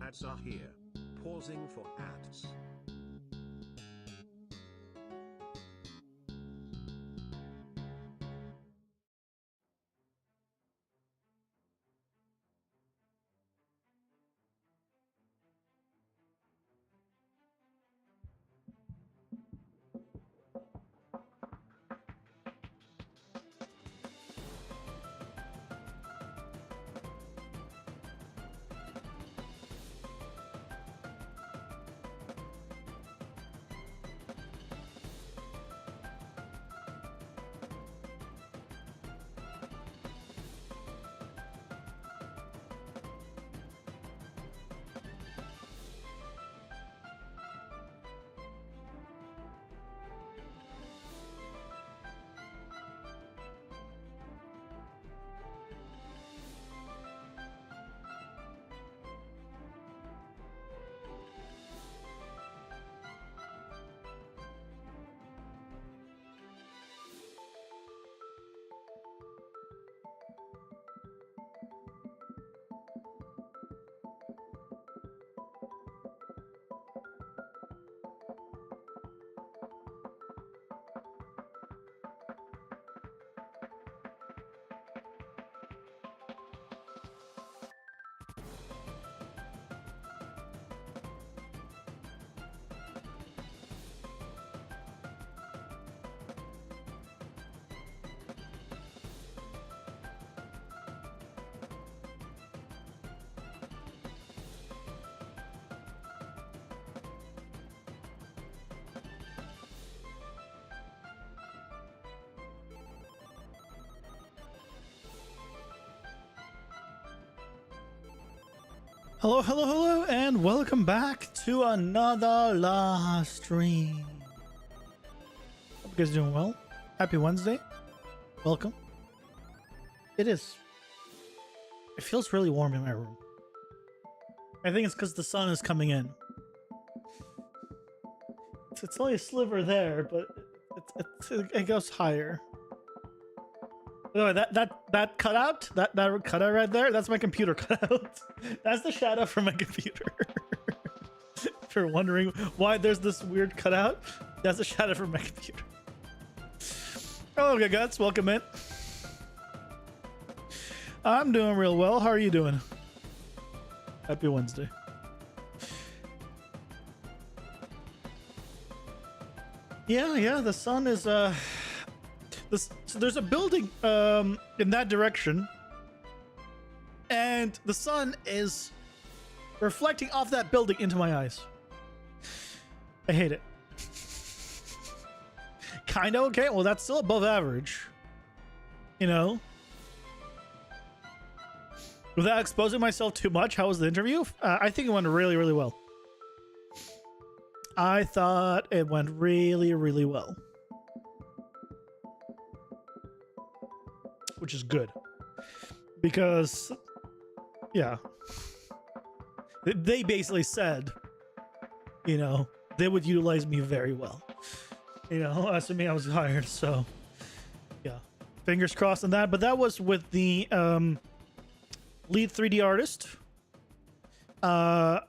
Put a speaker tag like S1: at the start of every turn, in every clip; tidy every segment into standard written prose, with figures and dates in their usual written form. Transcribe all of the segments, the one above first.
S1: ads are here. Pausing for ads.
S2: Hello, hello, hello, and welcome back to another live stream. Hope you guys are doing well. Happy Wednesday. Welcome. It feels really warm in my room. I think it's because the sun is coming in. It's only a sliver there, but it goes higher. Oh, that cutout, that cutout right there, that's my computer cutout. That's the shadow from my computer. If you're wondering why there's this weird cutout, that's the shadow from my computer. Hello, good guys, welcome in. I'm doing real well. How are you doing? Happy Wednesday. Yeah, the sun is so there's a building in that direction, and the sun is reflecting off that building into my eyes. I hate it. Kind of okay. Well, that's still above average, you know. Without exposing myself too much, how was the interview? I think it went really, really well. I thought it went really, really well. Which is good, because yeah, they basically said, you know, they would utilize me very well, you know, assuming I was hired. So yeah, fingers crossed on that. But that was with the lead 3D artist. I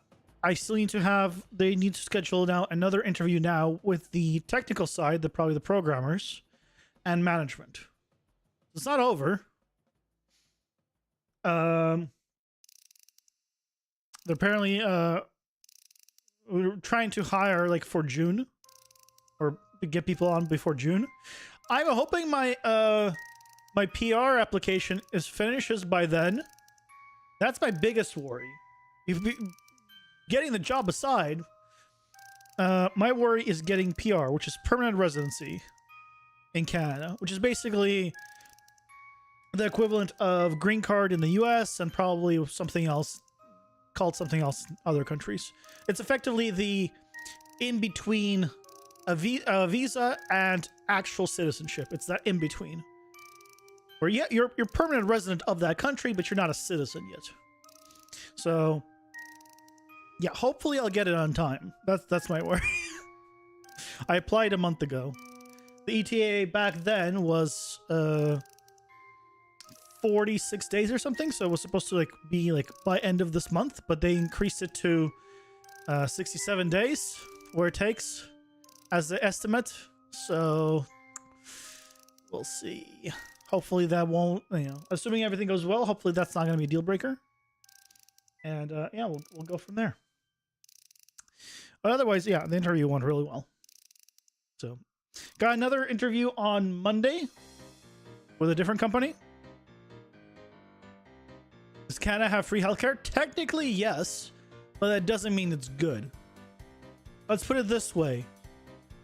S2: still need to have, they need to schedule now another interview now with the technical side, probably the programmers and management. It's not over. They're apparently we're trying to hire like for June, or to get people on before June. I'm hoping my my PR application finishes by then. That's my biggest worry. Getting the job aside, my worry is getting PR, which is permanent residency in Canada, which is basically the equivalent of green card in the US and probably something else called something else in other countries. It's effectively the in between a visa and actual citizenship. It's that in between where you're permanent resident of that country, but you're not a citizen yet. So yeah, hopefully I'll get it on time. That's my worry. I applied a month ago. The ETA back then was 46 days or something. So it was supposed to like be like by end of this month, but they increased it to 67 days where it takes as the estimate. So we'll see. Hopefully that won't, assuming everything goes well, hopefully that's not going to be a deal breaker. And yeah, we'll go from there. But otherwise, yeah, the interview went really well. So got another interview on Monday with a different company. Does Canada have free healthcare? Technically, yes, but that doesn't mean it's good. Let's put it this way.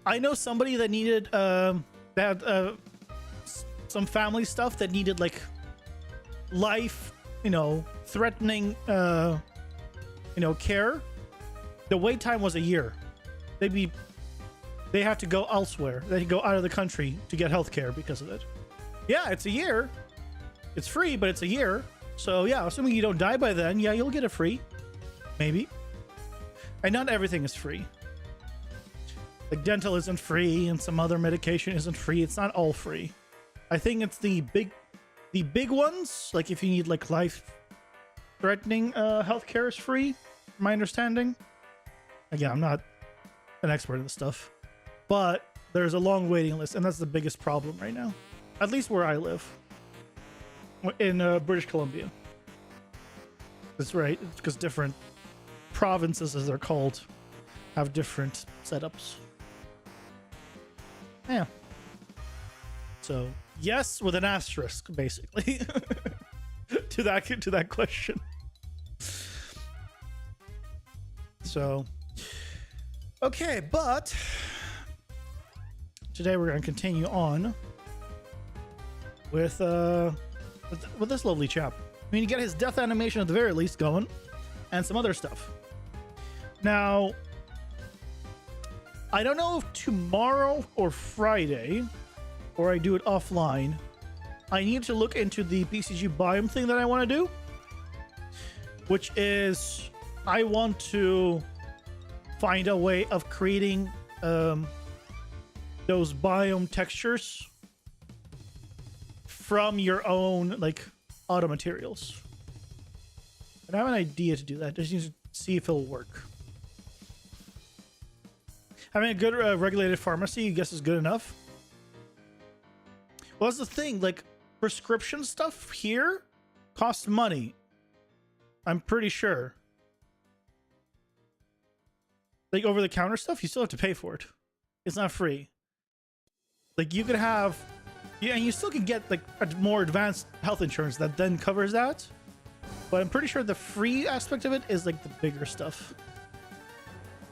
S2: I know somebody that needed some family stuff that needed like life, threatening, care. The wait time was a year. They have to go elsewhere. They go out of the country to get healthcare because of it. Yeah, it's a year. It's free, but it's a year. So yeah, assuming you don't die by then, yeah, you'll get it free. Maybe. And not everything is free. Like dental isn't free and some other medication isn't free. It's not all free. I think it's the big ones. Like if you need like life-threatening healthcare is free, from my understanding. Again, I'm not an expert in this stuff. But there's a long waiting list, and that's the biggest problem right now. At least where I live. In British Columbia. That's right, because different provinces, as they're called, have different setups. Yeah. So, yes, with an asterisk, basically, to that question. So, okay, but today we're going to continue on with this lovely chap. We need to get his death animation at the very least going, and some other stuff. Now, I don't know if tomorrow or Friday, or I do it offline, I need to look into the PCG biome thing that I want to do, which is I want to find a way of creating those biome textures from your own like auto materials. And I have an idea to do that. Just need to see if it'll work. Having a good regulated pharmacy, I guess, is good enough. Well, that's the thing. Like prescription stuff here costs money. I'm pretty sure. Like over the counter stuff, you still have to pay for it. It's not free. Like you could have. Yeah, and you still can get like a more advanced health insurance that then covers that. But I'm pretty sure the free aspect of it is like the bigger stuff.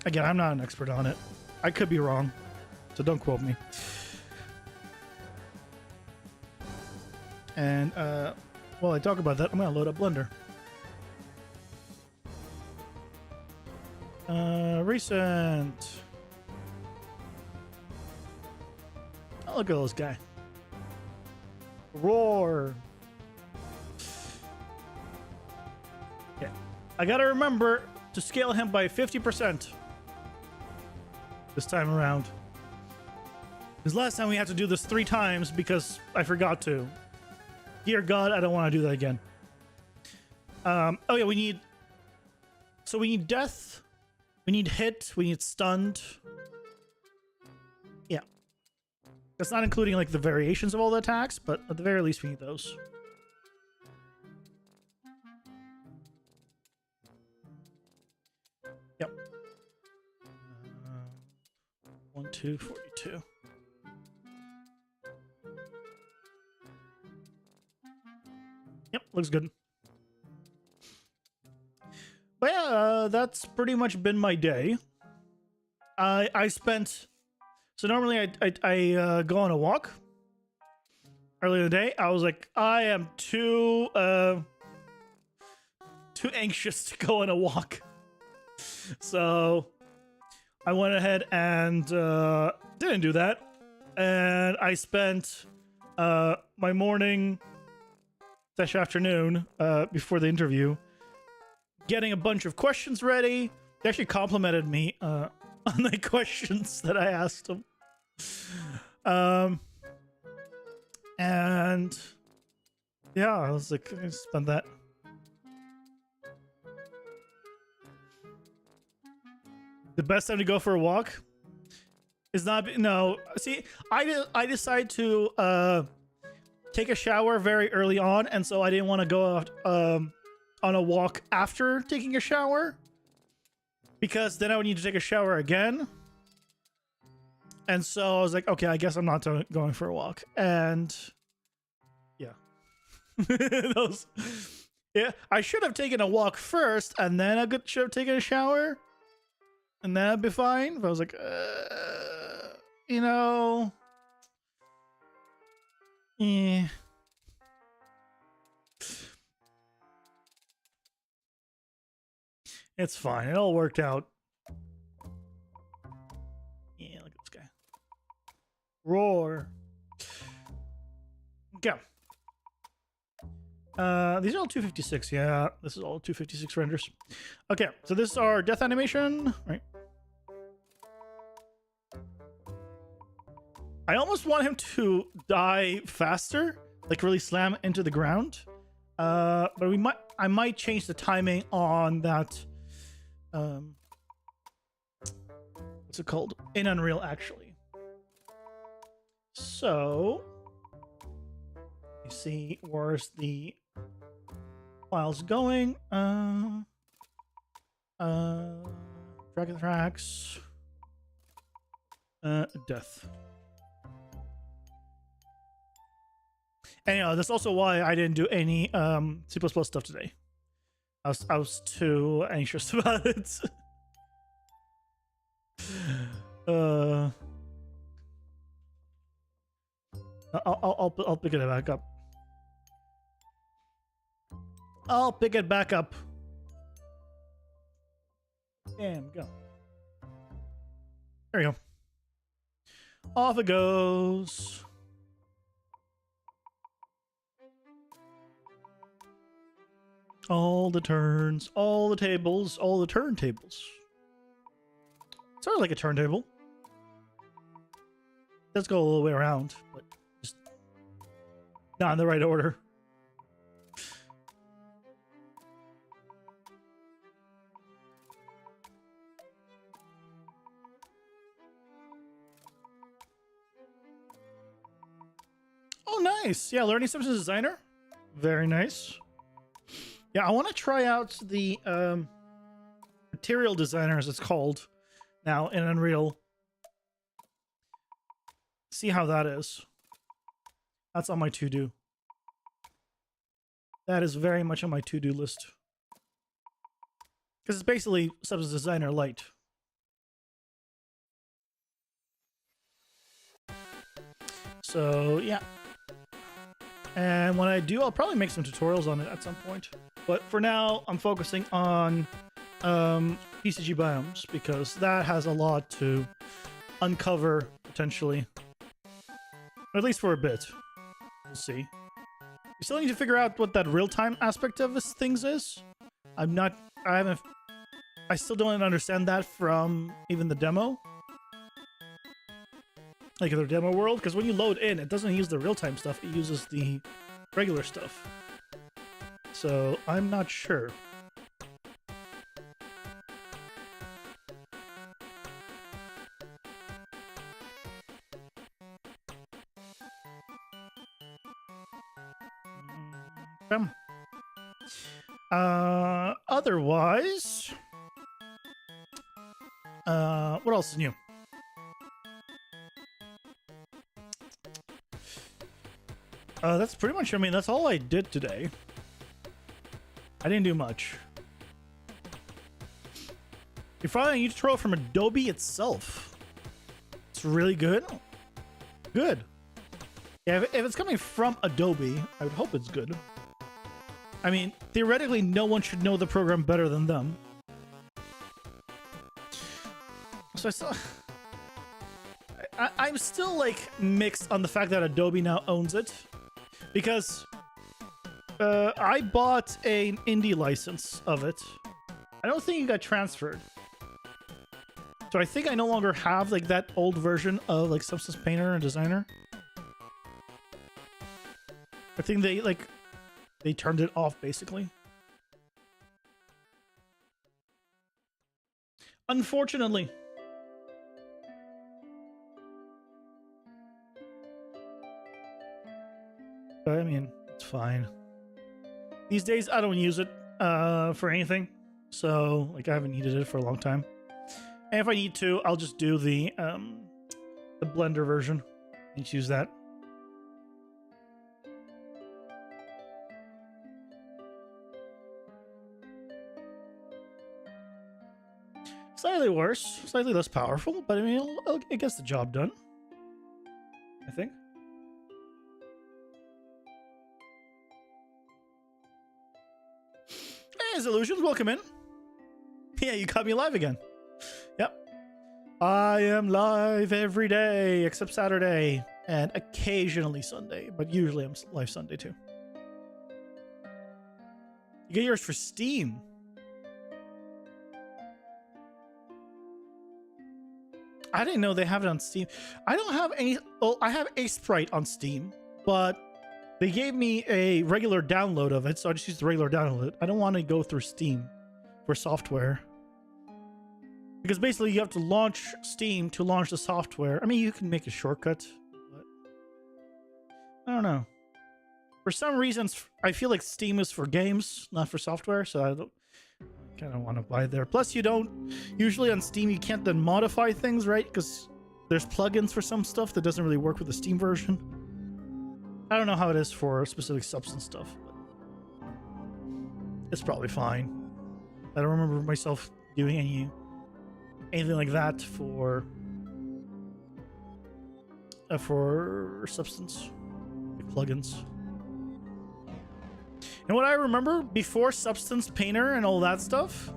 S2: Again, I'm not an expert on it. I could be wrong, so don't quote me. And while I talk about that, I'm gonna load up Blender. Recent. Oh, look at this guy. Roar. Okay. I gotta remember to scale him by 50% this time around. Because last time we had to do this 3 times because I forgot to. Dear God, I don't want to do that again. Oh yeah, we need... So we need death. We need hit. We need stunned. Yeah. That's not including like the variations of all the attacks, but at the very least we need those. Yep. 1, 2, 42. Yep, looks good. But yeah, that's pretty much been my day. I spent... So normally I go on a walk. Earlier in the day, I was like, I am too anxious to go on a walk. So I went ahead and didn't do that. And I spent my morning / afternoon before the interview getting a bunch of questions ready. They actually complimented me on the questions that I asked them. And Yeah, I was like, I spent that. The best time to go for a walk is not no. See, I decided to take a shower very early on, and so I didn't want to go out on a walk after taking a shower because then I would need to take a shower again. And so I was like, okay, I guess I'm not going for a walk. And yeah, yeah, I should have taken a walk first, and then I should have taken a shower, and that'd be fine. But I was like, you know, yeah. It's fine. It all worked out. Yeah, look at this guy. Roar. Go. These are all 256. Yeah, this is all 256 renders. Okay, so this is our death animation, right? I almost want him to die faster, like really slam into the ground. But I might change the timing on that. What's it called? In Unreal, actually. So, you see, where's the files going? Drag the tracks. Death. And that's also why I didn't do any C++ stuff today. I was too anxious about it. I'll pick it back up. I'll pick it back up. Damn, go. There we go. Off it goes. All the turns, all the tables, all the turntables. Sort of like a turntable. Let's go all the way around, but just not in the right order. Oh, nice. Yeah, Learning Systems Designer. Very nice. Yeah, I want to try out the material designer, as it's called now in Unreal. See how that is. That's on my to-do. That is very much on my to-do list. Because it's basically Substance Designer Lite. So, yeah. And when I do, I'll probably make some tutorials on it at some point. But for now, I'm focusing on PCG biomes because that has a lot to uncover, potentially. At least for a bit. We'll see. We still need to figure out what that real-time aspect of this things is. I still don't understand that from even the demo. Like the demo world, because when you load in, it doesn't use the real-time stuff, it uses the regular stuff. So, I'm not sure. Otherwise... what else is new? That's pretty much, I mean, that's all I did today. I didn't do much. You're following a tutorial from Adobe itself. It's really good. Good. Yeah, if it's coming from Adobe, I would hope it's good. I mean, theoretically, no one should know the program better than them. So I'm still, like, mixed on the fact that Adobe now owns it. Because I bought an indie license of it. I don't think it got transferred. So I think I no longer have like that old version of like Substance Painter and Designer. I think they like they turned it off basically. Unfortunately. But I mean, it's fine. These days, I don't use it for anything. So, like, I haven't needed it for a long time. And if I need to, I'll just do the Blender version and use that. Slightly worse, slightly less powerful, but I mean, it gets the job done, I think. Hey, Illusions, welcome in. Yeah, you caught me live again. Yep. I am live every day except Saturday and occasionally Sunday, but usually I'm live Sunday too. You get yours for Steam. I didn't know they have it on Steam. I don't have any. Oh, I have a Sprite on Steam, but they gave me a regular download of it, so I just used the regular download. I don't want to go through Steam for software. Because basically you have to launch Steam to launch the software. I mean, you can make a shortcut, but I don't know. For some reasons, I feel like Steam is for games, not for software, so I don't kind of want to buy there. Plus, you don't usually on Steam you can't then modify things, right? Because there's plugins for some stuff that doesn't really work with the Steam version. I don't know how it is for specific Substance stuff, but it's probably fine. I don't remember myself doing anything like that for Substance, like plugins. And what I remember before Substance Painter and all that stuff,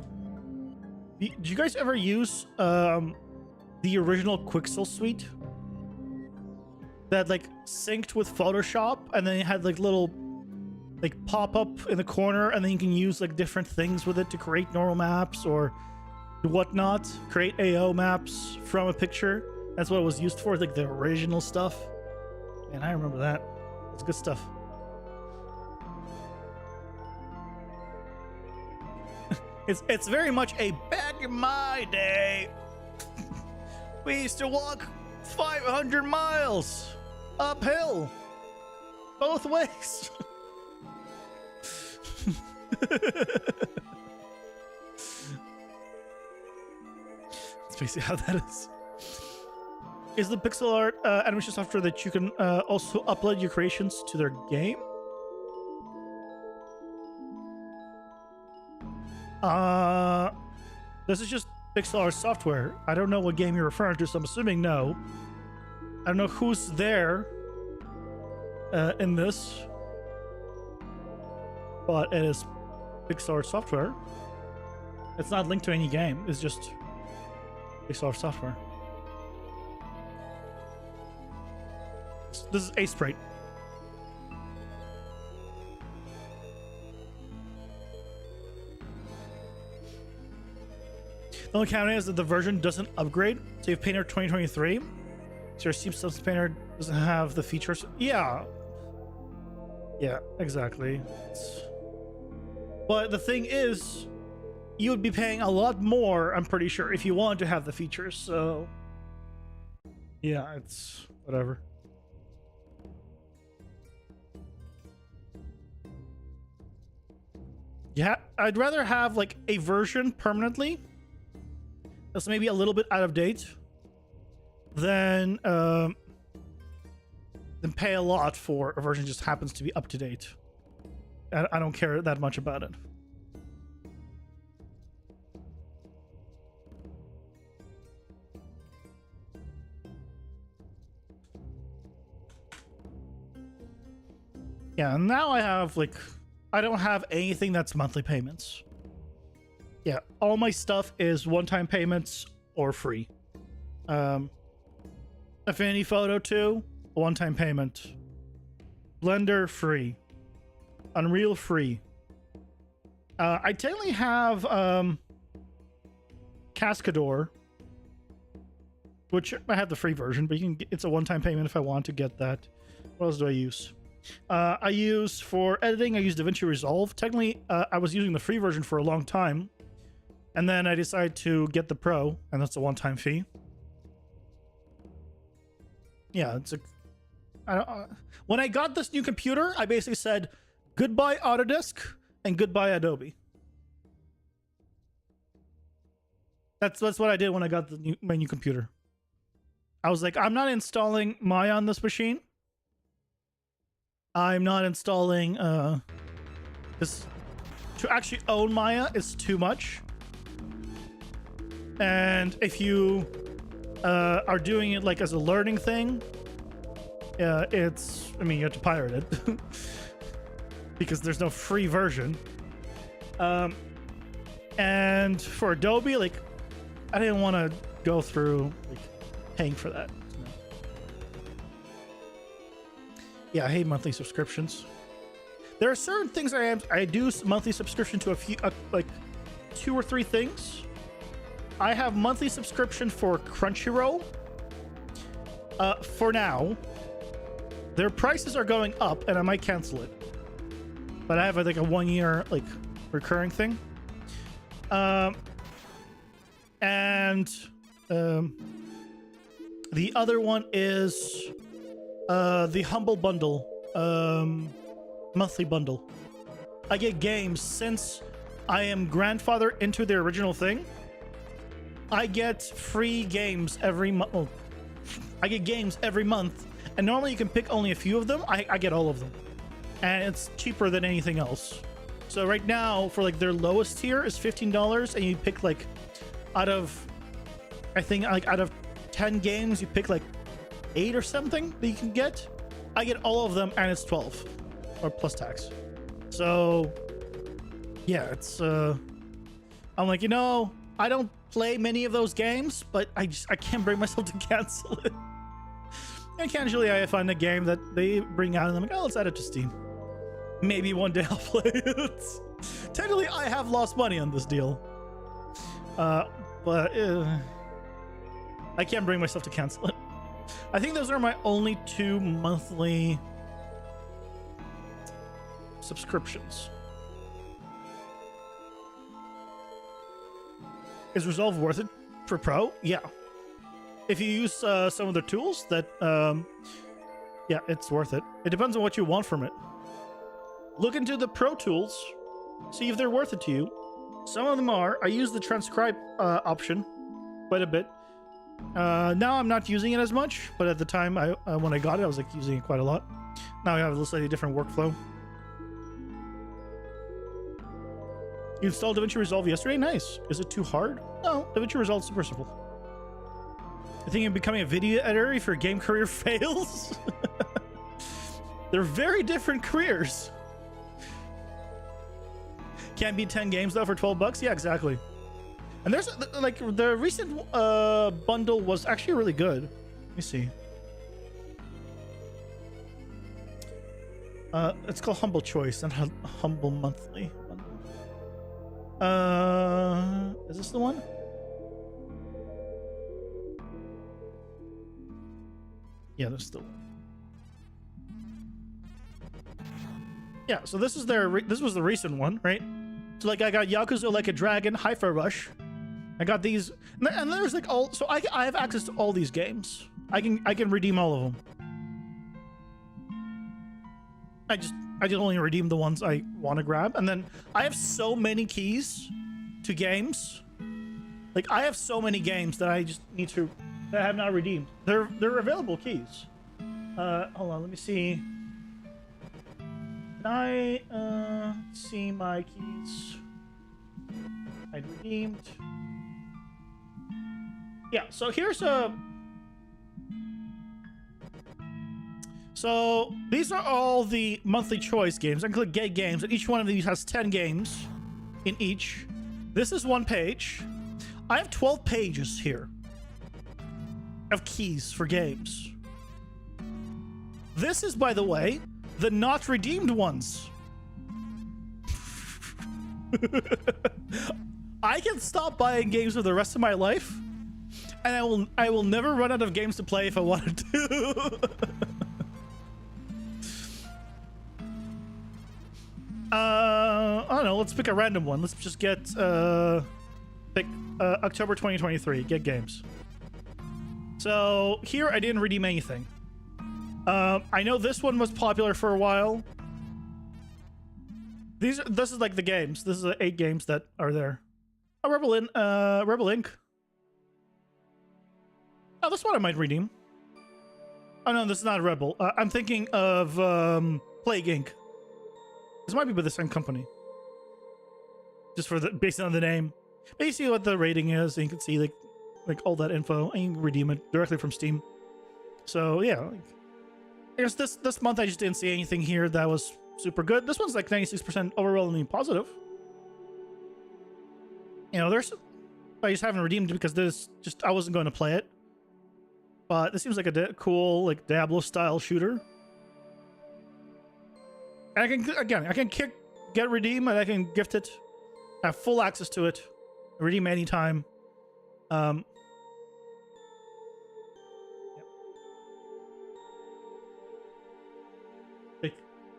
S2: did you guys ever use the original Quixel suite that like synced with Photoshop, and then it had like little like pop up in the corner, and then you can use like different things with it to create normal maps or whatnot, create AO maps from a picture. That's what it was used for, like the original stuff. And I remember that. It's good stuff. It's very much a back in my day. We used to walk 500 miles uphill both ways. That's basically how that is. Is the pixel art animation software that you can also upload your creations to their game? This is just pixel art software. I don't know what game you're referring to, so I'm assuming no. I don't know who's there in this, but it is pixel art software. It's not linked to any game. It's just pixel art software. This is a Sprite. The only counter is that the version doesn't upgrade. So you have Painter 2023. So your Steam Substance Painter doesn't have the features. Yeah. Yeah, exactly. But the thing is, you would be paying a lot more, I'm pretty sure, if you wanted to have the features. So, yeah, it's whatever. Yeah, I'd rather have like a version permanently that's maybe a little bit out of date than pay a lot for a version that just happens to be up to date. I don't care that much about it. Yeah, and now I have like, I don't have anything that's monthly payments. Yeah, all my stuff is one-time payments or free. Affinity Photo 2, one-time payment. Blender free. Unreal free. I technically have Cascador, which I have the free version, but you can get, it's a one-time payment if I want to get that. What else do I use? I use for editing, I use DaVinci Resolve. Technically, I was using the free version for a long time, and then I decided to get the Pro, and that's a one-time fee. Yeah, it's a. When I got this new computer, I basically said goodbye Autodesk and goodbye Adobe. That's what I did when I got my new computer. I was like, I'm not installing Maya on this machine. I'm not installing this. To actually own Maya is too much. And if you are doing it like as a learning thing, it's, I mean, you have to pirate it because there's no free version. And for Adobe, like, I didn't want to go through like paying for that. Yeah, I hate monthly subscriptions. There are certain things I do monthly subscription to a few, like 2 or 3 things. I have monthly subscription for Crunchyroll. For now, their prices are going up, and I might cancel it. But I have like a 1-year like recurring thing. And the other one is the Humble Bundle, monthly bundle. I get games since I am grandfathered into the original thing. I get free games every month. Well, I get games every month, and normally you can pick only a few of them. I get all of them, and it's cheaper than anything else. So right now, for like their lowest tier is $15, and you pick like out of, I think like out of 10 games, you pick like 8 or something that you can get. I get all of them, and it's 12 or plus tax. So yeah, it's I'm like, you know, I don't play many of those games, but I can't bring myself to cancel it. And casually I find a game that they bring out and I'm like, oh, let's add it to Steam. Maybe one day I'll play it. Technically I have lost money on this deal, but I can't bring myself to cancel it. I think those are my only 2 monthly subscriptions. Is Resolve worth it for Pro? Yeah. If you use some of the tools that, yeah, it's worth it. It depends on what you want from it. Look into the Pro tools, see if they're worth it to you. Some of them are. I use the transcribe option quite a bit. Now I'm not using it as much, but at the time when I got it, I was like using it quite a lot. Now I have a slightly different workflow. You installed DaVinci Resolve yesterday? Nice. Is it too hard? No, DaVinci Resolve is super simple. I think you're becoming a video editor if your game career fails. They're very different careers. Can't beat 10 games though for $12? Yeah, exactly. And there's like the recent bundle was actually really good. Let me see. It's called Humble Choice and Humble Monthly. Is this the one? Yeah, this is the one. Yeah, so this is this was the recent one, right? So like I got Yakuza Like a Dragon, Hi-Fi Rush. I got these, and there's like all. So I have access to all these games. I can redeem all of them. I just only redeem the ones I want to grab, and then I have so many keys to games. Like I have so many games that I just need to that I have not redeemed. They're available keys. Hold on, let me see. Can I see my keys? I redeemed. Yeah, so here's a. So these are all the monthly choice games. I can click get games, and each one of these has 10 games in each. This is one page. I have 12 pages here of keys for games. This is, by the way, the not redeemed ones. I can stop buying games for the rest of my life, and I will never run out of games to play if I wanted to. don't know. Let's pick a random one. Let's just get pick October 2023. Get games. So here I didn't redeem anything. I know this one was popular for a while. This is like the games. This is the 8 games that are there. Oh, Rebel Inc. Oh, this one I might redeem. Oh no, this is not Rebel. I'm thinking of Plague Inc. This might be by the same company. Just for based on the name. But you see what the rating is, and you can see like all that info, and you can redeem it directly from Steam. So yeah, I guess this month I just didn't see anything here that was super good. This one's like 96% overwhelmingly positive. You know, I just haven't redeemed it because I wasn't going to play it. But this seems like a cool, like Diablo style shooter. And I can get redeem, and I can gift it. I have full access to it. Redeem anytime.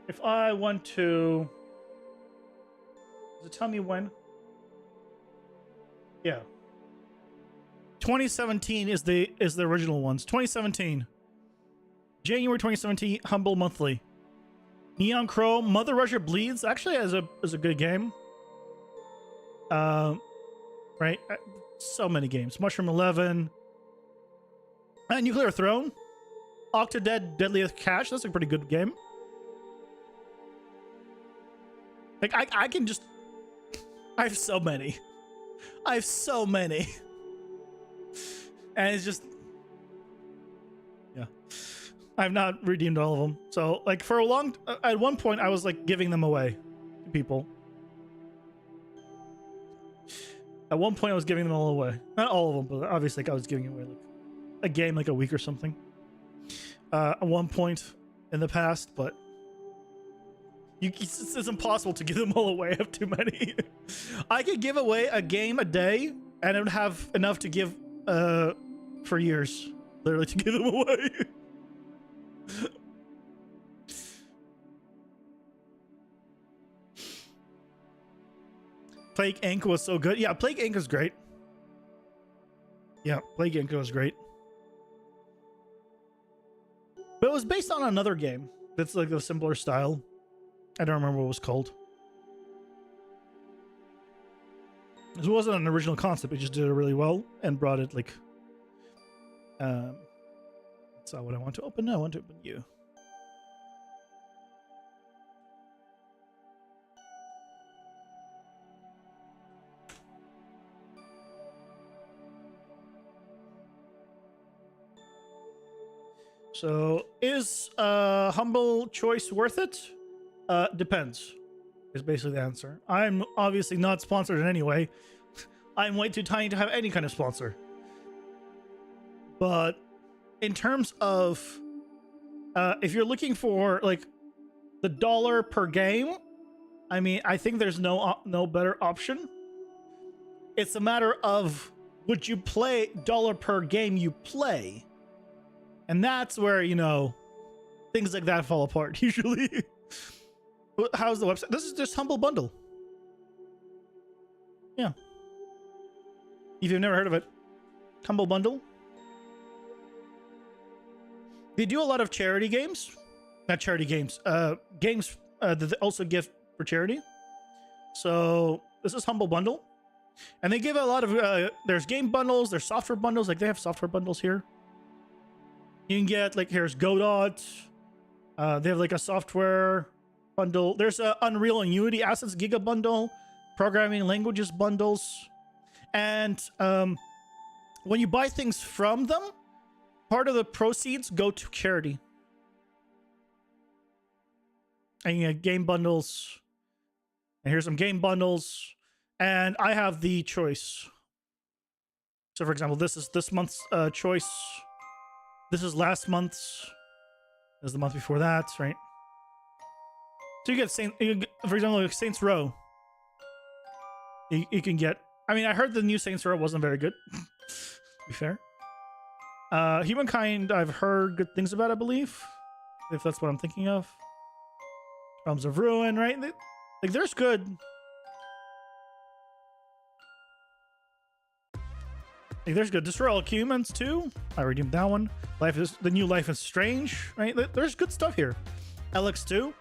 S2: If I want to, does it tell me when? Yeah. 2017 is the original ones. 2017. January 2017, Humble Monthly. Neon Crow, Mother Russia Bleeds actually is a good game. Right? So many games. Mushroom 11. Nuclear Throne. Octodad Deadliest Cash. That's a pretty good game. Like, I can just... I have so many. I have so many. And it's just... Yeah. I've not redeemed all of them. So, like, for a long... At one point, I was, like, giving them away to people. At one point, I was giving them all away. Not all of them, but obviously, like, I was giving away, like, a game, like, a week or something. At one point in the past, but... It's impossible to give them all away. I have too many. I could give away a game a day, and it would have enough to give for years, literally, to give them away. Plague Inc. was so good. Yeah, Plague Inc. is great. Yeah, Plague Inc. was great. But it was based on another game that's like a similar style. I don't remember what it was called. It wasn't an original concept. It just did it really well and brought it like... That's not what I want to open. No, I want to open you. So, is Humble Choice worth it? Depends, is basically the answer. I'm obviously not sponsored in any way. I'm way too tiny to have any kind of sponsor. But in terms of if you're looking for like the dollar per game, I mean, I think there's no better option. It's a matter of would you play dollar per game you play, and that's where, you know, things like that fall apart usually. How's the website? This is just Humble Bundle. Yeah. If you've never heard of it, Humble Bundle. They do a lot of charity games. Not charity games. Games that they also give for charity. So this is Humble Bundle. And they give a lot of... there's game bundles. There's software bundles. Like, they have software bundles here. You can get, like, here's Godot. They have, like, a software... bundle. There's a Unreal and Unity Assets Giga Bundle, Programming Languages Bundles, and when you buy things from them, part of the proceeds go to charity. And you get game bundles, and here's some game bundles, and I have the choice. So, for example, this is this month's choice. This is last month's. This is the month before that, right? So you get, for example, like Saints Row. You can get... I mean, I heard the new Saints Row wasn't very good, to be fair. Humankind, I've heard good things about, I believe. If that's what I'm thinking of. Realms of Ruin, right? Like, there's good Hey, there's good. Destroy all humans too. I redeemed that one. The new Life is Strange, right? There's good stuff here. LX2.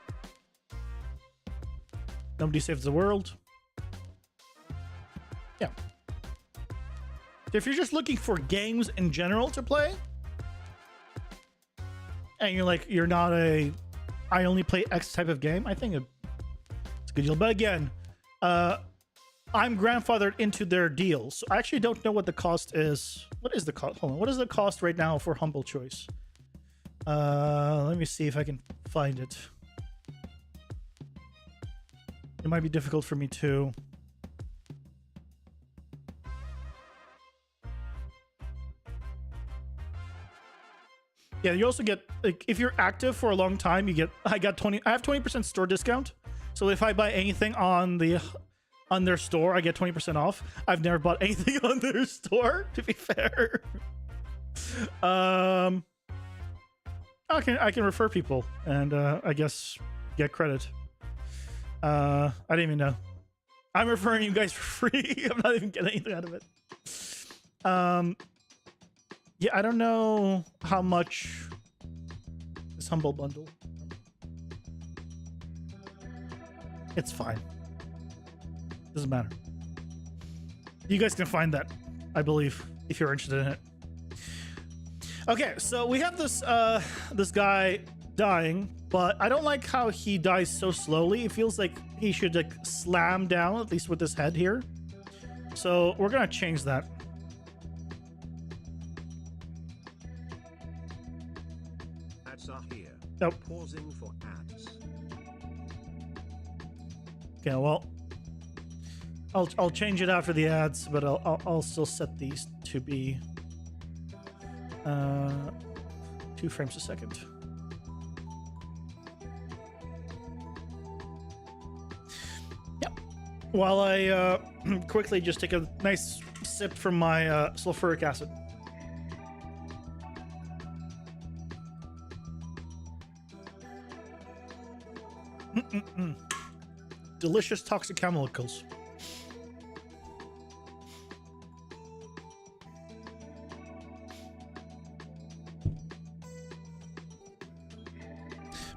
S2: Nobody Saves the World. Yeah. If you're just looking for games in general to play, and you're not a I only play X type of game, I think it's a good deal. But again, I'm grandfathered into their deals, so I actually don't know what the cost is. What is the cost? Hold on. What is the cost right now for Humble Choice? Let me see if I can find it. It might be difficult for me too. Yeah, you also get, like, if you're active for a long time, you get, I have 20% store discount. So if I buy anything on their store, I get 20% off. I've never bought anything on their store, to be fair. I can refer people and I guess get credit. I didn't even know. I'm referring you guys for free. I'm not even getting anything out of it. Yeah, I don't know how much this Humble bundle. It's fine. Doesn't matter. You guys can find that, I believe, if you're interested in it. Okay, so we have this this guy dying, but I don't like how he dies so slowly. It feels like he should like slam down, at least with his head here. So we're gonna change that.
S1: Ads are here.
S2: Nope.
S1: Pausing for ads.
S2: Okay, well, I'll change it after the ads, but I'll still set these to be 2 frames a second. Yep. While I quickly just take a nice sip from my sulfuric acid. Delicious toxic chemicals.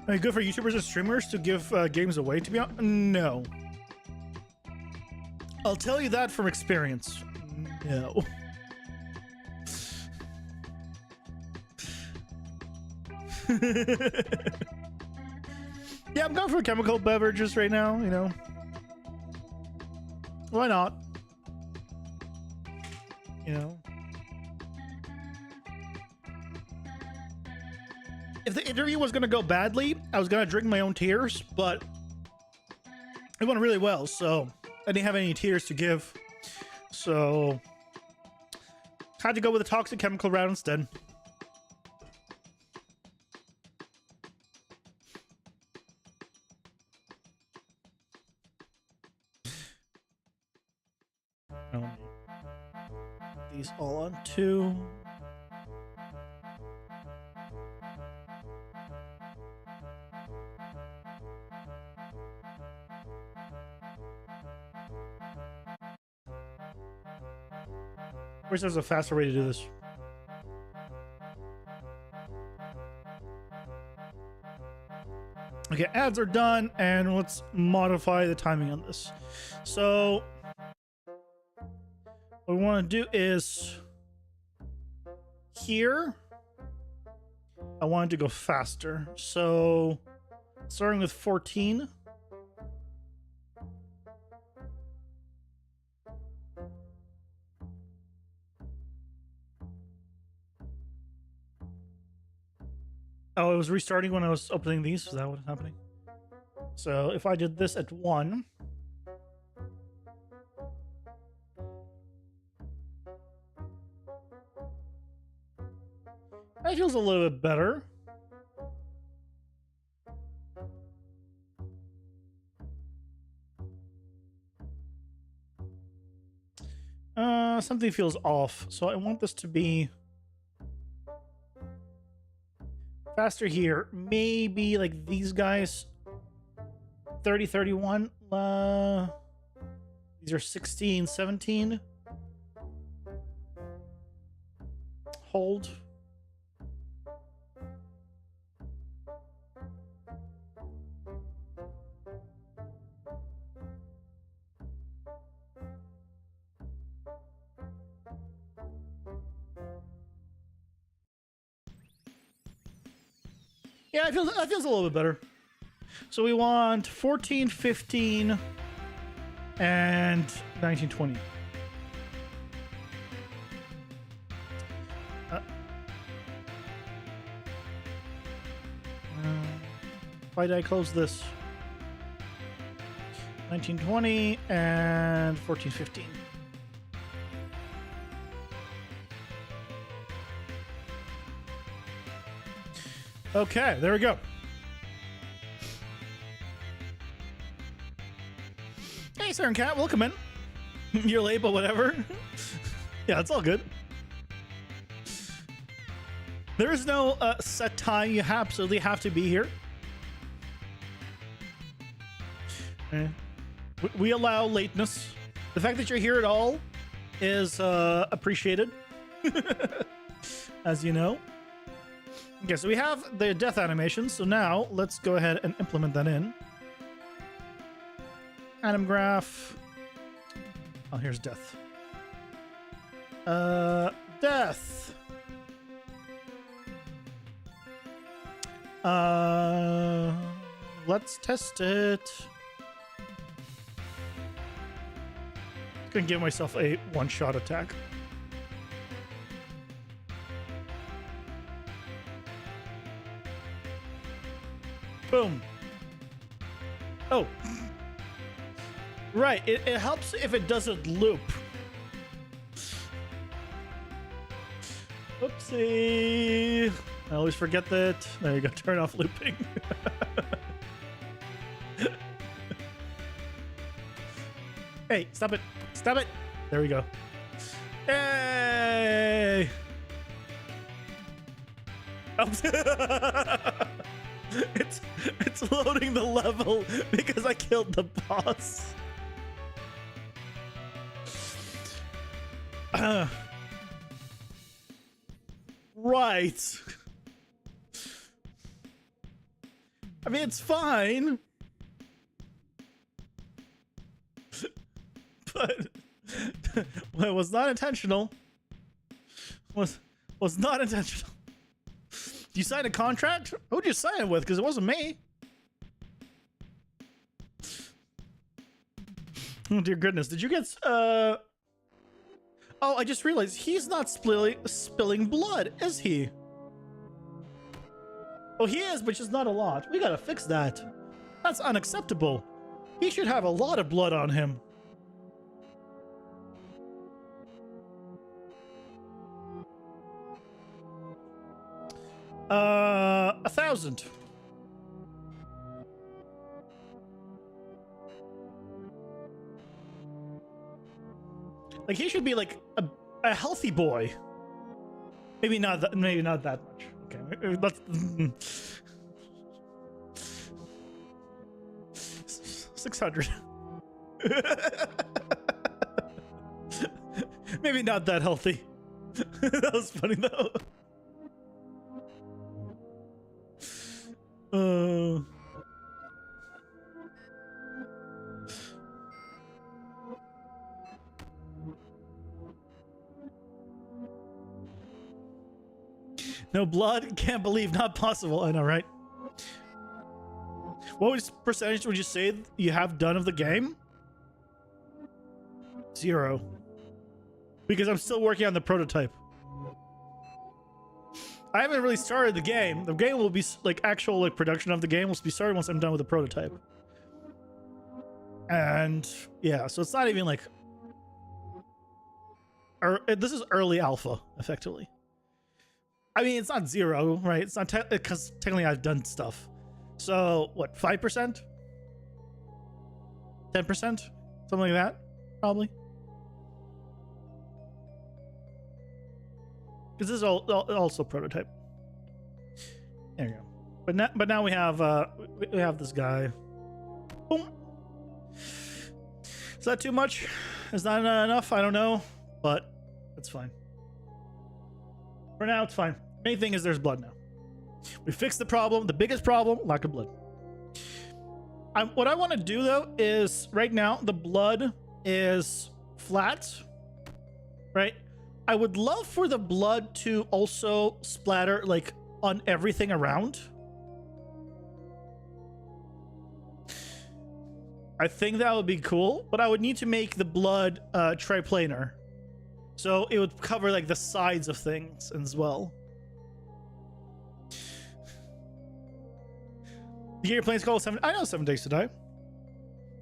S2: Are you good for YouTubers and streamers to give games away, to be honest? No. I'll tell you that from experience. No. Yeah, I'm going for chemical beverages right now, you know. Why not? You know. If the interview was going to go badly, I was going to drink my own tears, but it went really well, so I didn't have any tears to give. So had to go with a toxic chemical route instead. These all on 2. Wish there's a faster way to do this. Okay, ads are done, and let's modify the timing on this. So what we want to do is here, I wanted to go faster. So starting with 14. Oh, it was restarting when I was opening these. Is that what's happening? So if I did this at 1. That feels a little bit better. Something feels off. So I want this to be faster here. Maybe like these guys. 30, 31. These are 16, 17. hold. Yeah, that feels a little bit better. So we want 14, 15, and 19, 20. Why did I close this? 19, 20, and 14, 15. Okay, there we go. Hey, Sir and Cat, welcome in. You're late, but whatever. Yeah, it's all good. There is no set time. You absolutely have to be here. We allow lateness. The fact that you're here at all is appreciated, as you know. Okay, so we have the death animation. So now let's go ahead and implement that in. Anim graph. Oh, here's death. Death. Let's test it. Gonna give myself a one-shot attack. Boom. Oh. Right, it helps if it doesn't loop. Oopsie. I always forget that. There you go, turn off looping. Hey, stop it. Stop it. There we go. Hey. Oh. It's loading the level because I killed the boss. Right. I mean, it's fine. But well, it was not intentional. Was not intentional. You signed a contract? Who'd you sign it with? Because it wasn't me. Oh dear goodness! Did you get? Oh, I just realized he's not spilling blood, is he? Oh, he is, but just not a lot. We gotta fix that. That's unacceptable. He should have a lot of blood on him. 1,000. Like he should be like a healthy boy. Maybe not that. Maybe not that much. Okay, let's. 600. Maybe not that healthy. That was funny though. No blood? Can't believe. Not possible. I know, right? What percentage would you say you have done of the game? 0. Because I'm still working on the prototype. I haven't really started the game. The game will be like actual like production of the game will be started once I'm done with the prototype. And yeah, so it's not even like this is early alpha effectively. I mean, it's not 0, right? It's not because technically I've done stuff. So what, 5%? 10%? Something like that, probably. Because this is also prototype. There you go. But now we have this guy. Boom. Is that too much? Is that enough? I don't know, but that's fine. For now, it's fine. Main thing is there's blood now. We fixed the problem. The biggest problem, lack of blood. What I want to do, though, is right now, the blood is flat, right? I would love for the blood to also splatter, like, on everything around. I think that would be cool, but I would need to make the blood triplanar. So it would cover, like, the sides of things as well. The game you're playing is called 7... I know 7 Days to Die.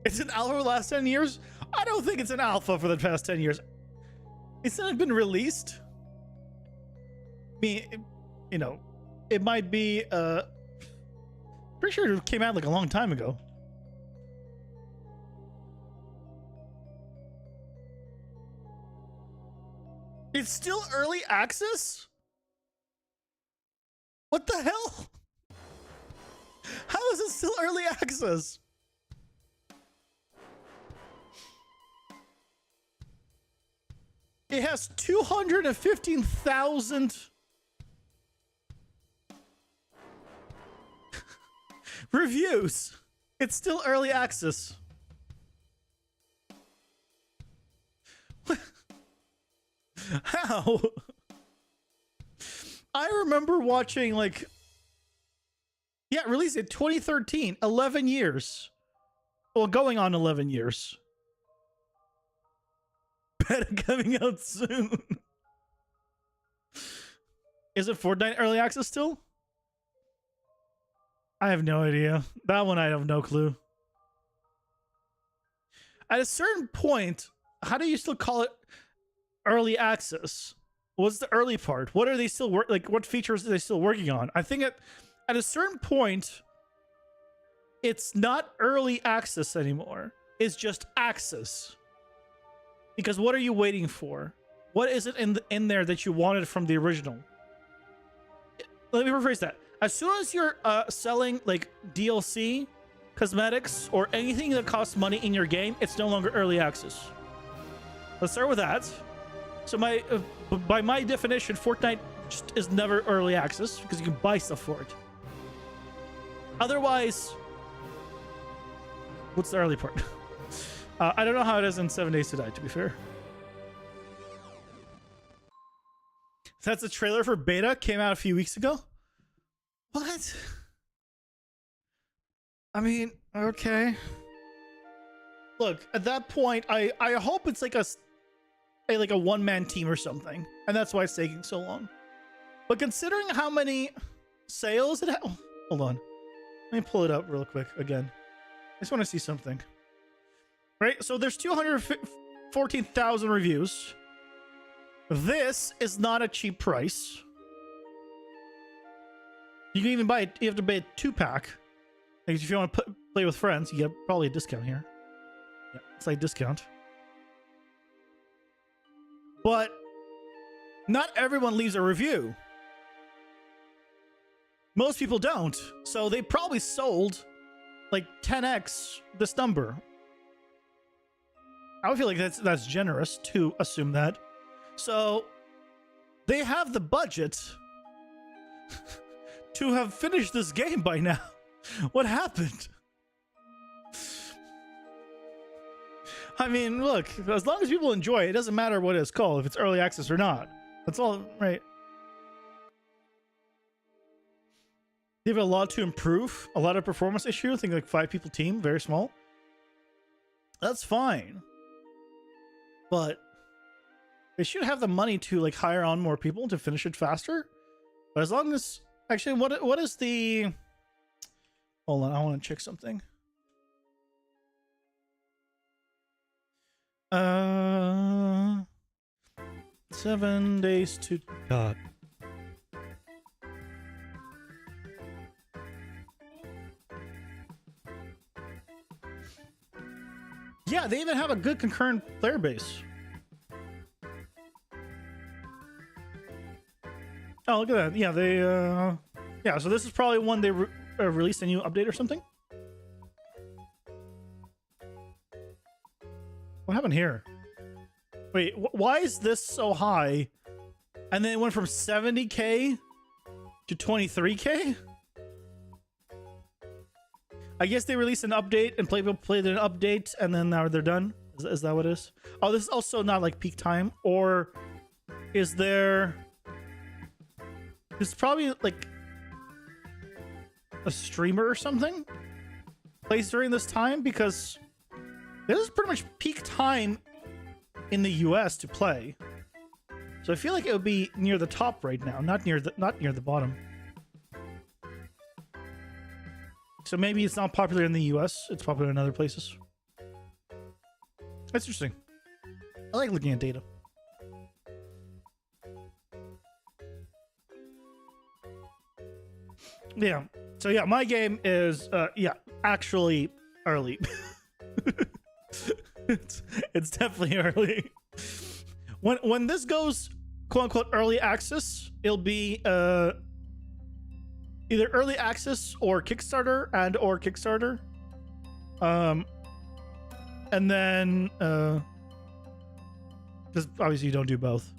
S2: It's an alpha for the last 10 years? I don't think it's an alpha for the past 10 years. It's not been released. I mean, you know, it might be... pretty sure it came out, like, a long time ago. It's still early access? What the hell? How is it still early access? It has 215,000 reviews. It's still early access. How? I remember watching, like, yeah, released in 2013, 11 years. Well, going on 11 years. Beta coming out soon. Is it Fortnite early access still? I have no idea. That one I have no clue. At a certain point, how do you still call it early access? What's the early part? What are they still like? What features are they still working on? I think at a certain point, it's not early access anymore. It's just access. Because what are you waiting for? What is it in there that you wanted from the original? Let me rephrase that. As soon as you're selling, like, DLC, cosmetics, or anything that costs money in your game, it's no longer early access. Let's start with that. So by my definition, Fortnite just is never early access because you can buy stuff for it. Otherwise, what's the early part? I don't know how it is in 7 Days to Die, to be fair. That's a trailer for beta, came out a few weeks ago. What? I mean, okay. Look, at that point, I hope it's like a one-man team or something, and that's why it's taking so long. But considering how many sales it had... Oh, hold on. Let me pull it up real quick again. I just want to see something. Right, so there's 214,000 reviews. This is not a cheap price. You can even buy it. You have to buy a 2-pack. Like, if you want to play with friends, you get probably a discount here. Yeah, it's like discount. But not everyone leaves a review. Most people don't. So they probably sold like 10x this number. I would feel like that's generous to assume that. So they have the budget to have finished this game by now. What happened? I mean, look, as long as people enjoy it, it doesn't matter what it's called, if it's early access or not. That's all, right? They have a lot to improve, a lot of performance issue. I think like 5 people team, very small. That's fine. But they should have the money to like hire on more people to finish it faster. But as long as actually, what is the? Hold on, I want to check something. 7 days to God. Yeah, they even have a good concurrent player base. Oh, look at that. Yeah, they, yeah, so this is probably one they released a new update or something. What happened here? Wait, why is this so high And then it went from 70K to 23K. I guess they released an update and people played an update and then now they're done. Is that what it is? Oh, this is also not like peak time. Or is there... It's probably like a streamer or something plays during this time, because this is pretty much peak time in the US to play. So I feel like it would be near the top right now, not near the bottom. So maybe it's not popular in the US, it's popular in other places. That's interesting. I like looking at data. Yeah. So yeah, my game is actually early. it's definitely early. When this goes quote unquote early access, it'll be either early access or Kickstarter or Kickstarter. And then because obviously you don't do both.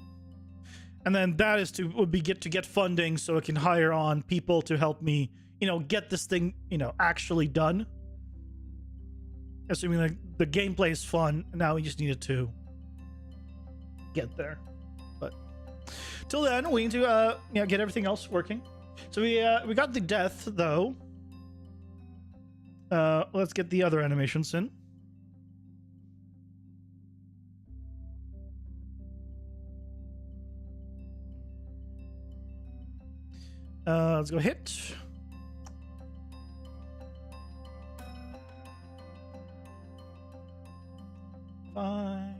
S2: And then that is would be to get funding so it can hire on people to help me, get this thing, actually done. Assuming like the gameplay is fun, now we just needed to get there. But till then, we need to get everything else working. So we got the death though. Let's get the other animations in. Let's go hit. Five.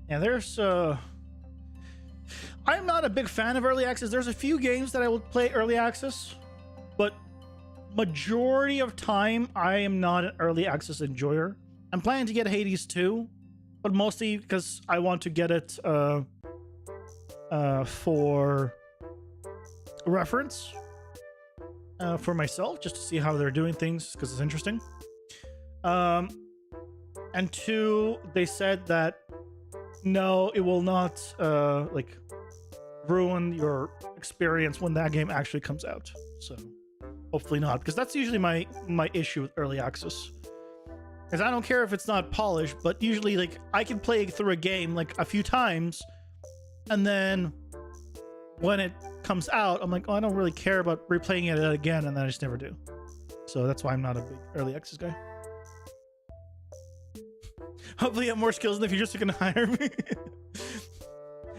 S2: Yeah, there's I'm not a big fan of early access. There's a few games that I will play early access, but majority of time I am not an early access enjoyer. I'm planning to get Hades 2, but mostly because I want to get it for reference for myself, just to see how they're doing things, because it's interesting. And two, they said that no, it will not like ruin your experience when that game actually comes out. So hopefully not, because that's usually my issue with early access. Because I don't care if it's not polished, but usually like I can play through a game like a few times, and then when it comes out, I'm like, oh, I don't really care about replaying it again, and then I just never do. So that's why I'm not a big early access guy. Hopefully you have more skills in the future so you can hire me.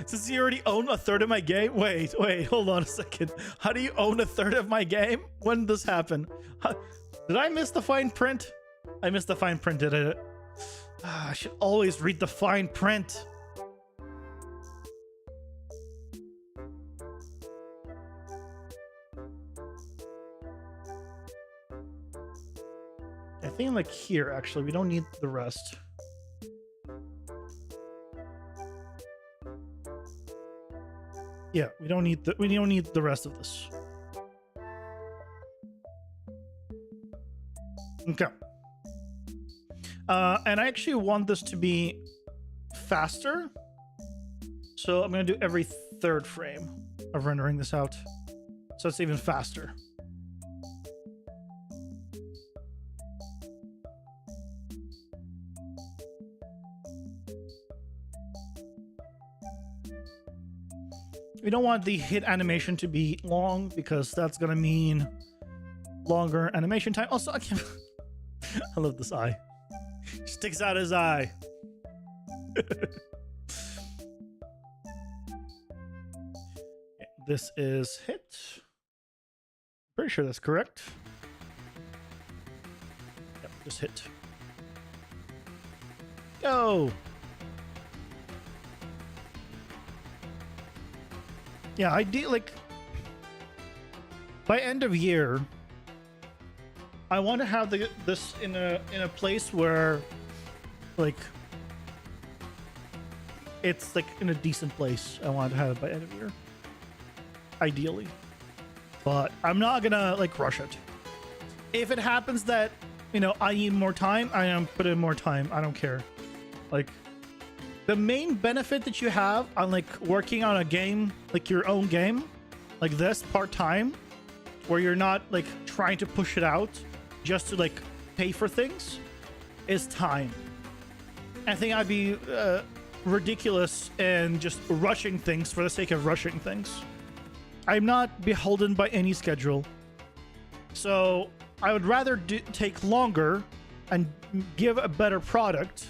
S2: Since you already own a third of my game? Wait, hold on a second. How do you own a third of my game? When did this happen? Did I miss the fine print? I missed the fine print, did I? I should always read the fine print. I think like here, actually, we don't need the rest. Yeah, we don't need the rest of this. Okay. And I actually want this to be faster. So I'm going to do every third frame of rendering this out. So it's even faster. We don't want the hit animation to be long, because that's going to mean longer animation time. Also, I can't... I love this eye. Sticks out his eye. This is hit. Pretty sure that's correct. Yep, just hit. Go! Yeah, I do like by end of year, I want to have this in a place where like it's like in a decent place. I want to have it by end of year, ideally. but I'm not gonna like rush it. If it happens that, you know, I need more time, I am put in more time. I don't care. Like, the main benefit that you have on like working on a game, like your own game, like this part-time, where you're not like trying to push it out just to like pay for things, is time. I think I'd be ridiculous and just rushing things for the sake of rushing things. I'm not beholden by any schedule. So I would rather take longer and give a better product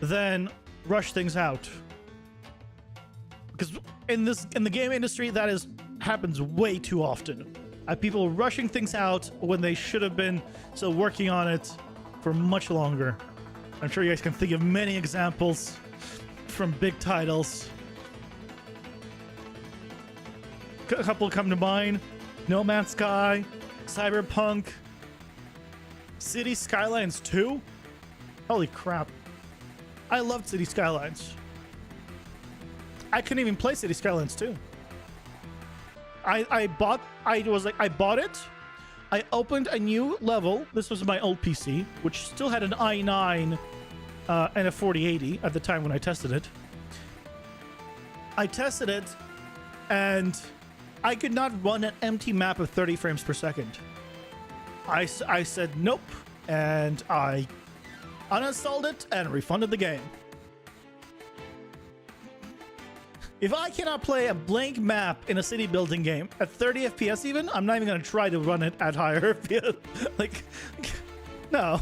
S2: than rush things out. Because in the game industry, that happens way too often. People rushing things out when they should have been still working on it for much longer. I'm sure you guys can think of many examples from big titles. A couple come to mind: No Man's Sky, Cyberpunk, City Skylines 2. Holy crap. I loved City Skylines. I couldn't even play City Skylines 2. I bought it. I opened a new level. This was my old PC, which still had an i9 and a 4080 at the time when I tested it. I tested it, and I could not run an empty map of 30 frames per second. I said nope, and I uninstalled it and refunded the game. If I cannot play a blank map in a city building game at 30 FPS even, I'm not even going to try to run it at higher FPS. Like, no.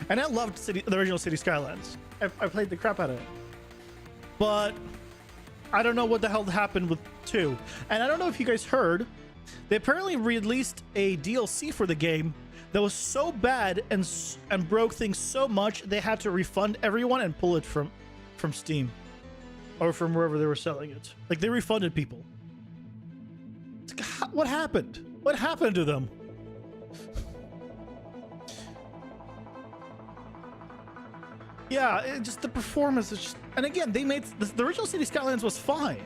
S2: And I loved the original City Skylines. I played the crap out of it. But I don't know what the hell happened with 2. And I don't know if you guys heard, they apparently released a DLC for the game that was so bad and broke things so much, they had to refund everyone and pull it from Steam. Or from wherever they were selling it. Like, they refunded people. It's like, what happened? What happened to them? Yeah, just the performance is just... And again, they made... The original City Skylines was fine.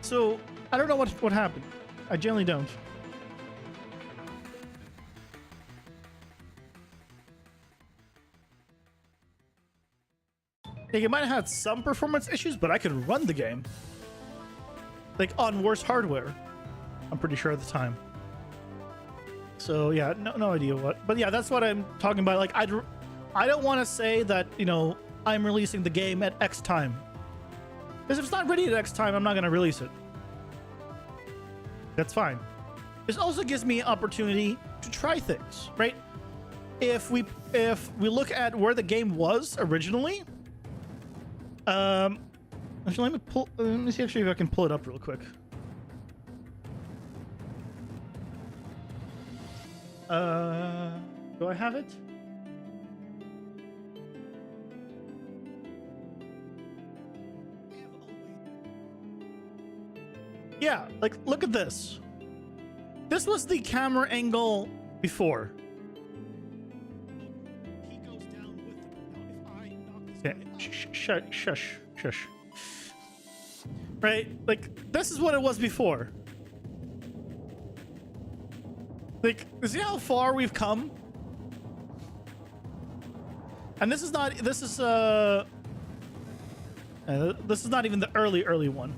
S2: So, I don't know what happened. I generally don't. Like, it might have had some performance issues, but I could run the game. Like, on worse hardware. I'm pretty sure at the time. So, yeah, no idea what. But yeah, that's what I'm talking about. Like, I don't want to say that, you know, I'm releasing the game at X time. Because if it's not ready at X time, I'm not going to release it. That's fine. This also gives me an opportunity to try things, right? If we look at where the game was originally... actually, let me see actually if I can pull it up real quick. Do I have it? Yeah, like, look at this. This was the camera angle before. He goes down with it. Now, if I knock this shush. Right? Like, this is what it was before. Like, see how far we've come? And this is not even the early one.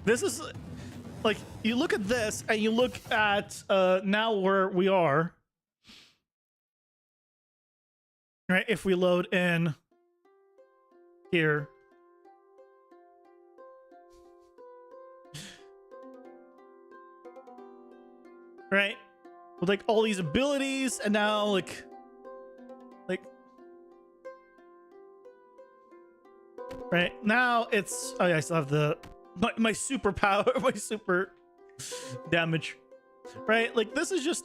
S2: This is like, you look at this and you look at now where we are. Right? If we load in here. Right? With like all these abilities, and now like right now it's, oh yeah, I still have my superpower, my super damage. Right? Like, this is just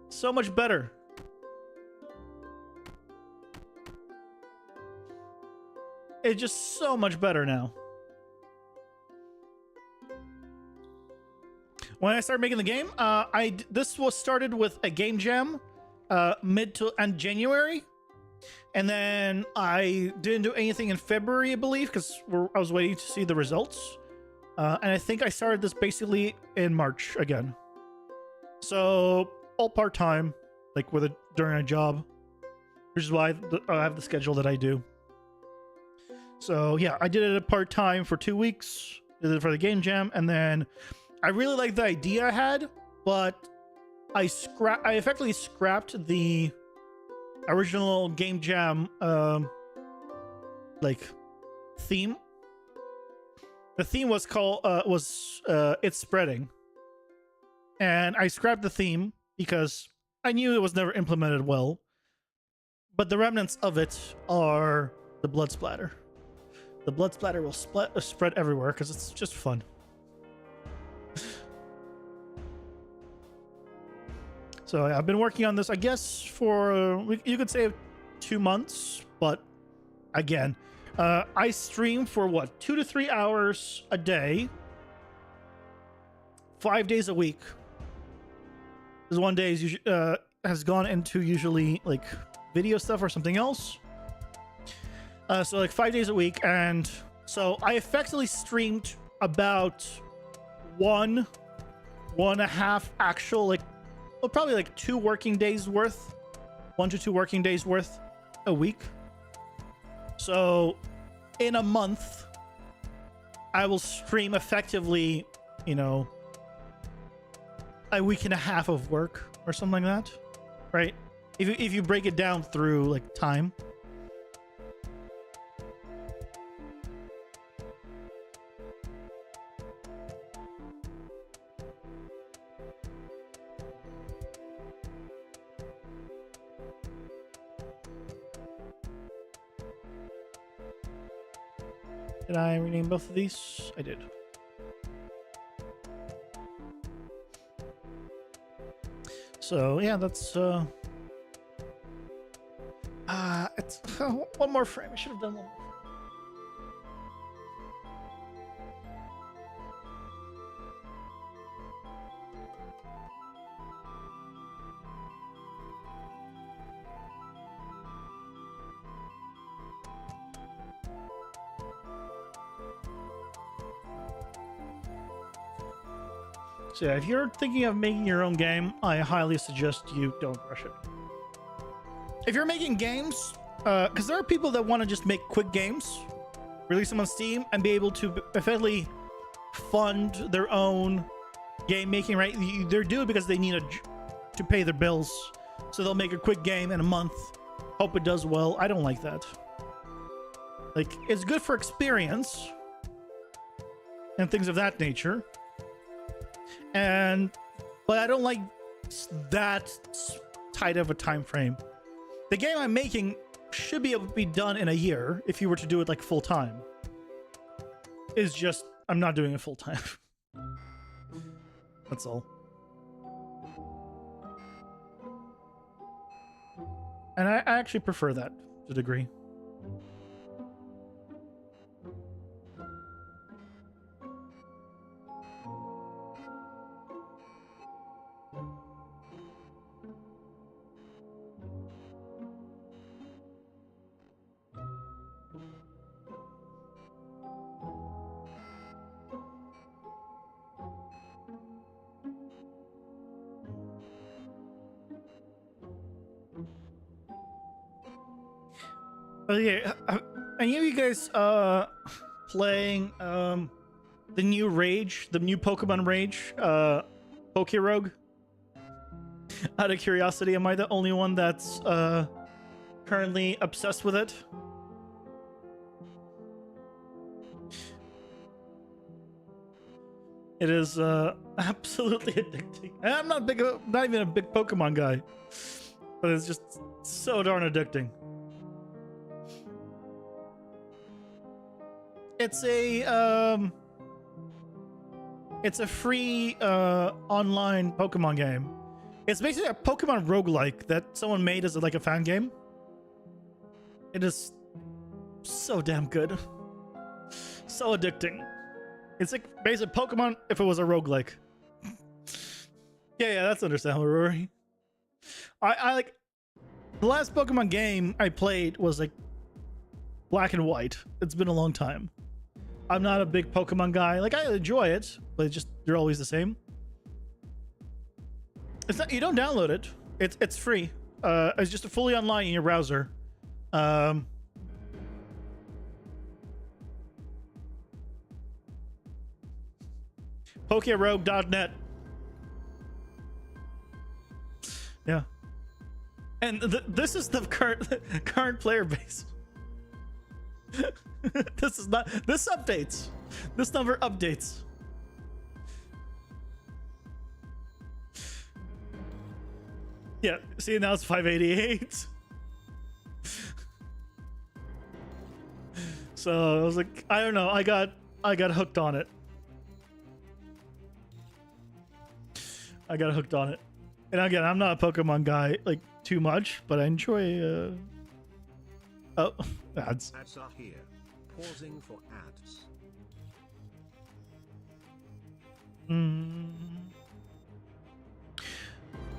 S2: so much better. It's just so much better now. When I started making the game, this was started with a game jam mid to end January, And then I didn't do anything in February, I believe, because I was waiting to see the results. And I think I started this basically in March again. So all part-time, like during a job, which is why I have the schedule that I do. So yeah, I did it part-time for 2 weeks, did it for the game jam, and then I really liked the idea I had, but I effectively scrapped the original game jam like theme. The theme was called It's Spreading, and I scrapped the theme because I knew it was never implemented well, but the remnants of it are the blood splatter. The blood splatter will spread everywhere because it's just fun. So yeah, I've been working on this, I guess, for, you could say 2 months, but again, I stream for what, 2 to 3 hours a day, 5 days a week. This one day has gone into usually like video stuff or something else. So like 5 days a week, and so I effectively streamed about 1.5 actual, like, well, probably like 2 working days worth, 1 to 2 working days worth a week. So in a month, I will stream effectively, you know, a week and a half of work or something like that, right? If you break it down through like time. Did I rename both of these? I did. So yeah, that's it's one more frame. I should have done one more. So yeah, if you're thinking of making your own game, I highly suggest you don't rush it. If you're making games, because there are people that want to just make quick games, release them on Steam, and be able to effectively fund their own game making, right? They're doing it because they need to pay their bills. So they'll make a quick game in a month, hope it does well. I don't like that. Like, it's good for experience and things of that nature. But I don't like that tight of a time frame. The game I'm making should be able to be done in a year if you were to do it like full time. It's just I'm not doing it full time. That's all. And I actually prefer that to a degree. Yeah, any of you guys playing the new Rage, the new Pokemon Rage, Pokerogue? Out of curiosity, am I the only one that's currently obsessed with it? It is absolutely addicting. And I'm not even a big Pokemon guy, but it's just so darn addicting. It's a free online Pokemon game. It's basically a Pokemon roguelike that someone made as like a fan game. It is so damn good. So addicting. It's like basically Pokemon if it was a roguelike. Yeah, that's understandable, Rory. I like The last Pokemon game I played was like Black and White. It's been a long time. I'm not a big Pokemon guy. Like, I enjoy it, but it's just they're always the same. It's not, you don't download it. It's free. It's just fully online in your browser. PokeRogue.net. Yeah. And this is the current player base. This is not. This updates. This number updates. Yeah. See, now it's 588. So I was like, I don't know. I got hooked on it. I got hooked on it. And again, I'm not a Pokemon guy like too much, but I enjoy. Oh, ads.
S1: Ads are here. Pausing for ads.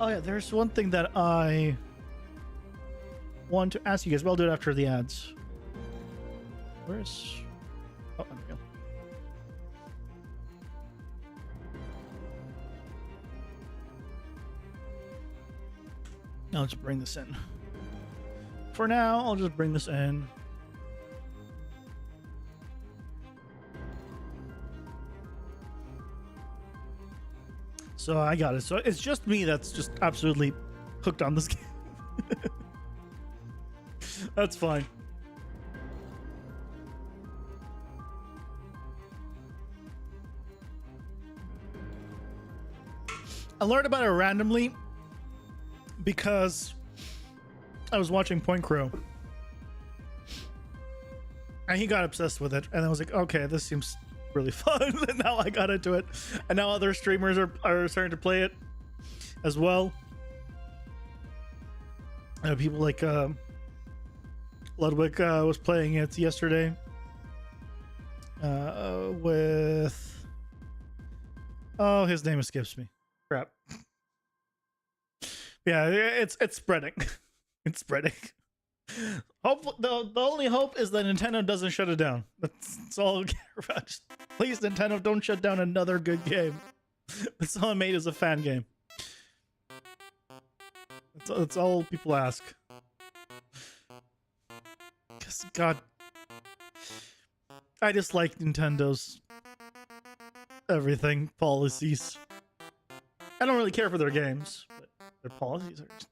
S2: Oh yeah, there's one thing that I want to ask you guys, but I'll do it after the ads. Where's... Oh, there we go. Now let's bring this in. For now, I'll just bring this in. So I got it. So it's just me that's just absolutely hooked on this game. That's fine. I learned about it randomly because I was watching Point Crow and he got obsessed with it, and I was like, okay, this seems really fun. And now I got into it, and now other streamers are starting to play it as well. People like Ludwig was playing it yesterday with, oh, his name escapes me. Crap. Yeah, it's spreading. It's spreading. Hope the only hope is that Nintendo doesn't shut it down. That's all I care about. Just, please, Nintendo, don't shut down another good game. That's all I made is a fan game. That's all people ask. Because, God, I dislike Nintendo's everything policies. I don't really care for their games, but their policies are just...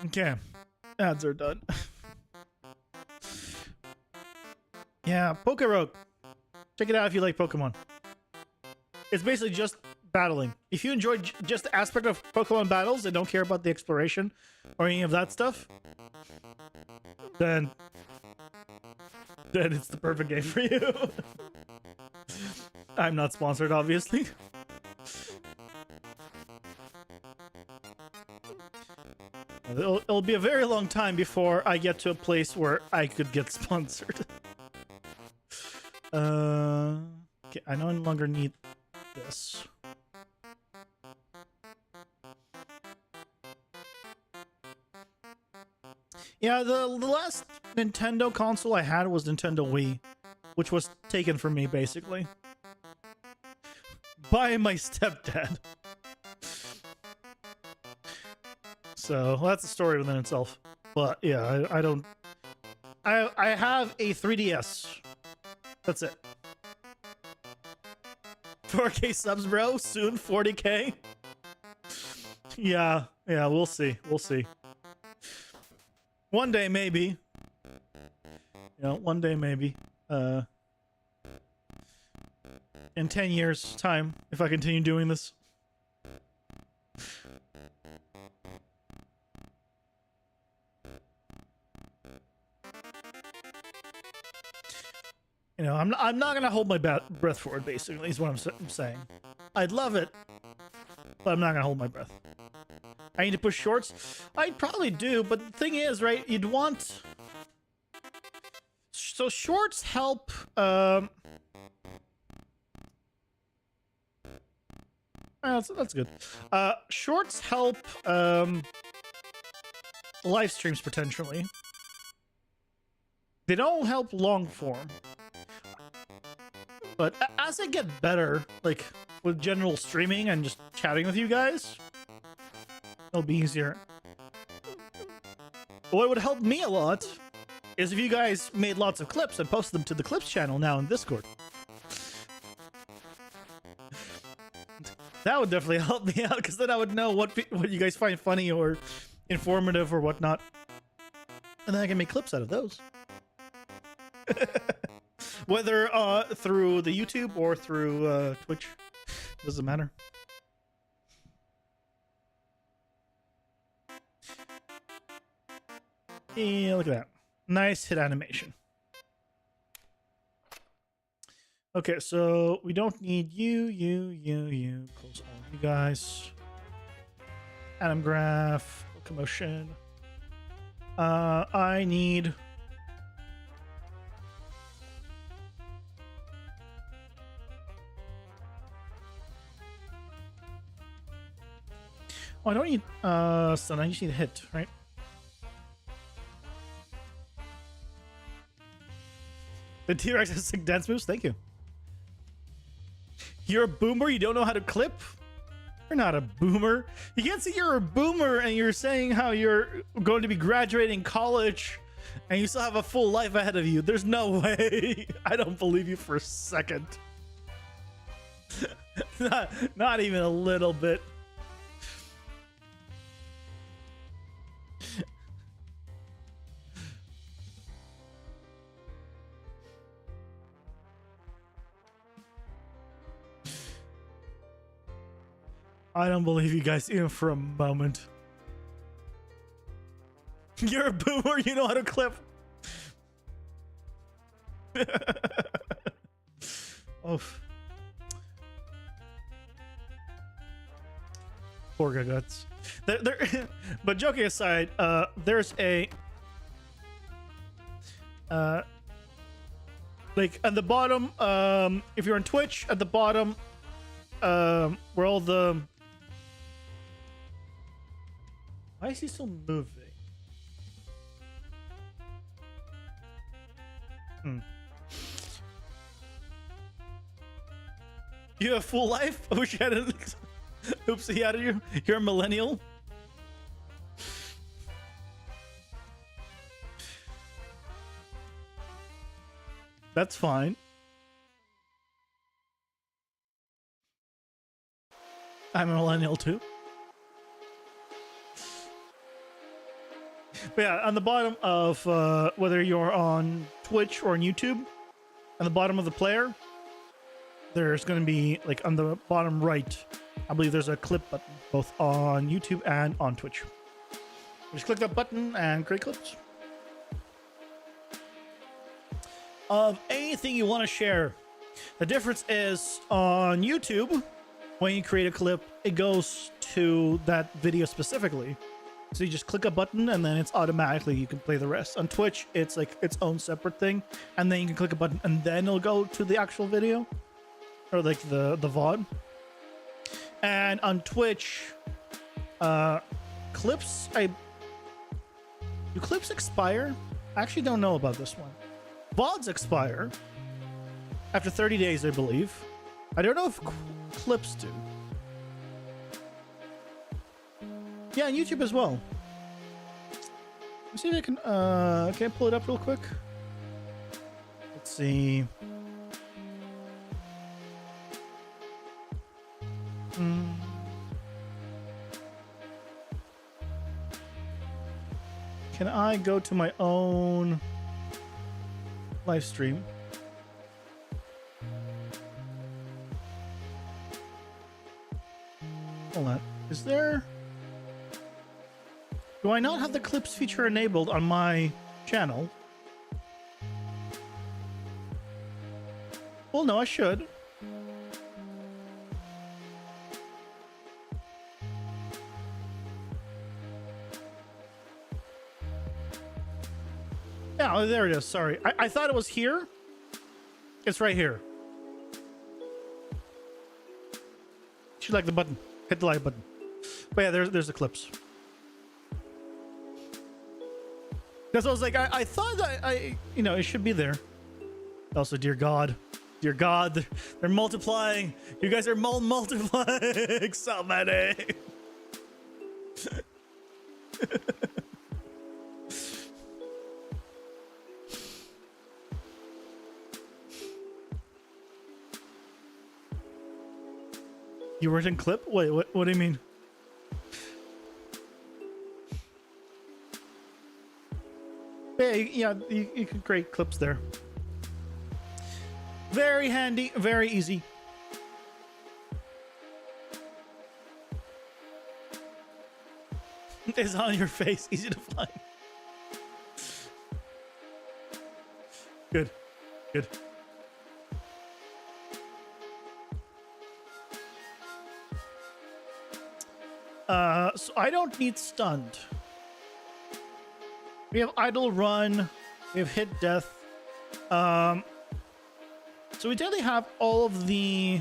S2: Okay, ads are done. Yeah, PokeRogue. Check it out if you like Pokemon. It's basically just battling. If you enjoy just the aspect of Pokemon battles and don't care about the exploration or any of that stuff, then it's the perfect game for you. I'm not sponsored, obviously. It'll be a very long time before I get to a place where I could get sponsored. Okay, I no longer need this. Yeah, the last Nintendo console I had was Nintendo Wii, which was taken from me, basically. By my stepdad. So that's a story within itself. But yeah, I don't... I have a 3DS. That's it. 4K subs, bro. Soon 40K. Yeah, we'll see. We'll see. One day, maybe. You know, one day, maybe. In 10 years' time, if I continue doing this. You know, I'm not gonna hold my breath for it, basically, is what I'm saying. I'd love it, but I'm not gonna hold my breath. I need to push shorts? I'd probably do, but the thing is, right, you'd want... So shorts help, that's good. Shorts help, live streams potentially. They don't help long form. But as I get better, like with general streaming and just chatting with you guys, it'll be easier. What would help me a lot is if you guys made lots of clips and posted them to the clips channel now in Discord. That would definitely help me out, because then I would know what you guys find funny or informative or whatnot. And then I can make clips out of those. Whether through the YouTube or through Twitch. Doesn't matter. Yeah, look at that. Nice hit animation. Okay, so we don't need you. Close all of you guys. Atom graph, locomotion. I need... Oh, I don't need stun, I just need a hit, right? The T-Rex has sick dance moves, thank you. You're a boomer, you don't know how to clip? You're not a boomer. You can't say you're a boomer and you're saying how you're going to be graduating college and you still have a full life ahead of you. There's no way. I don't believe you for a second. Not even a little bit. I don't believe you guys even for a moment. You're a boomer, you know how to clip. Oh. Poor guts. But joking aside, there's a... like at the bottom, if you're on Twitch, at the bottom, where all the... Why is he still moving? You have full life? I wish you had it. Oopsie out of you. You're a millennial. That's fine. I'm a millennial too. But yeah, on the bottom of whether you're on Twitch or on YouTube, on the bottom of the player, there's going to be, like on the bottom right, I believe there's a clip button, both on YouTube and on Twitch. Just click that button and create clips. Of anything you want to share. The difference is on YouTube, when you create a clip, it goes to that video specifically. So you just click a button and then it's automatically, you can play the rest. On Twitch, it's like its own separate thing. And then you can click a button and then it'll go to the actual video. Or like the VOD. And on Twitch, clips, do clips expire? I actually don't know about this one. VODs expire after 30 days, I believe. I don't know if clips do. Yeah, on YouTube as well. Let's see if I can I pull it up real quick? Let's see. Can I go to my own live stream? Hold on. Is there... Do I not have the clips feature enabled on my channel? Well, no, I should. Yeah, oh, there it is. Sorry. I thought it was here. It's right here. Should like the button. Hit the like button. But yeah, there's the clips. That's what I was like. I thought that it should be there. Also, dear God, they're multiplying. You guys are multiplying so many. You weren't in clip? Wait, what do you mean? Yeah, you can create clips there. Very handy, very easy. It's on your face, easy to find. Good, good. So I don't need stunned. We have idle run. We have hit death. So we definitely have all of the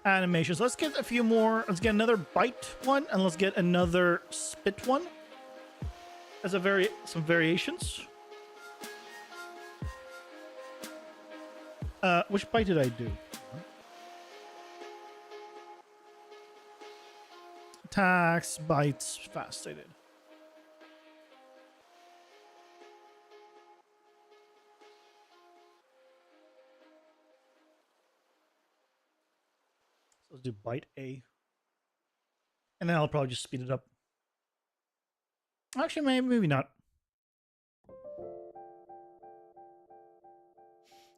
S2: animations. Let's get a few more. Let's get another bite one, and let's get another spit one. As some variations. Which bite did I do? Attacks, bites, fast. I did. Let's do bite A. And then I'll probably just speed it up. Actually, maybe not.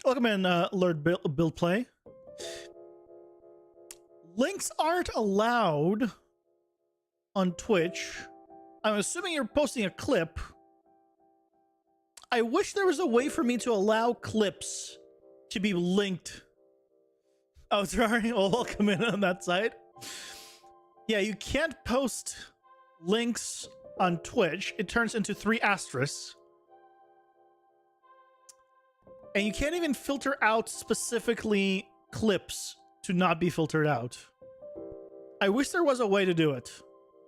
S2: Welcome in, Lord Build Play. Links aren't allowed on Twitch. I'm assuming you're posting a clip. I wish there was a way for me to allow clips to be linked. Oh, sorry. Well, welcome in on that side. Yeah, you can't post links on Twitch. It turns into 3 asterisks. And you can't even filter out specifically clips to not be filtered out. I wish there was a way to do it.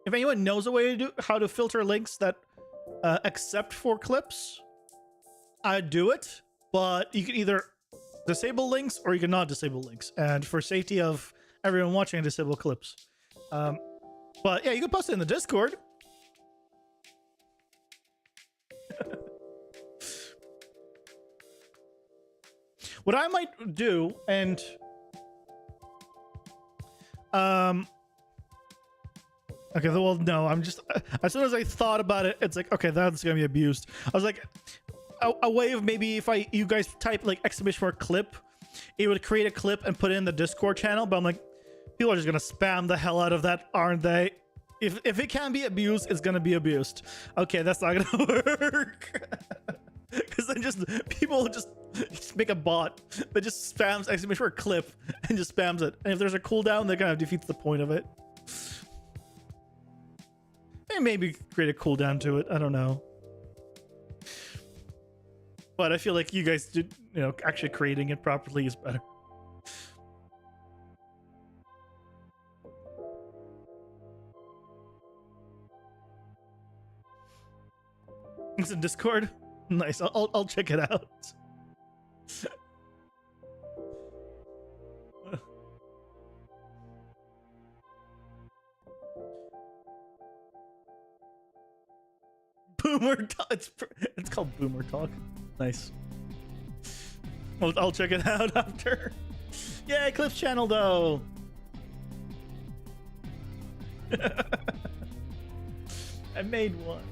S2: If anyone knows a way to do how to filter links that accept for clips, I'd do it. But you can either disable links or you can not disable links. And for safety of everyone watching, disable clips. But yeah, you can post it in the Discord. What I might do, and okay, well, no, I'm just, as soon as I thought about it, it's like, okay, that's gonna be abused. I was like, a way of maybe if you guys type like !clip, it would create a clip and put it in the Discord channel. But I'm like, people are just gonna spam the hell out of that, aren't they? If it can be abused, it's gonna be abused. Okay, that's not gonna work. Because then people just make a bot that just spams !clip and just spams it. And if there's a cooldown, that kind of defeats the point of it. And maybe create a cooldown to it. I don't know. But I feel like you guys did, actually creating it properly is better. It's in Discord. Nice. I'll check it out. Boomer talk. It's called Boomer Talk. Nice. I'll check it out after. Yeah, Cliff's channel though. I made one.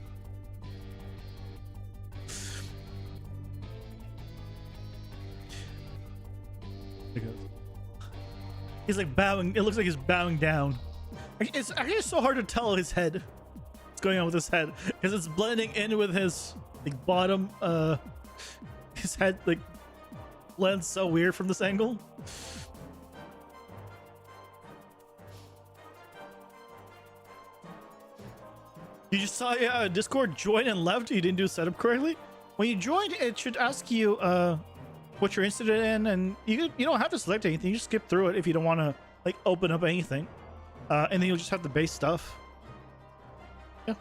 S2: He's like bowing. It looks like he's bowing down. It's actually so hard to tell his head. What's going on with his head? Because it's blending in with his like bottom. His head like blends so weird from this angle. You just saw Discord join and left. You didn't do setup correctly. When you joined, it should ask you what you're interested in, and you don't have to select anything. You just skip through it if you don't want to like open up anything, and then you'll just have the base stuff. Yeah.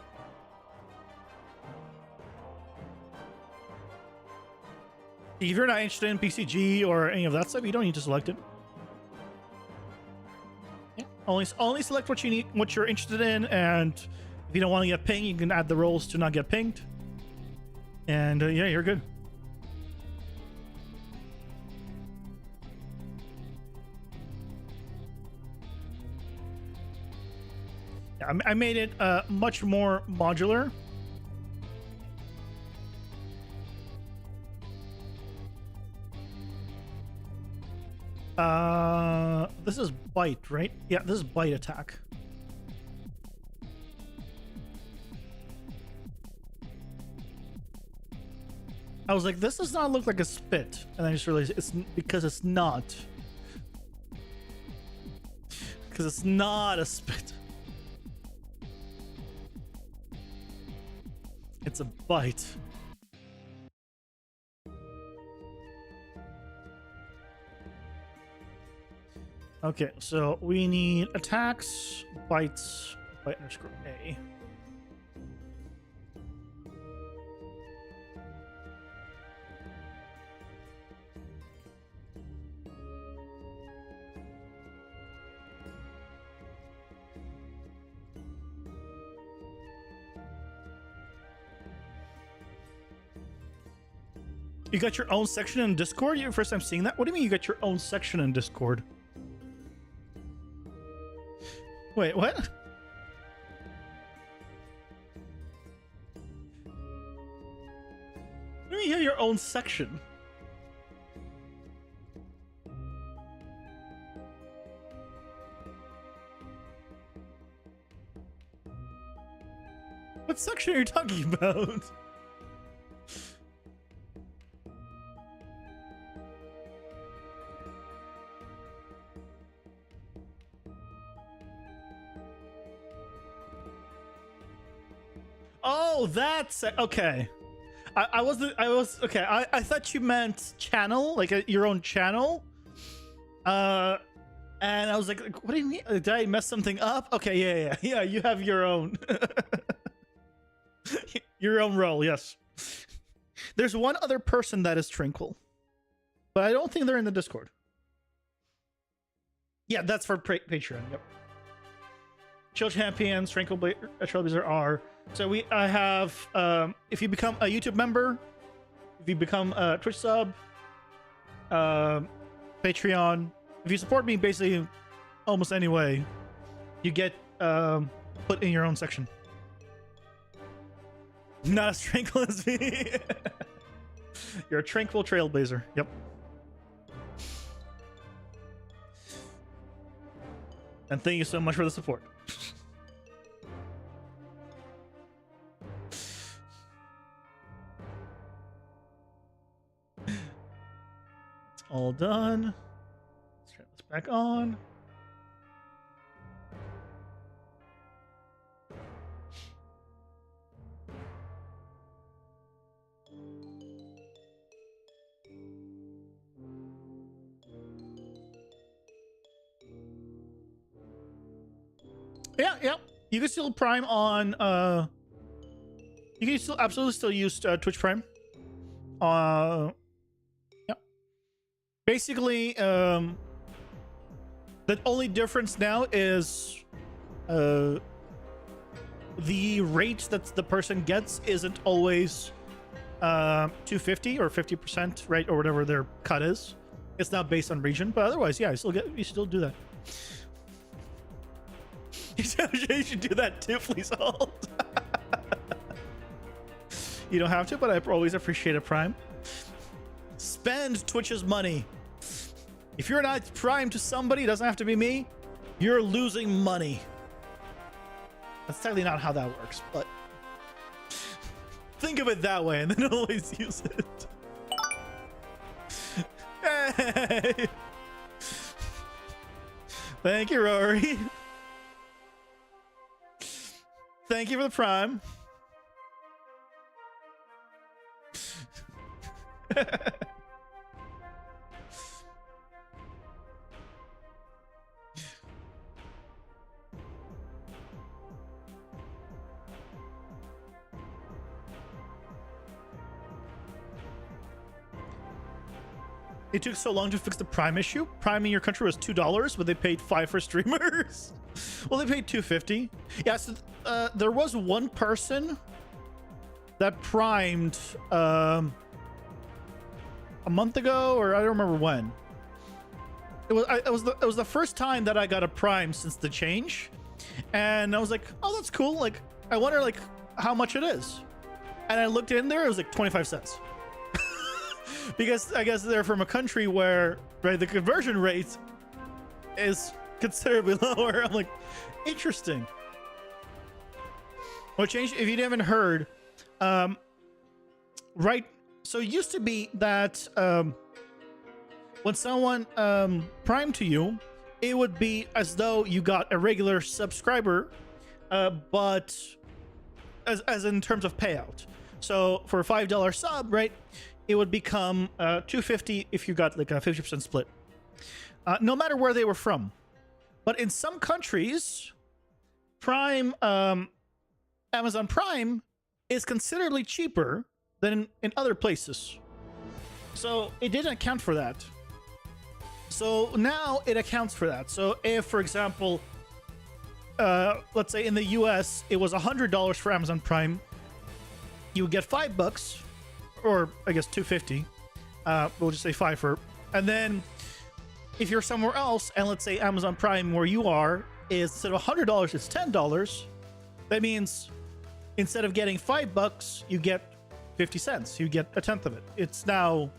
S2: If you're not interested in PCG or any of that stuff, you don't need to select it. Yeah. Only select what you need, what you're interested in, and if you don't want to get pinged, you can add the roles to not get pinged. And yeah, you're good. Yeah, I made it much more modular. This is bite, right? Yeah, this is bite attack. I was like, this does not look like a spit, and I just realized it's because it's not. Because it's not a spit. It's a bite. Okay, so we need attacks, bites, bite underscore A. You got your own section in Discord? Your first time seeing that? What do you mean you got your own section in Discord? Wait, what? What do you mean you have your own section? What section are you talking about? Oh, that's okay. I was okay. I thought you meant channel, like your own channel. And I was like, what do you mean? Did I mess something up? Okay, yeah. You have your own, your own role. Yes. There's one other person that is Tranquil, but I don't think they're in the Discord. Yeah, that's for Patreon. Yep. Chill Champions, Tranquil Trailblazer are. So I have, if you become a YouTube member, if you become a Twitch sub, Patreon, if you support me basically almost any way, you get put in your own section. Not as tranquil as me. You're a Tranquil Trailblazer. Yep. And thank you so much for the support. All done. Let's turn this back on. Yeah. You can still Prime on you can still absolutely still use Twitch Prime. Basically, the only difference now is the rate that the person gets isn't always 250 or 50%, right, or whatever their cut is. It's not based on region, but otherwise, yeah, you still do that. You should do that too, please hold. You don't have to, but I always appreciate a Prime. Spend Twitch's money. If you're not Prime to somebody, it doesn't have to be me, you're losing money. That's technically not how that works, but think of it that way and then always use it. Hey. Thank you, Rory. Thank you for the Prime. it took so long to fix the Prime issue. Prime in your country was $2, but they paid $5 for streamers. Well, they paid $2.50. Yeah, so there was one person that primed a month ago, or I don't remember when. It was the first time that I got a Prime since the change, and I was like, oh, that's cool. Like, I wonder like how much it is, and I looked in there. It was like 25 cents. Because I guess they're from a country where, right, the conversion rate is considerably lower. I'm like, interesting. What changed? If you haven't heard, right? So it used to be that when someone primed to you, it would be as though you got a regular subscriber, but as in terms of payout. So for a $5 sub, right, it would become $2.50 if you got like a 50% split, no matter where they were from. But in some countries, Prime, Amazon Prime is considerably cheaper than in other places. So it didn't account for that. So now it accounts for that. So if, for example, let's say in the US, it was $100 for Amazon Prime, you would get $5, or I guess $2.50. We'll just say $5 for, and then if you're somewhere else, and let's say Amazon Prime where you are is instead of $100, it's $10. That means instead of getting $5, you get 50 cents. You get a tenth of it. It's now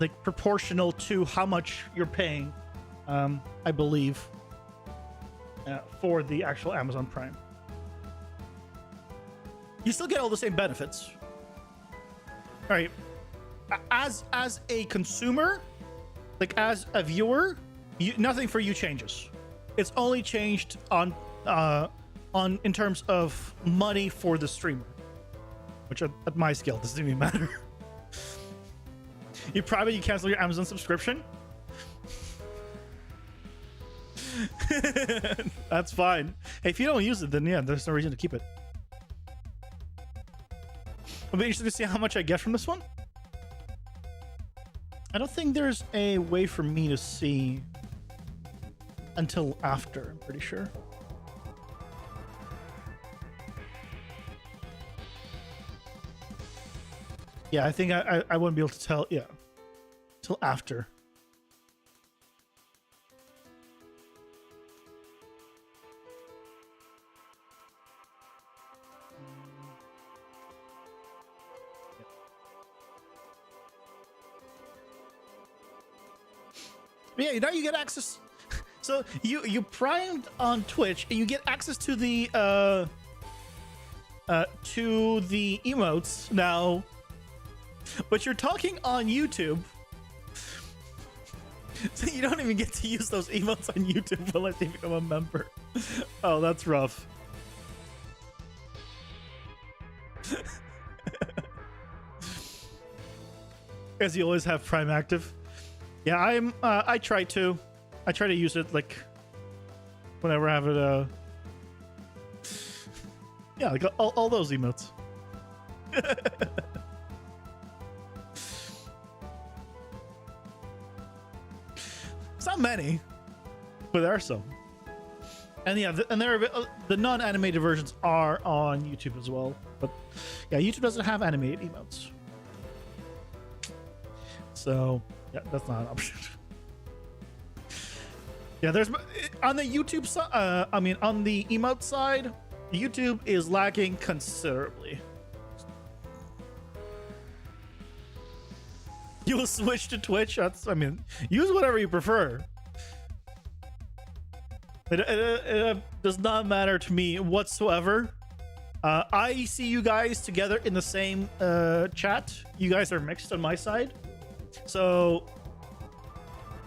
S2: like proportional to how much you're paying, I believe, for the actual Amazon Prime. You still get all the same benefits. All right. As a consumer, like as a viewer, nothing for you changes. It's only changed on in terms of money for the streamer, which at my scale doesn't even matter. You cancel your Amazon subscription. That's fine. Hey, if you don't use it, then yeah, there's no reason to keep it. I'll be interested to see how much I get from this one. I don't think there's a way for me to see until after, I'm pretty sure. Yeah, I think I wouldn't be able to tell, yeah, till after. Yeah, now you get access. So you primed on Twitch and you get access to the emotes now, but you're talking on YouTube, so you don't even get to use those emotes on YouTube unless you become a member. Oh, that's rough. As you always have Prime active. Yeah, I try to use it like whenever I have it. Yeah, like all those emotes. It's not many, but there are some. And yeah, the non-animated versions are on YouTube as well. But yeah, YouTube doesn't have animated emotes, so yeah, that's not an option. Yeah, there's on the YouTube side. I mean, on the emote side, YouTube is lacking considerably. You will switch to Twitch. I mean, use whatever you prefer. It does not matter to me whatsoever. I see you guys together in the same chat. You guys are mixed on my side, so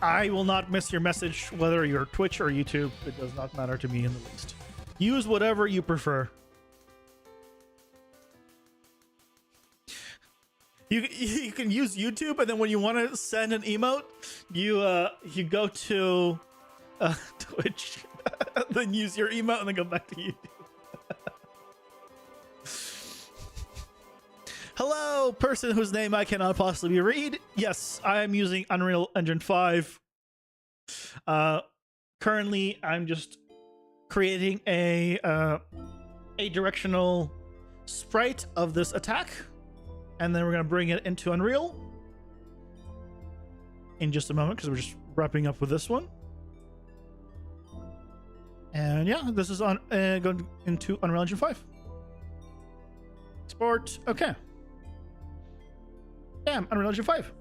S2: I will not miss your message whether you're Twitch or YouTube. It does not matter to me in the least. Use whatever you prefer. You can use YouTube, and then when you want to send an emote, you go to Twitch, then use your emote, and then go back to YouTube. Hello, Hello, person whose name I cannot possibly read. Yes, I am using Unreal Engine 5. Currently, I'm just creating a directional sprite of this attack, and then we're gonna bring it into Unreal in just a moment because we're just wrapping up with this one. And yeah, this is on going into Unreal Engine 5. Export. Okay. Damn, Unreal Engine 5.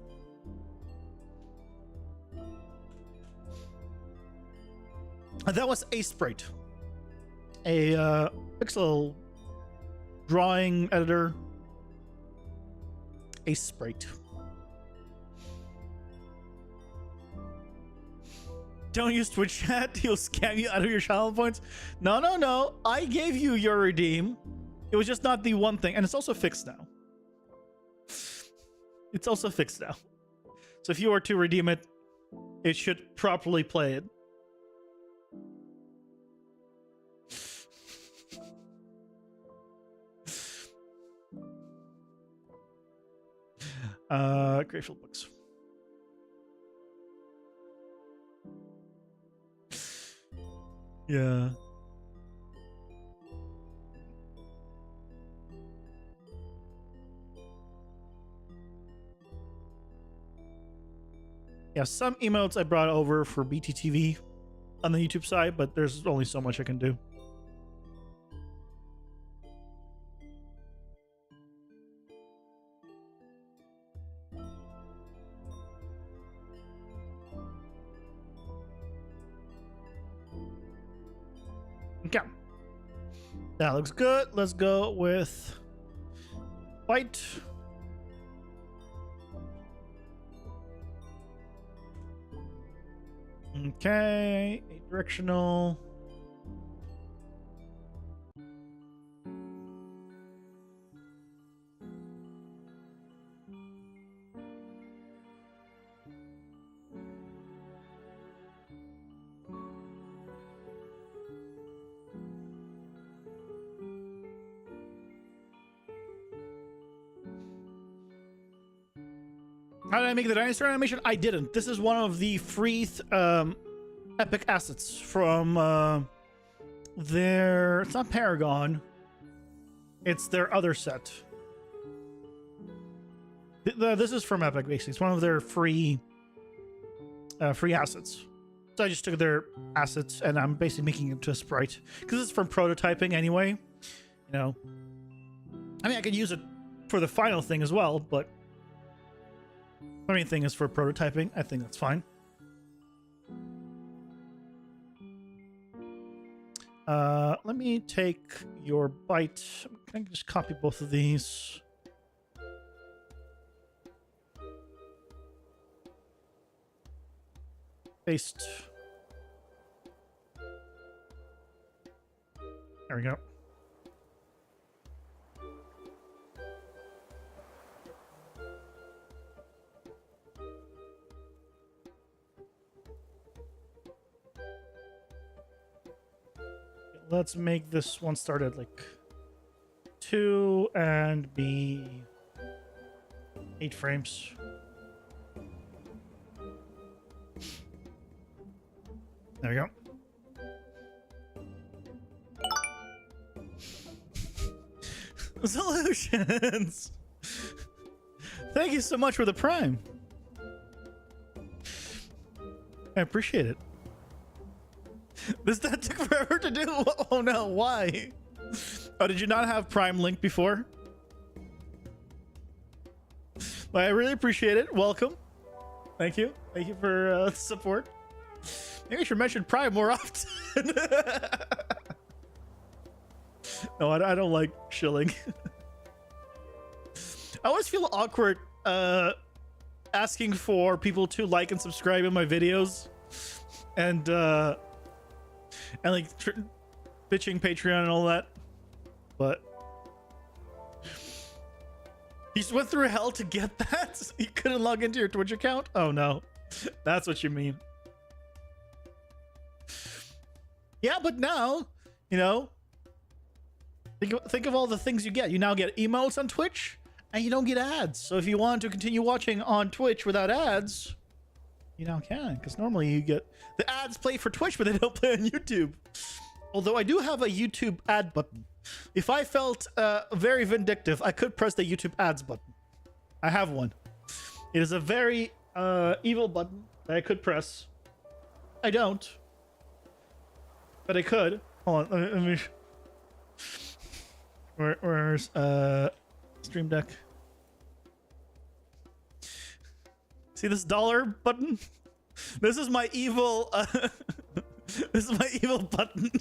S2: That was a sprite. A pixel drawing editor. A sprite. Don't use Twitch chat. He'll scam you out of your channel points. No, no, no. I gave you your redeem. It was just not the one thing. And it's also fixed now. It's also fixed now. So if you were to redeem it, it should properly play it. Grateful books. Yeah. Yeah, some emotes I brought over for BTTV on the YouTube side, but there's only so much I can do. Okay. That looks good. Let's go with white. Okay, a directional. How did I make the dinosaur animation? I didn't. This is one of the free epic assets from their... It's not Paragon. It's their other set. This is from Epic, basically. It's one of their free assets. So I just took their assets and I'm basically making it into a sprite. Because it's from prototyping anyway. You know. I mean, I could use it for the final thing as well, but... the main thing is for prototyping. I think that's fine. Let me take your bite. Can I just copy both of these? Paste. There we go. Let's make this one start at like 2 and be 8 frames. There we go. Solutions! Thank you so much for the Prime. I appreciate it. That took forever to do. Oh no, why? Oh, did you not have Prime Link before? Well, I really appreciate it. Welcome. Thank you. Thank you for support. Maybe I should mention Prime more often. No, I don't like shilling. I always feel awkward asking for people to like and subscribe in my videos. And like bitching Patreon and all that, but you just went through hell to get that. You couldn't log into your Twitch account. Oh no, that's what you mean. Yeah, but now you know. Think of all the things you get. You now get emotes on Twitch, and you don't get ads. So if you want to continue watching on Twitch without ads, you now can, because normally you get the ads play for Twitch, but they don't play on YouTube. Although I do have a YouTube ad button. If I felt very vindictive, I could press the YouTube ads button. I have one. It is a very evil button that I could press. I don't, but I could. Hold on, let me where's Stream Deck? See this dollar button? This is my evil. This is my evil button.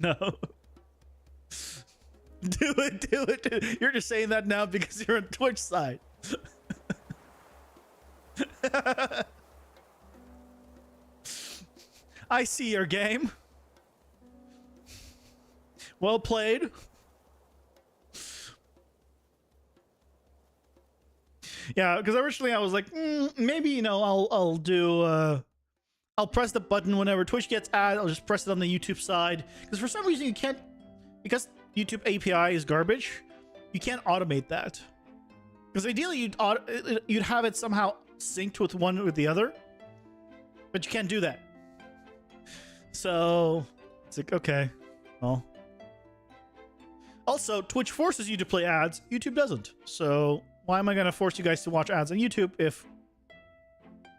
S2: No. Do it. You're just saying that now because you're on Twitch side. I see your game. Well played. Yeah, because originally I was like, maybe, you know, I'll do I'll press the button whenever Twitch gets ads. I'll just press it on the YouTube side, because for some reason you can't, because YouTube API is garbage, you can't automate that. Because ideally you'd have it somehow synced with one with the other, but you can't do that. So it's like, okay, well. Also, Twitch forces you to play ads. YouTube doesn't. So why am I going to force you guys to watch ads on YouTube if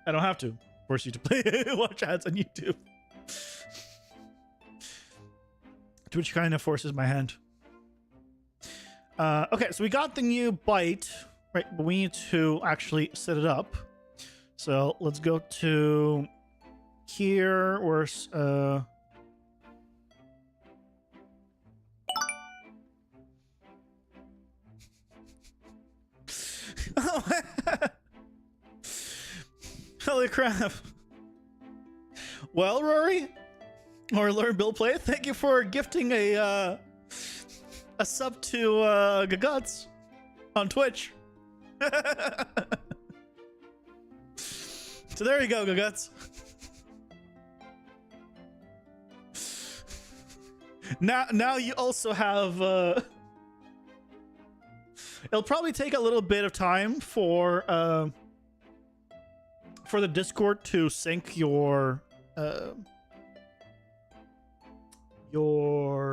S2: I don't have to force you to play watch ads on YouTube? Twitch kind of forces my hand. Okay, so we got the new bite, right? But we need to actually set it up. So let's go to here. Where's holy crap. Well, Rory, or Learn Bill Play, thank you for gifting a sub to Gaguts on Twitch. So there you go, Gaguts. Now you also have it'll probably take a little bit of time for the Discord to sync your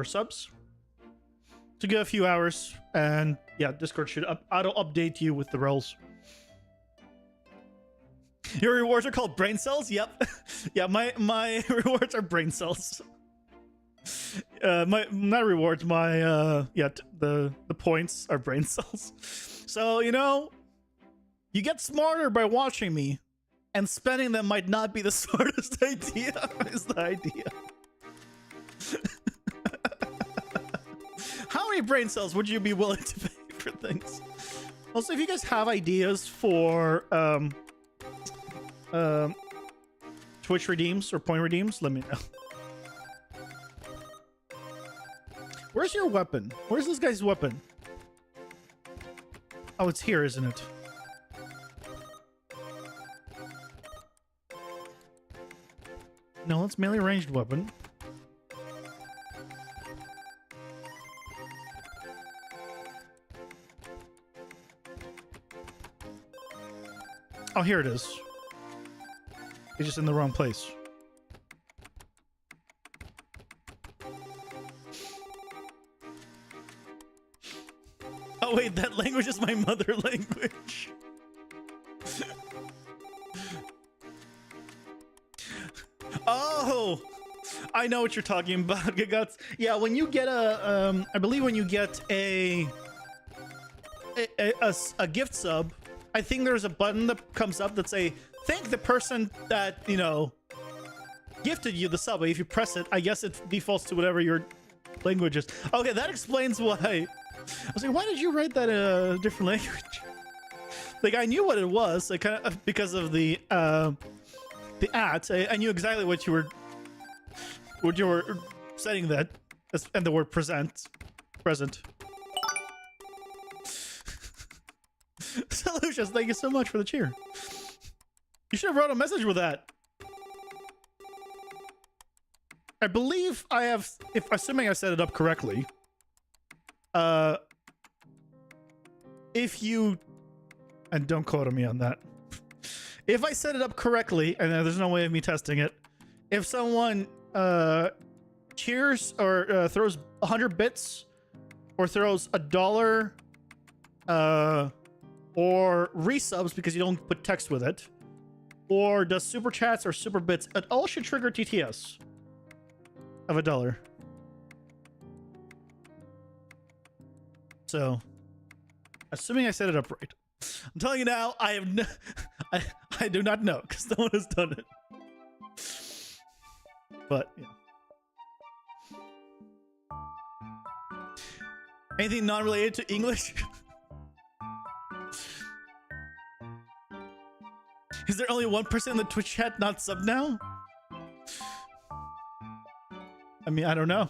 S2: subs. To give a few hours, and yeah, Discord should auto update you with the roles. Your rewards are called brain cells. Yep. Yeah, my rewards are brain cells. My not rewards. My yeah, the points are brain cells. So you know, you get smarter by watching me, and spending them might not be the smartest idea. Is the idea. How many brain cells would you be willing to pay for things? Also, if you guys have ideas for Twitch redeems or point redeems, let me know. Where's your weapon? Where's this guy's weapon? Oh, it's here, isn't it? No, it's melee ranged weapon. Oh, here it is. It's just in the wrong place. Oh wait, that language is my mother language. Oh, I know what you're talking about, Gaguts. Yeah, when you get a, I believe when you get a gift sub, I think there's a button that comes up that say, thank the person that, you know, gifted you the sub. If you press it, I guess it defaults to whatever your language is. Okay, that explains why. I was like, why did you write that in a different language? Like, I knew what it was, like, kind of because of the ads. I knew exactly what you were setting that, and the word present. Solutions, thank you so much for the cheer. You should have wrote a message with that. I believe I have, if assuming I set it up correctly, if you, and don't quote me on that, if I set it up correctly, and there's no way of me testing it, if someone cheers or throws 100 bits or throws $1 or resubs because you don't put text with it, or does super chats or super bits, it all should trigger TTS of $1. So, assuming I set it up right, I'm telling you now, I have no, I do not know because no one has done it. But yeah. Anything non-related to English? Is there only 1% in the Twitch chat not sub now? I mean, I don't know.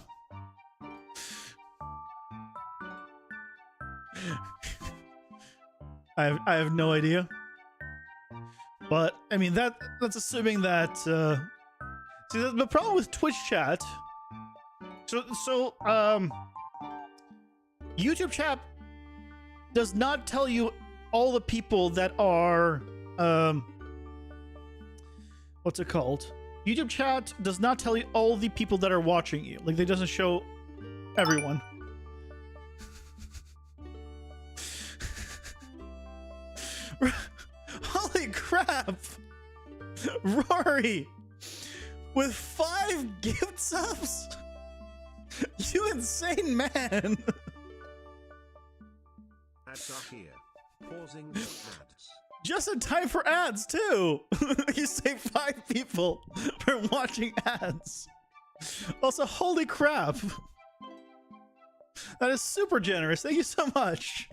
S2: I have no idea. But I mean that's assuming that see the problem with Twitch chat. So YouTube chat does not tell you all the people that are what's it called? YouTube chat does not tell you all the people that are watching you. Like, they doesn't show everyone. Holy crap! Rory! With 5 gift subs? You insane man!
S1: Ads are here. Pausing for ads.
S2: Just in time for ads, too! You say 5 people for watching ads. Also, holy crap! That is super generous. Thank you so much.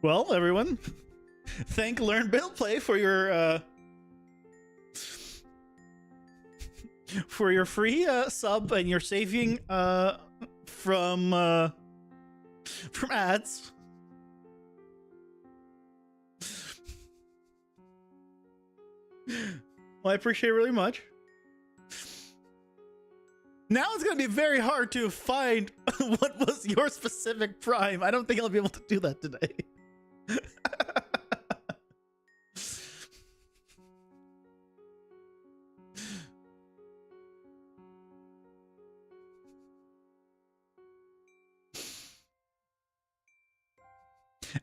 S2: Well, everyone, thank Learn Build Play for your free sub and your saving from ads. Well, I appreciate it really much. Now it's going to be very hard to find what was your specific prime. I don't think I'll be able to do that today.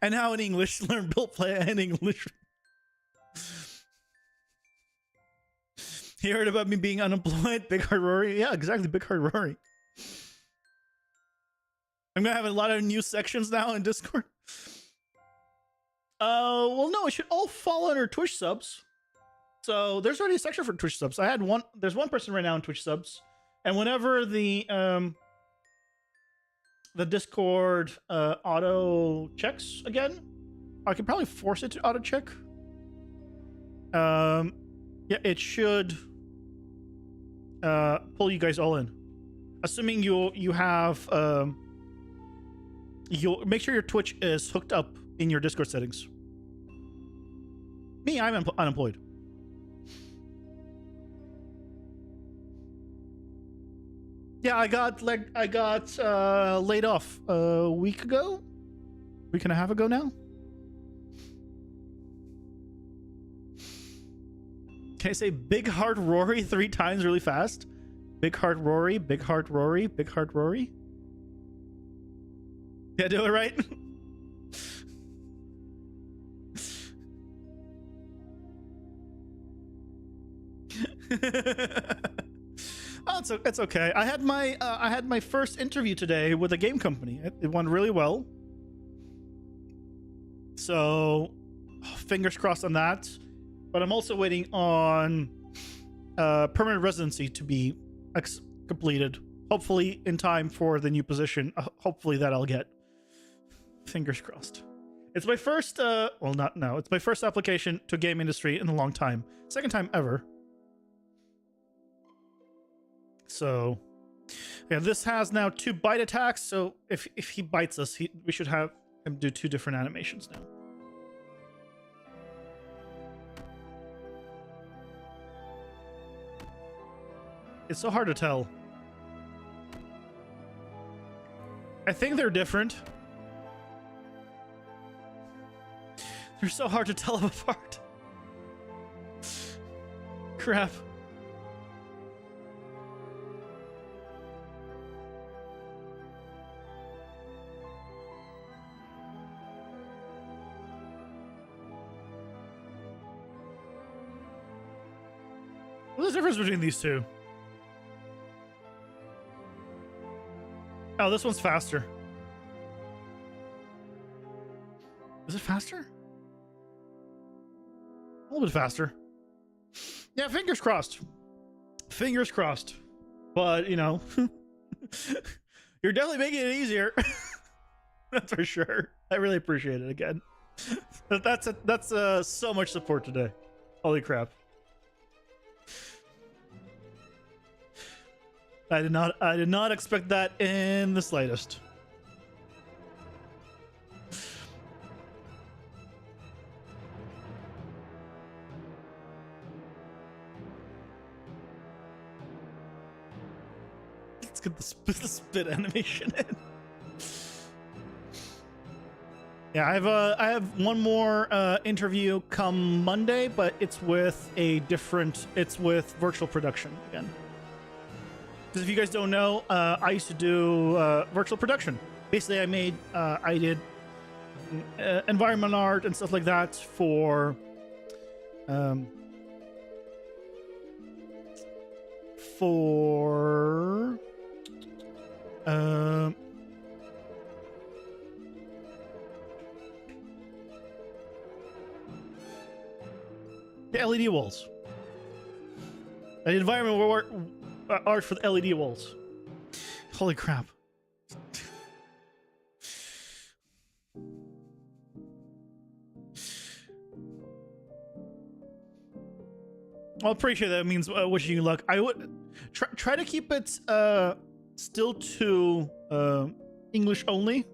S2: And now in English, Learn Build Play and English. He heard about me being unemployed. Big Hard Rory. Yeah, exactly. Big Hard Rory. I'm going to have a lot of new sections now in Discord. Well, no, it should all fall under Twitch subs. So there's already a section for Twitch subs. I had one. There's one person right now in Twitch subs. And whenever the Discord auto checks again, I could probably force it to auto check. Yeah, it should pull you guys all in, assuming you have you'll make sure your Twitch is hooked up in your Discord settings. Me, I'm unemployed. Yeah, I got laid off a week and a half ago now. Can I say Big Heart Rory 3 times really fast? Big Heart Rory, Big Heart Rory, Big Heart Rory. Yeah, do it right. Oh, it's okay. I had my first interview today with a game company. It went really well. So, fingers crossed on that. But I'm also waiting on permanent residency to be completed. Hopefully in time for the new position. Hopefully that I'll get. Fingers crossed. It's my first, it's my first application to game industry in a long time. Second time ever. So, yeah, this has now 2 bite attacks. So if he bites us, we should have him do 2 different animations now. It's so hard to tell. I think they're different. They're so hard to tell them apart. Crap. What's the difference between these two? Oh, this one's faster. Is it faster? A little bit faster. Yeah, fingers crossed. Fingers crossed. But, you know, you're definitely making it easier. That's for sure. I really appreciate it again. That's so much support today. Holy crap. I did not expect that in the slightest. Let's get the spit animation in. Yeah, I have one more interview come Monday, but it's with virtual production again. Because if you guys don't know, I used to do virtual production. Basically, I did environment art and stuff like that for the LED walls. The environment art for the LED walls. Holy crap. I'll appreciate that. It means wishing you luck. I would try to keep it still to English only.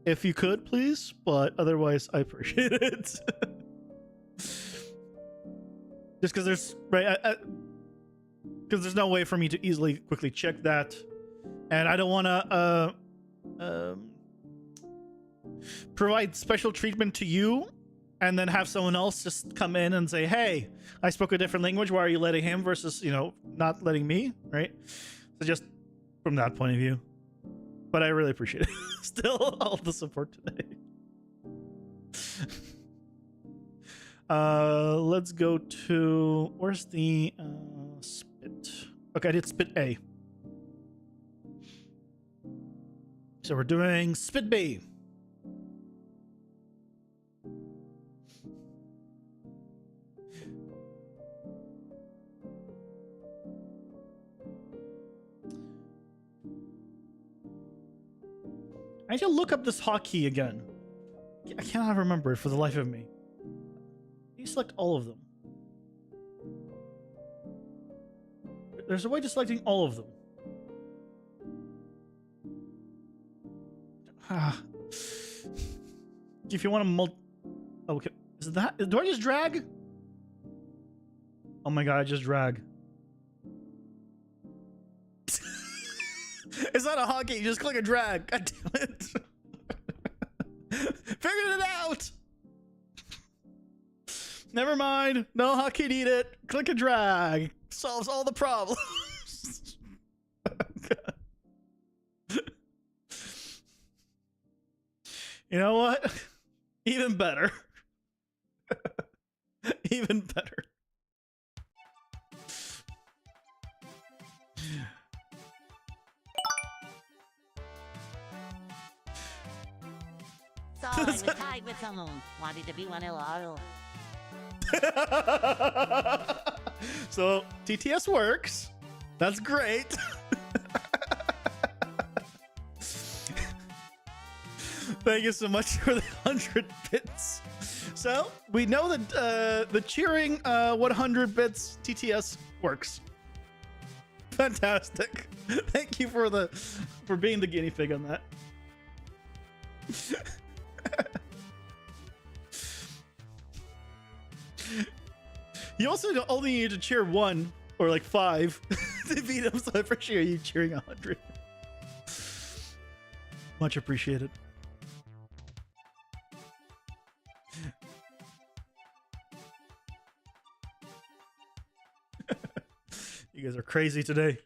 S2: If you could, please. But otherwise, I appreciate it. Just because there's because there's no way for me to easily quickly check that, and I don't want to provide special treatment to you and then have someone else just come in and say, hey, I spoke a different language, why are you letting him versus, you know, not letting me, right? So just from that point of view. But I really appreciate it. Still, all the support today. Let's go to, where's the spit? Okay, I did spit A. So we're doing spit B. I need to look up this hotkey again. I cannot remember it for the life of me. You select all of them. There's a way to selecting all of them. If you want to okay, is that? Do I just drag? Oh my god, I just drag. It's not a hotkey, you just click and drag. God damn it. Figured it out. Never mind. No hotkey needed. Click and drag. Solves all the problems. You know what? Even better. Even better.
S3: So I was tied with someone. Wanted to be one of
S2: So TTS works. That's great. Thank you so much for the 100 bits. So we know that the cheering 100 bits TTS works. Fantastic. Thank you for being the guinea pig on that. You also only need to cheer 1 or like 5 to beat him, so I appreciate you cheering 100. Much appreciated. You guys are crazy today.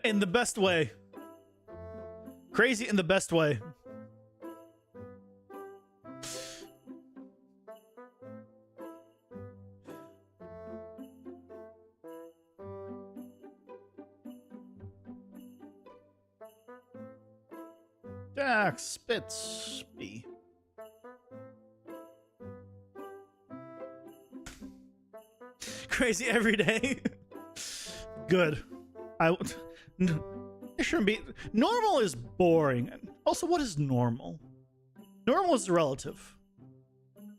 S2: In the best way. Crazy in the best way. Jack Spitz B. Crazy every day. Good. It shouldn't be. Normal is boring. Also, what is normal? Normal is relative.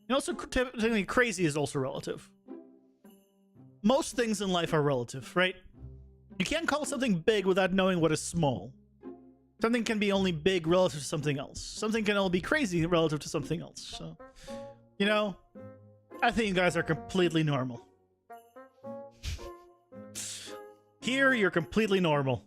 S2: And also, technically, crazy is also relative. Most things in life are relative, right? You can't call something big without knowing what is small. Something can be only big relative to something else. Something can only be crazy relative to something else. So, you know, I think you guys are completely normal. Here, you're completely normal.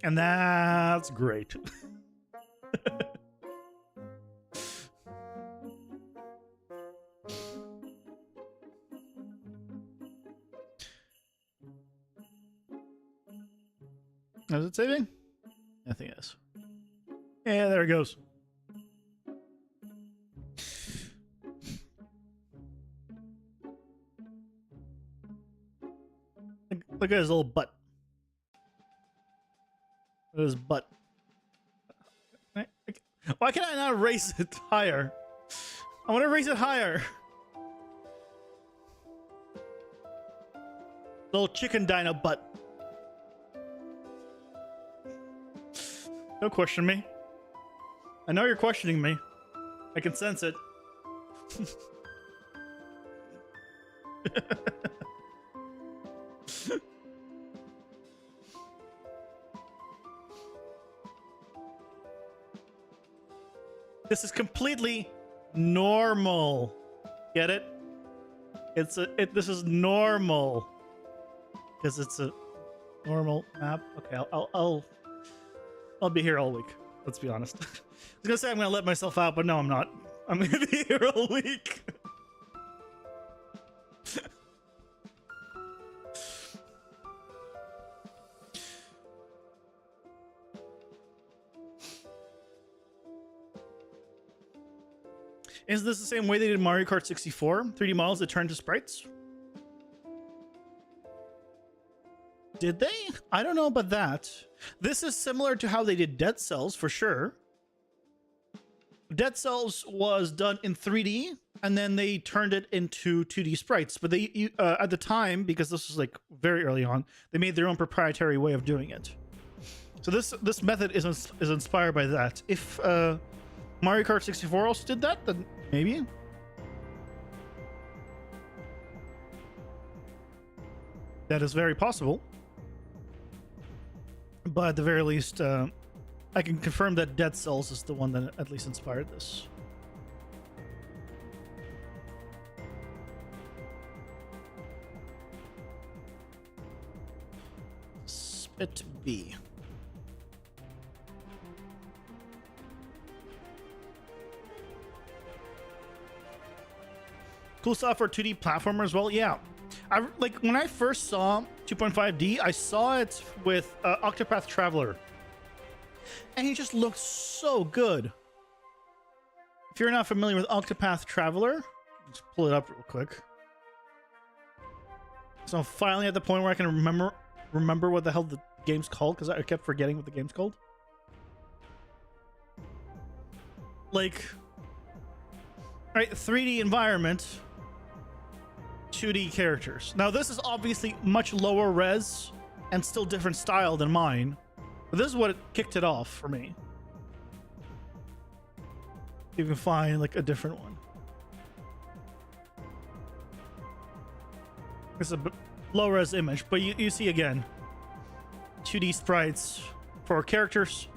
S2: And that's great. Is it saving? I think it is. Yeah, there it goes. Look at his little butt. Look at his butt. Why can I not raise it higher? I want to raise it higher. Little chicken dino butt. Don't question me. I know you're questioning me. I can sense it. This is completely normal. Get it? This is normal. Because it's a normal map. Okay, I'll be here all week. Let's be honest. I was gonna say I'm gonna let myself out, but no, I'm not. I'm gonna be here all week. Is this the same way they did Mario Kart 64? 3D models that turn to sprites? Did they? I don't know about that. This is similar to how they did Dead Cells, for sure. Dead Cells was done in 3D, and then they turned it into 2D sprites. But they, at the time, because this was like very early on, they made their own proprietary way of doing it. So this method is inspired by that. If Mario Kart 64 also did that, then maybe. That is very possible. But at the very least, I can confirm that Dead Cells is the one that at least inspired this. Spit B. Cool stuff for 2D platformer as well. Yeah, like when I first saw 2.5D, I saw it with Octopath Traveler, and he just looked so good. If you're not familiar with Octopath Traveler, just pull it up real quick. So I'm finally at the point where I can remember what the hell the game's called, because I kept forgetting what the game's called. Like, right, 3D environment, 2D characters. Now this is obviously much lower res and still different style than mine, but this is what kicked it off for me. You can find like a different one. It's a low res image, but you see again 2D sprites for characters,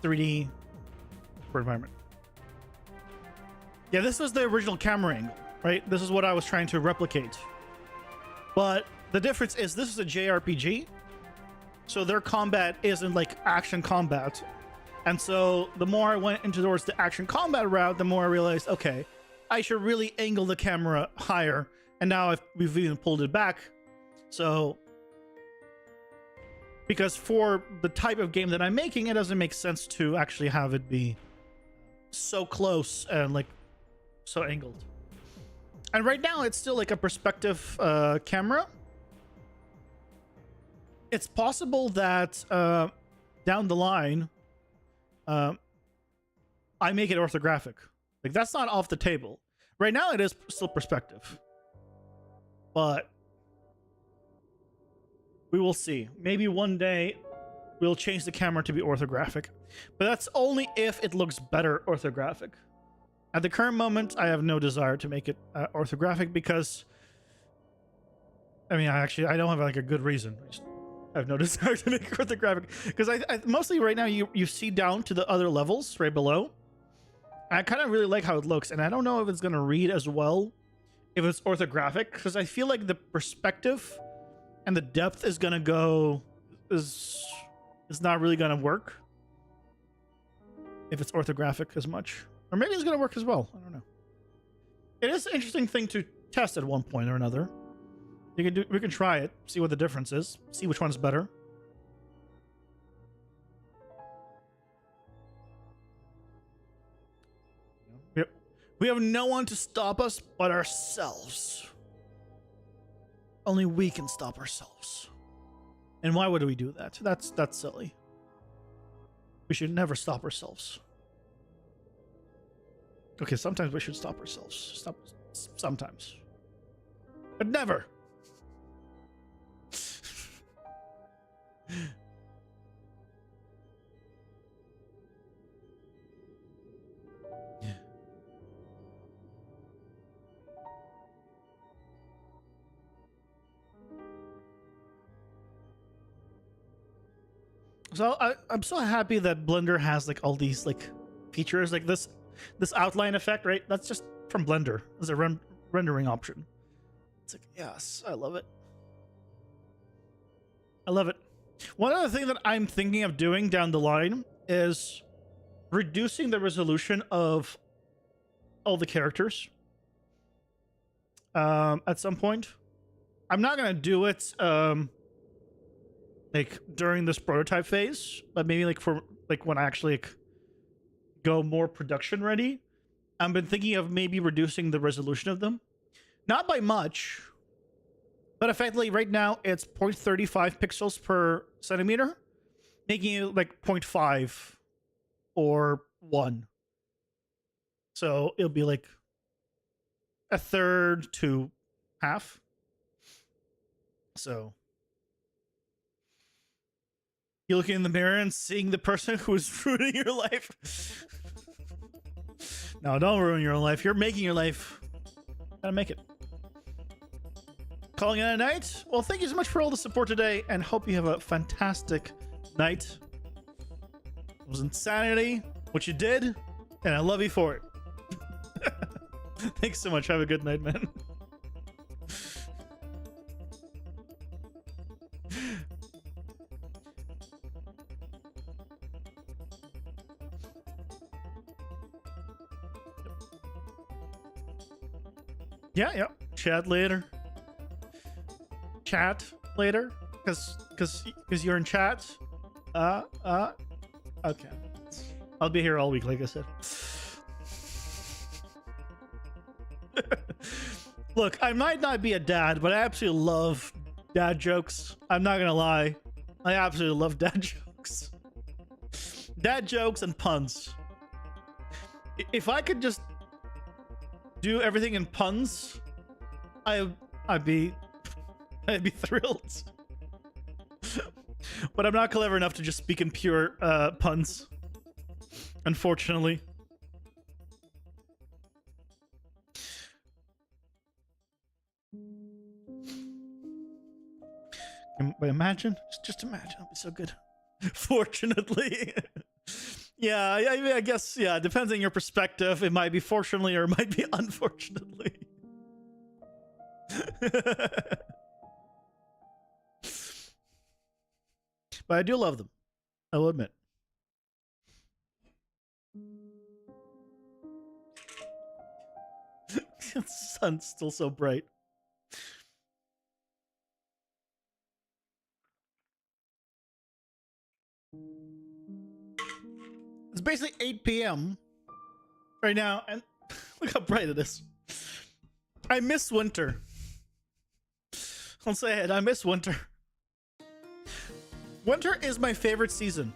S2: 3D for environment. Yeah, this was the original camera angle, right? This is what I was trying to replicate. But the difference is this is a JRPG, so their combat isn't like action combat. And so the more I went into towards the action combat route, the more I realized, okay, I should really angle the camera higher. And now we've even pulled it back. So, because for the type of game that I'm making, it doesn't make sense to actually have it be so close and like so angled. And right now it's still like a perspective camera. It's possible that down the line, I make it orthographic. Like, that's not off the table. Right now it is still perspective. But we will see. Maybe one day we'll change the camera to be orthographic. But that's only if it looks better orthographic. At the current moment, I have no desire to make it orthographic because... I mean, I don't have like a good reason. I have no desire to make it orthographic. Because I mostly right now you see down to the other levels right below. I kind of really like how it looks. And I don't know if it's going to read as well if it's orthographic. Because I feel like the perspective and the depth is going to go... is not really going to work if it's orthographic as much. Or maybe it's going to work as well. I don't know. It is an interesting thing to test at one point or another. We can try it, see what the difference is, see which one's better. Yep. We have no one to stop us but ourselves. Only we can stop ourselves. And why would we do that? That's silly. We should never stop ourselves. Okay, sometimes we should stop ourselves. Sometimes. But never. So I'm so happy that Blender has like all these like features like this outline effect, right? That's just from Blender as a rendering option. It's like, yes, I love it. I love it. One other thing that I'm thinking of doing down the line is reducing the resolution of all the characters at some point. I'm not gonna do it like during this prototype phase, but maybe like for like when I actually like go more production ready. I've been thinking of maybe reducing the resolution of them, not by much, but effectively right now it's 0.35 pixels per centimeter, making it like 0.5 or 1. So it'll be like a third to half. So you're looking in the mirror and seeing the person who is ruining your life. No, don't ruin your own life. You're making your life. Gotta make it. Calling it a night? Well, thank you so much for all the support today, and hope you have a fantastic night. It was insanity, what you did, and I love you for it. Thanks so much. Have a good night, man. Yeah. Chat later. Chat later, because you're in chat. Okay. I'll be here all week, like I said. Look, I might not be a dad, but I absolutely love dad jokes. I'm not gonna lie. I absolutely love dad jokes. Dad jokes and puns. If I could just do everything in puns, I'd be thrilled. But I'm not clever enough to just speak in pure puns, unfortunately. But imagine, just imagine, it'll be so good. Fortunately. Yeah, I mean, I guess, yeah, depends on your perspective. It might be fortunately or it might be unfortunately. But I do love them, I will admit. The sun's still so bright. It's basically 8 p.m. right now, and look how bright it is. I miss winter. I'll say it, I miss winter. Winter is my favorite season.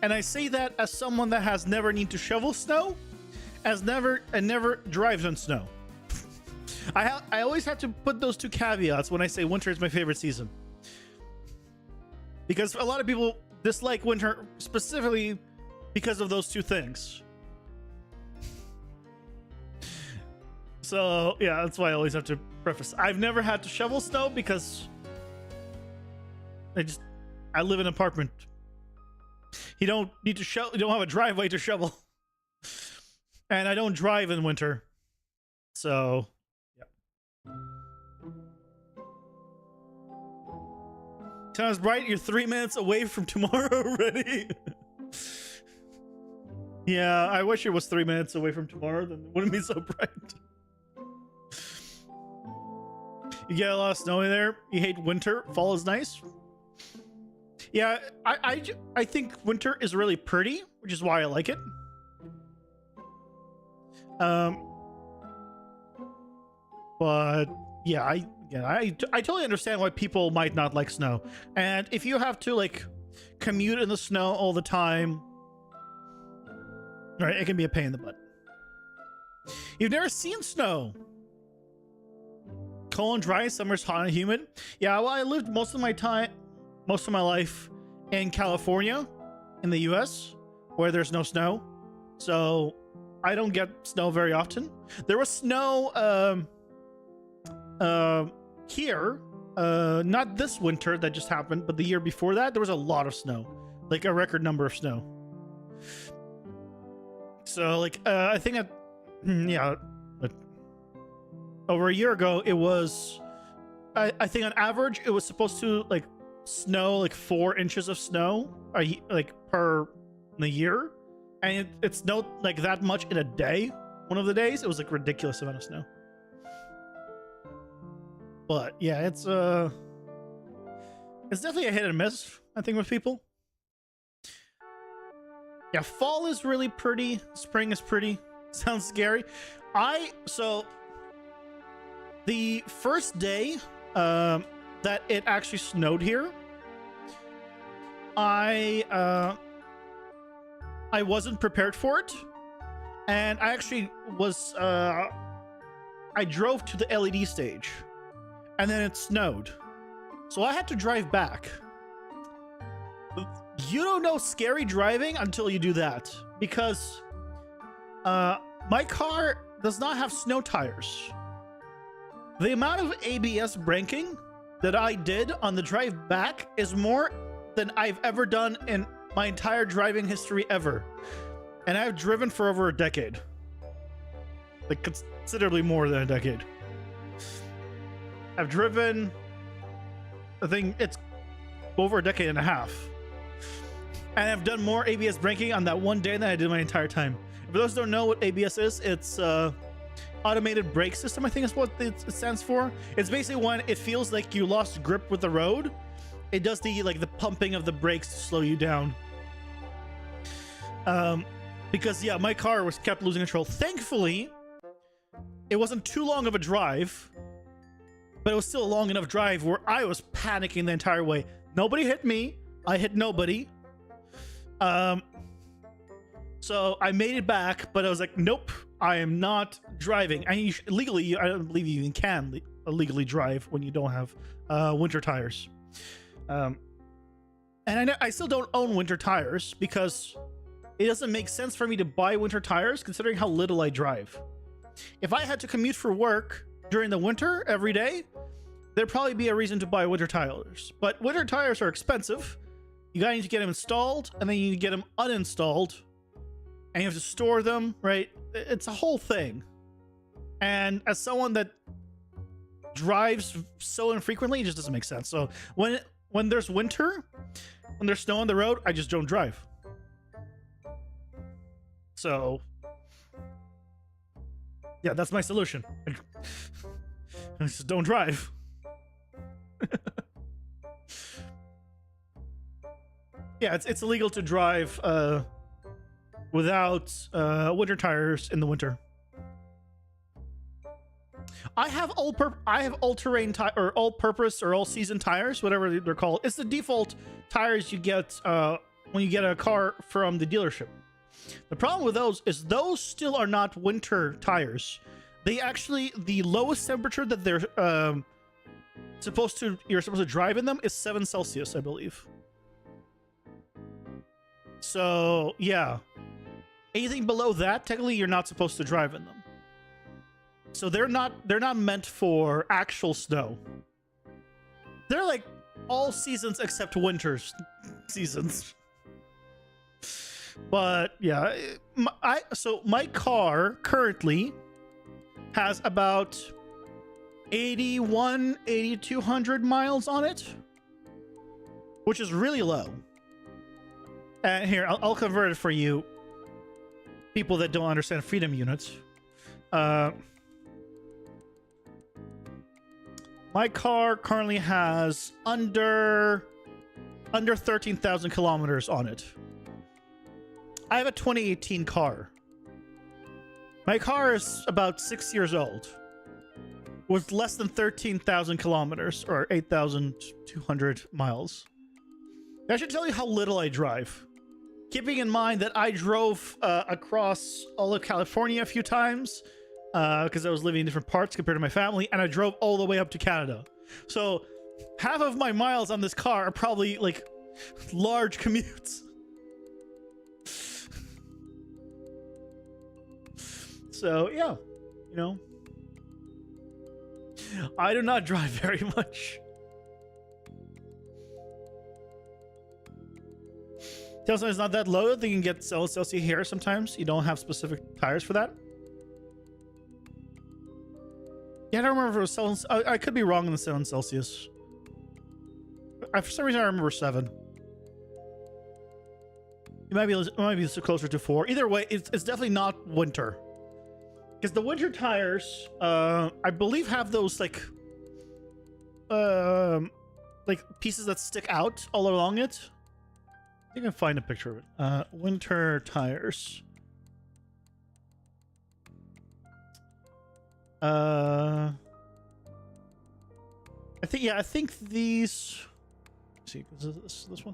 S2: And I say that as someone that has never need to shovel snow, never drives on snow. I always have to put those two caveats when I say winter is my favorite season. Because a lot of people dislike winter specifically because of those two things. So, yeah, that's why I always have to preface. I've never had to shovel snow because I live in an apartment. You don't need to shovel, you don't have a driveway to shovel. And I don't drive in winter. So, yeah. Sounds bright, you're 3 minutes away from tomorrow already. Yeah, I wish it was 3 minutes away from tomorrow, then it wouldn't be so bright. You get a lot of snow in there. You hate winter. Fall is nice. Yeah, I think winter is really pretty, which is why I like it. But yeah, I totally understand why people might not like snow. And if you have to like commute in the snow all the time, right, it can be a pain in the butt. You've never seen snow. Cold and dry, summer's hot and humid. Yeah, well, I lived most of my life in California, in the US, where there's no snow. So I don't get snow very often. There was snow here, not this winter that just happened, but the year before that, there was a lot of snow, like a record number of snow. So like, I think yeah, over a year ago, it was, I think on average, it was supposed to like snow like 4 inches of snow like per the year. And it snowed like that much in a day. One of the days, it was like ridiculous amount of snow. But yeah, it's definitely a hit and miss, I think, with people. Yeah, fall is really pretty. Spring is pretty. Sounds scary. So the first day that it actually snowed here, I wasn't prepared for it, and I actually was I drove to the LED stage, and then it snowed, so I had to drive back. You don't know scary driving until you do that, because my car does not have snow tires. The amount of ABS braking that I did on the drive back is more than I've ever done in my entire driving history ever. And I've driven for over a decade. Like considerably more than a decade. I've driven, I think it's over a decade and a half. And I've done more ABS braking on that one day than I did my entire time. For those who don't know what ABS is, it's automated brake system, I think is what it stands for. It's basically when it feels like you lost grip with the road, it does the pumping of the brakes to slow you down. Because yeah, my car kept losing control. Thankfully, it wasn't too long of a drive, but it was still a long enough drive where I was panicking the entire way. Nobody hit me. I hit nobody. So I made it back, but I was like, nope, I am not driving. And legally, I don't believe you even can legally drive when you don't have winter tires. And I still don't own winter tires because it doesn't make sense for me to buy winter tires considering how little I drive. If I had to commute for work during the winter every day, there'd probably be a reason to buy winter tires. But winter tires are expensive. You gotta need to get them installed, and then you need to get them uninstalled, and you have to store them, right? It's a whole thing. And as someone that drives so infrequently, it just doesn't make sense. So when there's winter, when there's snow on the road, I just don't drive. So yeah, that's my solution. I just don't drive. Yeah, it's illegal to drive without winter tires in the winter. I have all-terrain or all-purpose or all-season tires, whatever they're called. It's the default tires you get when you get a car from the dealership. The problem with those is those still are not winter tires. They actually, the lowest temperature that they're you're supposed to drive in them is 7 Celsius, I believe. So yeah, anything below that, technically you're not supposed to drive in them. So they're not meant for actual snow. They're like all seasons except winter seasons. But yeah, so my car currently has about 8,200 miles on it, which is really low. And here, I'll convert it for you people that don't understand freedom units. My car currently has under 13,000 kilometers on it. I have a 2018 car. My car is about 6 years old with less than 13,000 kilometers or 8,200 miles. That should tell you how little I drive. Keeping in mind that I drove across all of California a few times because I was living in different parts compared to my family, and I drove all the way up to Canada. So half of my miles on this car are probably like large commutes. So yeah, you know, I do not drive very much. Tesla is not that low that you can get Celsius here sometimes. You don't have specific tires for that. Yeah, I don't remember if it was 7. I could be wrong in the 7 Celsius. For some reason, I remember 7. It might be closer to 4. Either way, it's definitely not winter. Because the winter tires, I believe, have those like pieces that stick out all along it. I think I can find a picture of it. Winter tires. I think these. Let's see, is this one?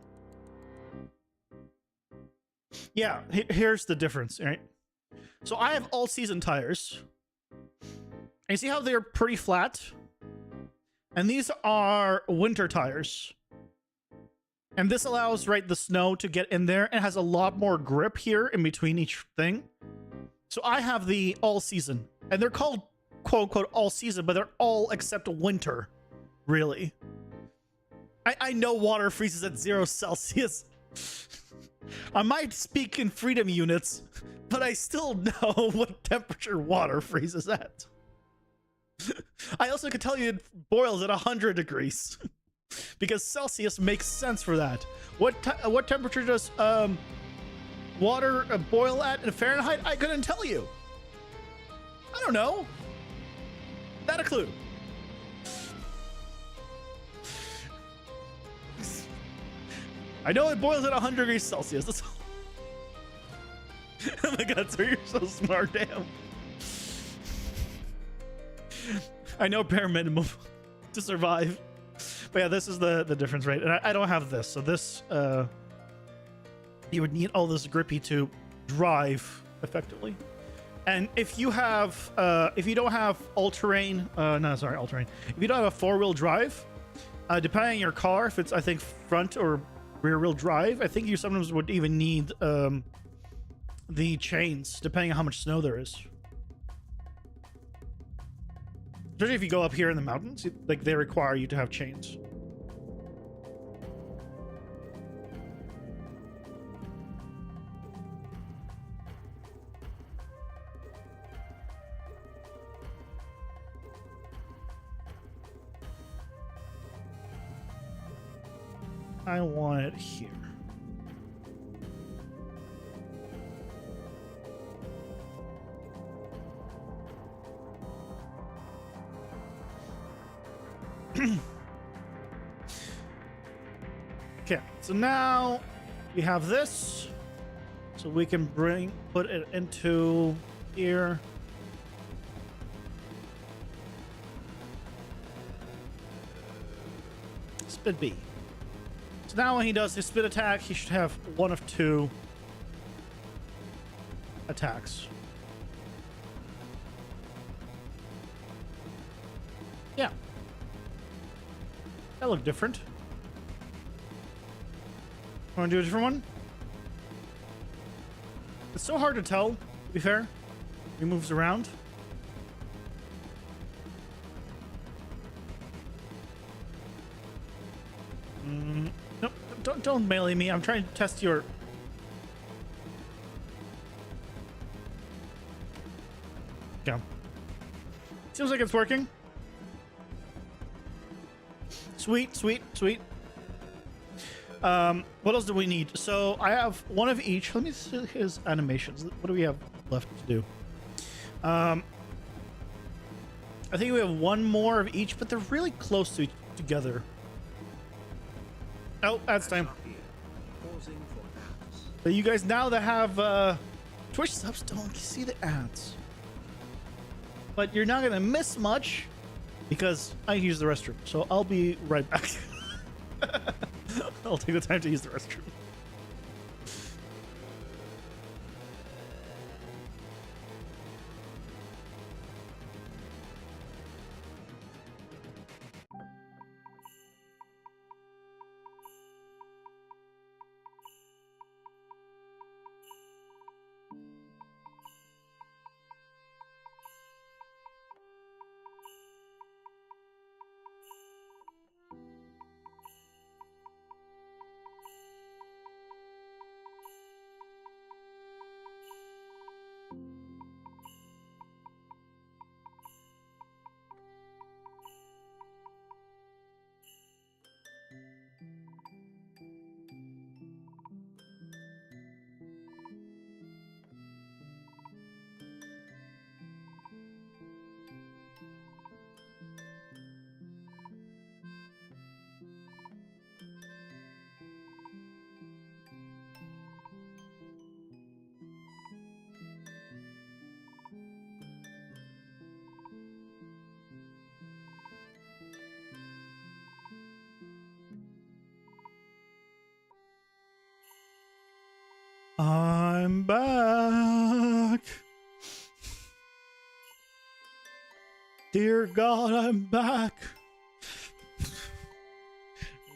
S2: Yeah, here's the difference, right? So I have all-season tires. And you see how they're pretty flat? And these are winter tires. And this allows, right, the snow to get in there and has a lot more grip here in between each thing. So I have the all-season. And they're called, quote-unquote, all-season, but they're all except winter, really. I know water freezes at 0 Celsius. I might speak in freedom units, but I still know what temperature water freezes at. I also can tell you it boils at 100 degrees. Because Celsius makes sense for that. What temperature does water boil at in Fahrenheit? I couldn't tell you. I don't know. Not a clue. I know it boils at 100 degrees Celsius. That's all. Oh my god, sir, you're so smart, damn. I know bare minimum to survive. But yeah, this is the difference, right? And I don't have this. So this, you would need all this grippy to drive effectively. And if you have, if you don't have all-terrain, all-terrain. If you don't have a 4-wheel drive, depending on your car, if it's, I think, front or rear-wheel drive, I think you sometimes would even need the chains, depending on how much snow there is. Especially if you go up here in the mountains, like they require you to have chains. I want it here. Okay, so now we have this, so we can put it into here. Spit B. So now when he does his spit attack, he should have one of two attacks. Yeah. That looked different. Want to do a different one? It's so hard to tell, to be fair. He moves around. Nope, don't melee me. I'm trying to test your... Yeah. Seems like it's working. Sweet, sweet, sweet. What else do we need? So I have one of each. Let me see his animations. What do we have left to do? I think we have one more of each, but they're really close to together. Oh, ads time.
S1: Pausing for ads.
S2: But you guys now that have Twitch subs don't see the ads. But you're not gonna miss much because I use the restroom. So I'll be right back. I'll take the time to use the restroom. I'm back. Dear God, I'm back.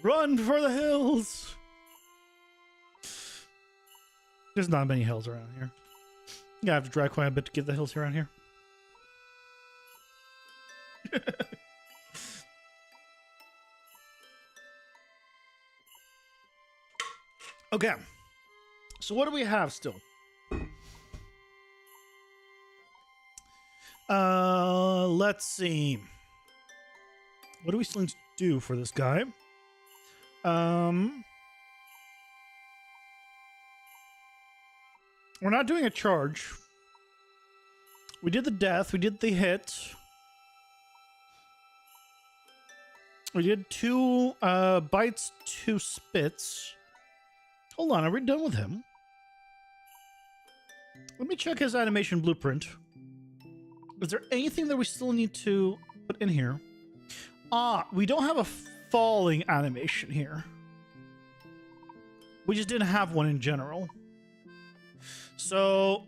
S2: Run for the hills. There's not many hills around here. You have to drive quite a bit to get the hills around here. Okay. So what do we have still? Let's see. What do we still need to do for this guy? We're not doing a charge. We did the death. We did the hit. We did 2 bites, 2 spits. Hold on, are we done with him? Let me check his animation blueprint. Is there anything that we still need to put in here? We don't have a falling animation here. We just didn't have one in general. So...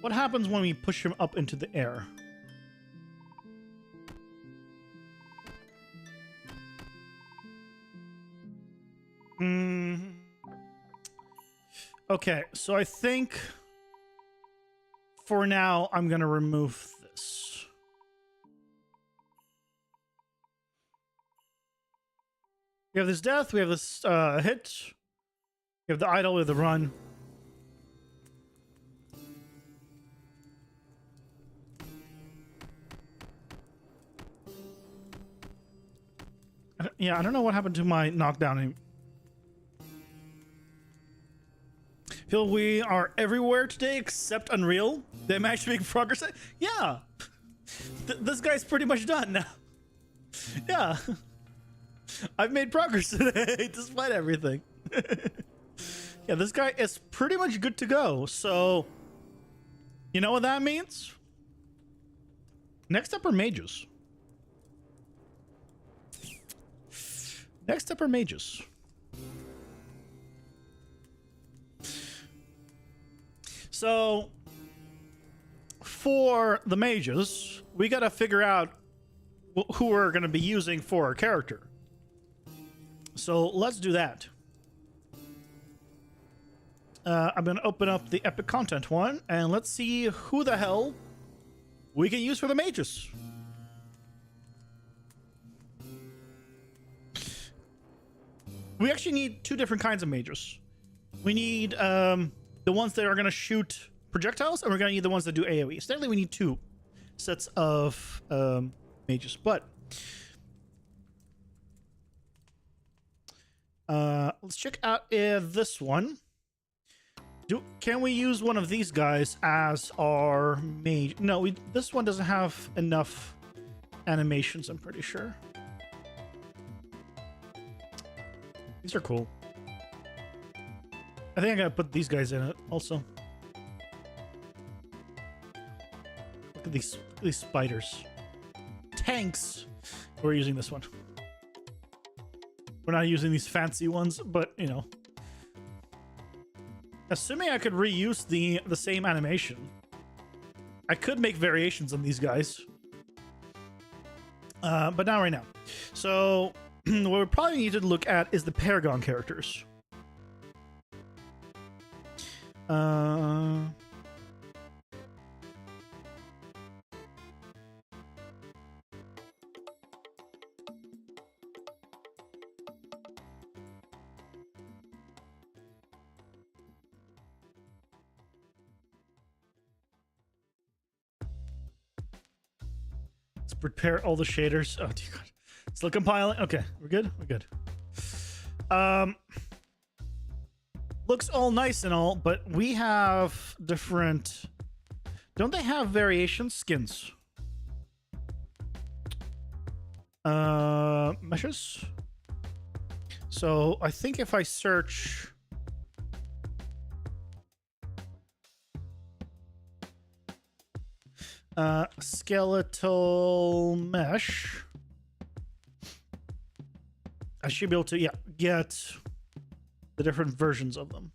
S2: what happens when we push him up into the air? Okay, so I think for now, I'm going to remove this. We have this death. We have this hit. We have the idle. We have the run. Yeah, I don't know what happened to my knockdown. Feel we are everywhere today except Unreal. They managed to make progress. Yeah. This guy's pretty much done now. Yeah. I've made progress today despite everything. Yeah, this guy is pretty much good to go. So, you know what that means? Next up are mages. Next up are mages. So, for the mages, we gotta figure out who we're gonna be using for our character. So, let's do that. I'm gonna open up the epic content one, and let's see who the hell we can use for the mages. We actually need two different kinds of mages. We need the ones that are going to shoot projectiles, and we're going to need the ones that do AoE. So technically we need two sets of mages. But let's check out this one. Can we use one of these guys as our mage? No, this one doesn't have enough animations, I'm pretty sure. These are cool. I think I gotta put these guys in it also. Look at these spiders. Tanks! We're using this one. We're not using these fancy ones, but you know. Assuming I could reuse the same animation, I could make variations on these guys. But not right now. So what we probably need to look at is the Paragon characters. Let's prepare all the shaders. Oh dear God. Still compiling. Okay, we're good. We're good. Looks all nice and all, but we have different. Don't they have variation skins? Meshes. So I think if I search. Skeletal mesh. I should be able to, yeah, get the different versions of them.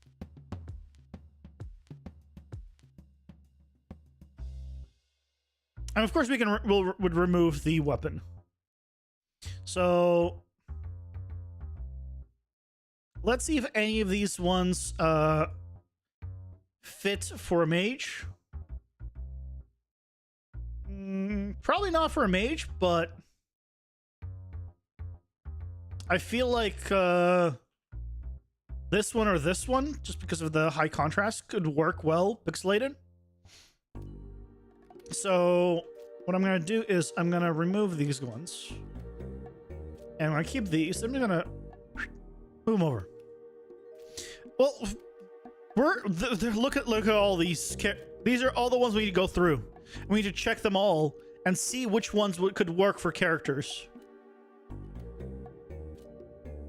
S2: And of course we can would remove the weapon. So let's see if any of these ones fit for a mage. Probably not for a mage, but I feel like this one or this one, just because of the high contrast, could work well pixelated. So what I'm going to do is I'm going to remove these ones. And I'm going to keep these. I'm going to move them over. Well, look at all these. These are all the ones we need to go through. We need to check them all and see which ones could work for characters.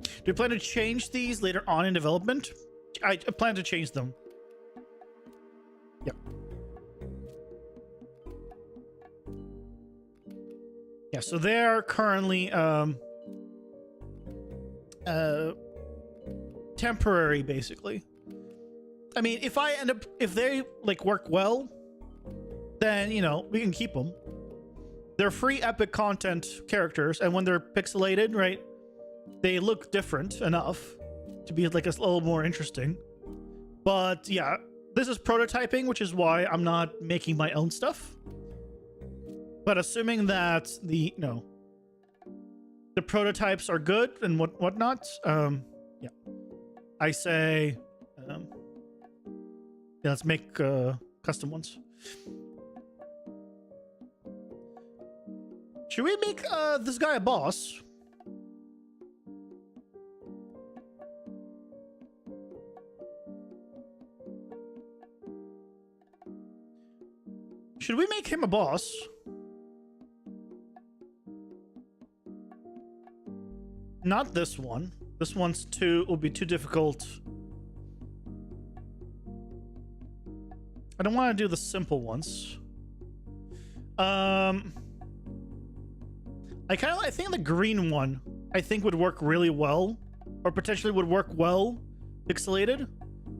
S2: Do you plan to change these later on in development? I plan to change them. Yep. Yeah, so they're currently temporary, basically. I mean, if they like work well, then, you know, we can keep them. They're free epic content characters, and when they're pixelated, right, they look different enough to be like a little more interesting. But yeah, This is prototyping, which is why I'm not making my own stuff. But assuming that the prototypes are good and whatnot, yeah, I say, yeah, let's make custom ones. Should we make this guy a boss? Should we make him a boss? Not this one. This one's will be too difficult. I don't want to do the simple ones. I think the green one would work really well, or potentially would work well pixelated.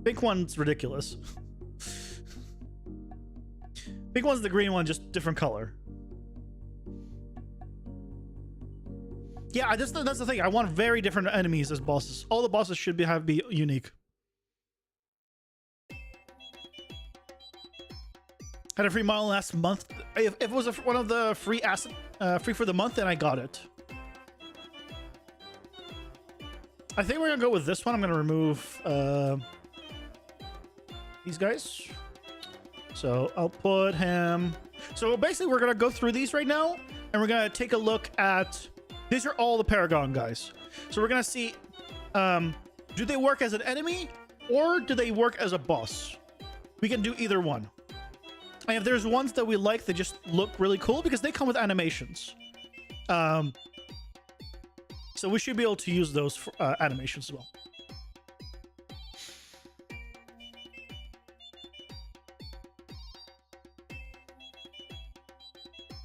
S2: Pink one's ridiculous. Pink one's the green one, just different color. Yeah, that's the thing. I want very different enemies as bosses. All the bosses should be unique. Had a free model last month. If it was one of the free free for the month, then I got it. I think we're gonna go with this one. I'm gonna remove these guys. So I'll put him. So basically, we're gonna go through these right now, and we're gonna take a look at. These are all the Paragon guys. So we're gonna see, do they work as an enemy or do they work as a boss? We can do either one. And if there's ones that we like that just look really cool because they come with animations. So we should be able to use those for, animations as well.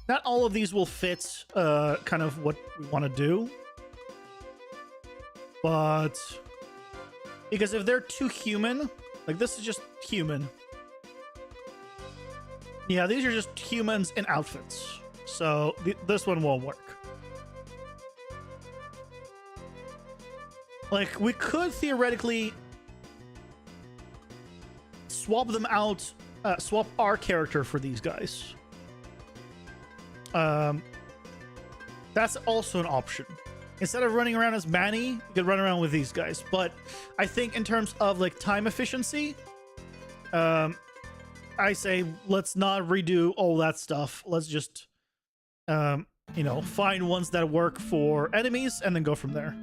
S2: Not all of these will fit kind of what we want to do. But because if they're too human, like this is just human. Yeah, these are just humans in outfits. So this one won't work. Like we could theoretically swap them out, swap our character for these guys. That's also an option. Instead of running around as Manny, you could run around with these guys. But I think in terms of like time efficiency, I say let's not redo all that stuff. Let's just, you know, find ones that work for enemies and then go from there.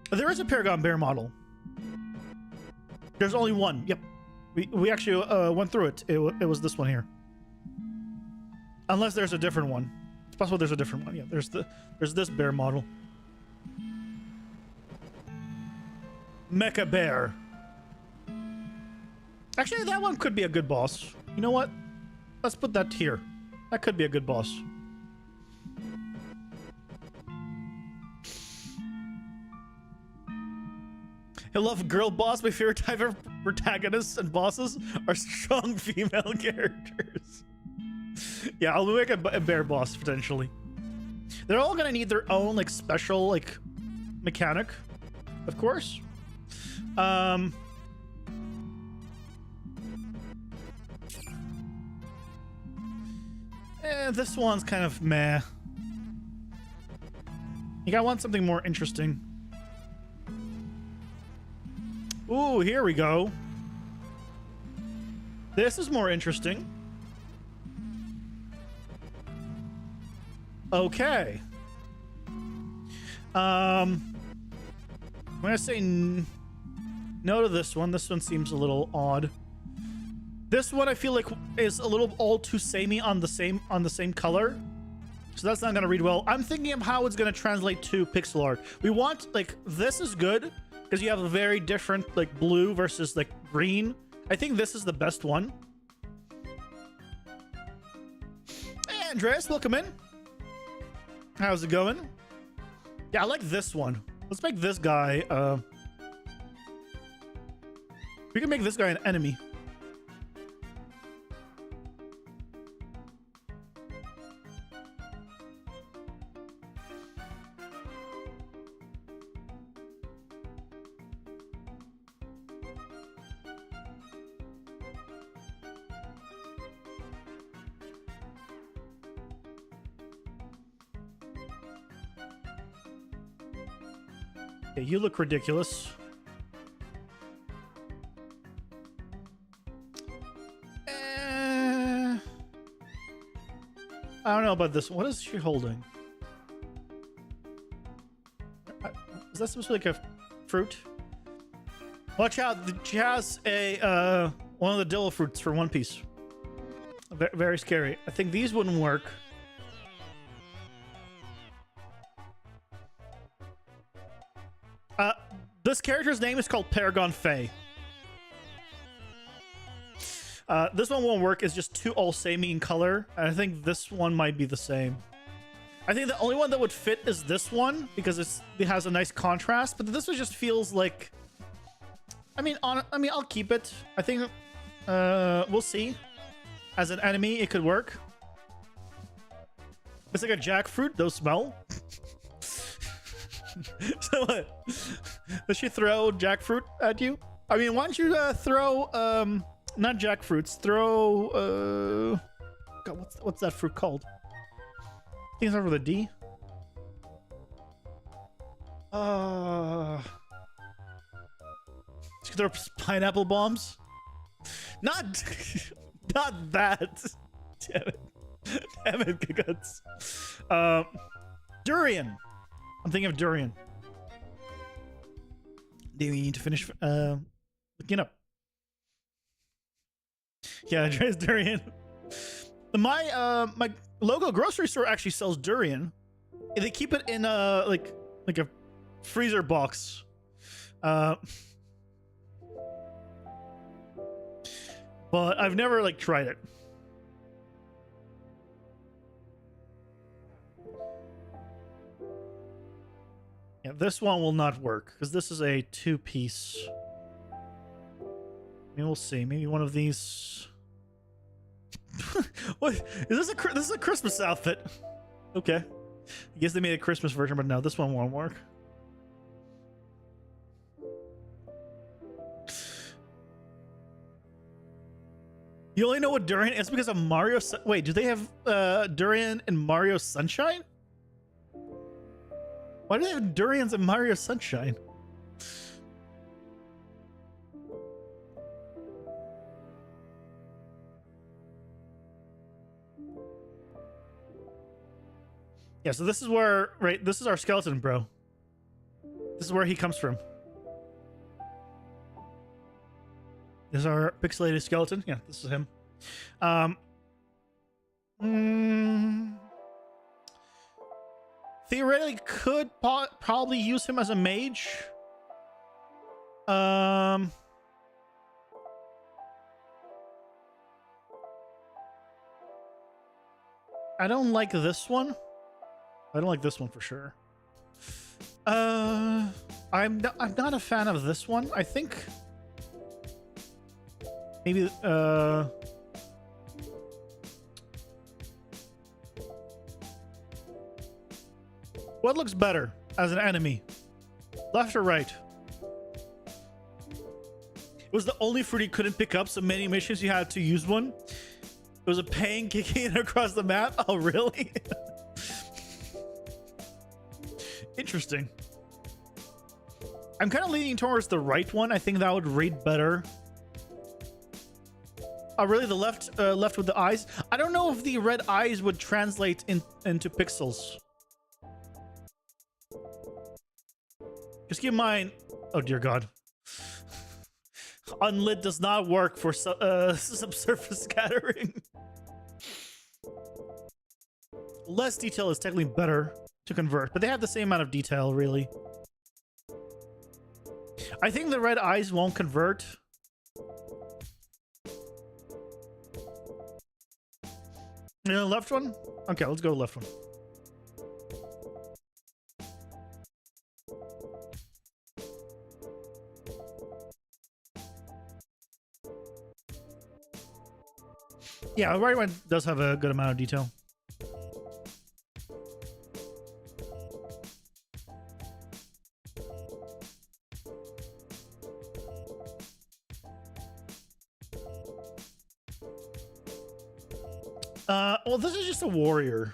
S2: There is a Paragon Bear model. There's only one. Yep. We actually went through it. It was this one here. Unless there's a different one. It's possible there's a different one. Yeah, there's this bear model. Mecha Bear. Actually, that one could be a good boss. You know what? Let's put that here. That could be a good boss. I love girl boss. My favorite type of protagonists and bosses are strong female characters. Yeah, I'll make a bear boss potentially. They're all gonna need their own like special like mechanic, of course. This one's kind of meh. I want something more interesting. Ooh, here we go. This is more interesting. Okay. I'm gonna say no to this one. This one seems a little odd. This one I feel like is a little all too samey on the same color. So that's not gonna read well. I'm thinking of how it's gonna translate to pixel art. We want like this is good because you have a very different like blue versus like green. I think this is the best one. Hey Andreas, welcome in. How's it going? Yeah, I like this one. Let's make this guy we can make this guy an enemy. Okay, you look ridiculous. I don't know about this. What is she holding? Is that supposed to be like a fruit? Watch out! She has a one of the Dillo fruits for One Piece. Very scary. I think these wouldn't work. This character's name is called Paragon Faye. This one won't work. It's just too all samey in color. And I think this one might be the same. I think the only one that would fit is this one because it has a nice contrast. But this one just feels like. I mean, I'll keep it. I think we'll see. As an enemy, it could work. It's like a jackfruit. Those smell. So what? Does she throw jackfruit at you? I mean, why don't you throw not jackfruits? Throw God, what's that fruit called? I think it's over with a D. She throw pineapple bombs. Not that. Damn it. Damn it, Giggles. Durian. I'm thinking of durian. Do we need to finish looking up? Yeah, Andre's durian. My my local grocery store actually sells durian. And they keep it in like a freezer box. But I've never like tried it. Yeah, this one will not work because this is a 2-piece. Maybe we'll see. Maybe one of these. What is this? This is a Christmas outfit. Okay, I guess they made a Christmas version, but no, this one won't work. You only know what durian is because of Mario. Wait, do they have durian in Mario Sunshine? Why do they have durians in Mario Sunshine? Yeah, so this is where, right, this is our skeleton, bro. This is where he comes from. This is our pixelated skeleton. Yeah, this is him. Theoretically, could probably use him as a mage. I don't like this one. I don't like this one for sure. I'm not a fan of this one. I think maybe what looks better as an enemy? Left or right? It was the only fruit he couldn't pick up, so many missions you had to use one. It was a pain kicking it across the map. Oh, really? Interesting. I'm kind of leaning towards the right one. I think that would read better. Oh, really? The left with the eyes? I don't know if the red eyes would translate into pixels. Just keep in mind... Oh, dear God. Unlit does not work for subsurface scattering. Less detail is technically better to convert, but they have the same amount of detail, really. I think the red eyes won't convert. Left one? Okay, let's go left one. Yeah, the right one does have a good amount of detail. Well, this is just a warrior.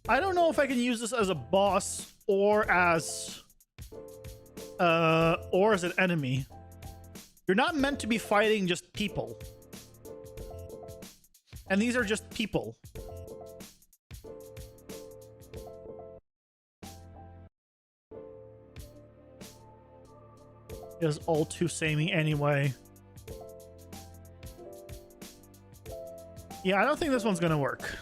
S2: I don't know if I can use this as a boss or as an enemy. You're not meant to be fighting just people. And these are just people. It is all too samey anyway. Yeah, I don't think this one's gonna work.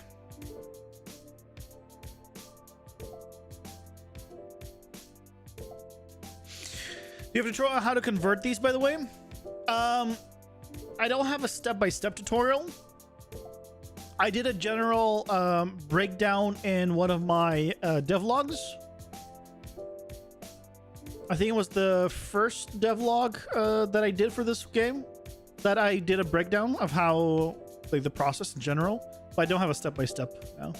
S2: You have to tutorial on how to convert these, by the way. I don't have a step-by-step tutorial. I did a general breakdown in one of my devlogs. I think it was the first devlog that I did for this game, that I did a breakdown of how, like, the process in general. But I don't have a step-by-step now.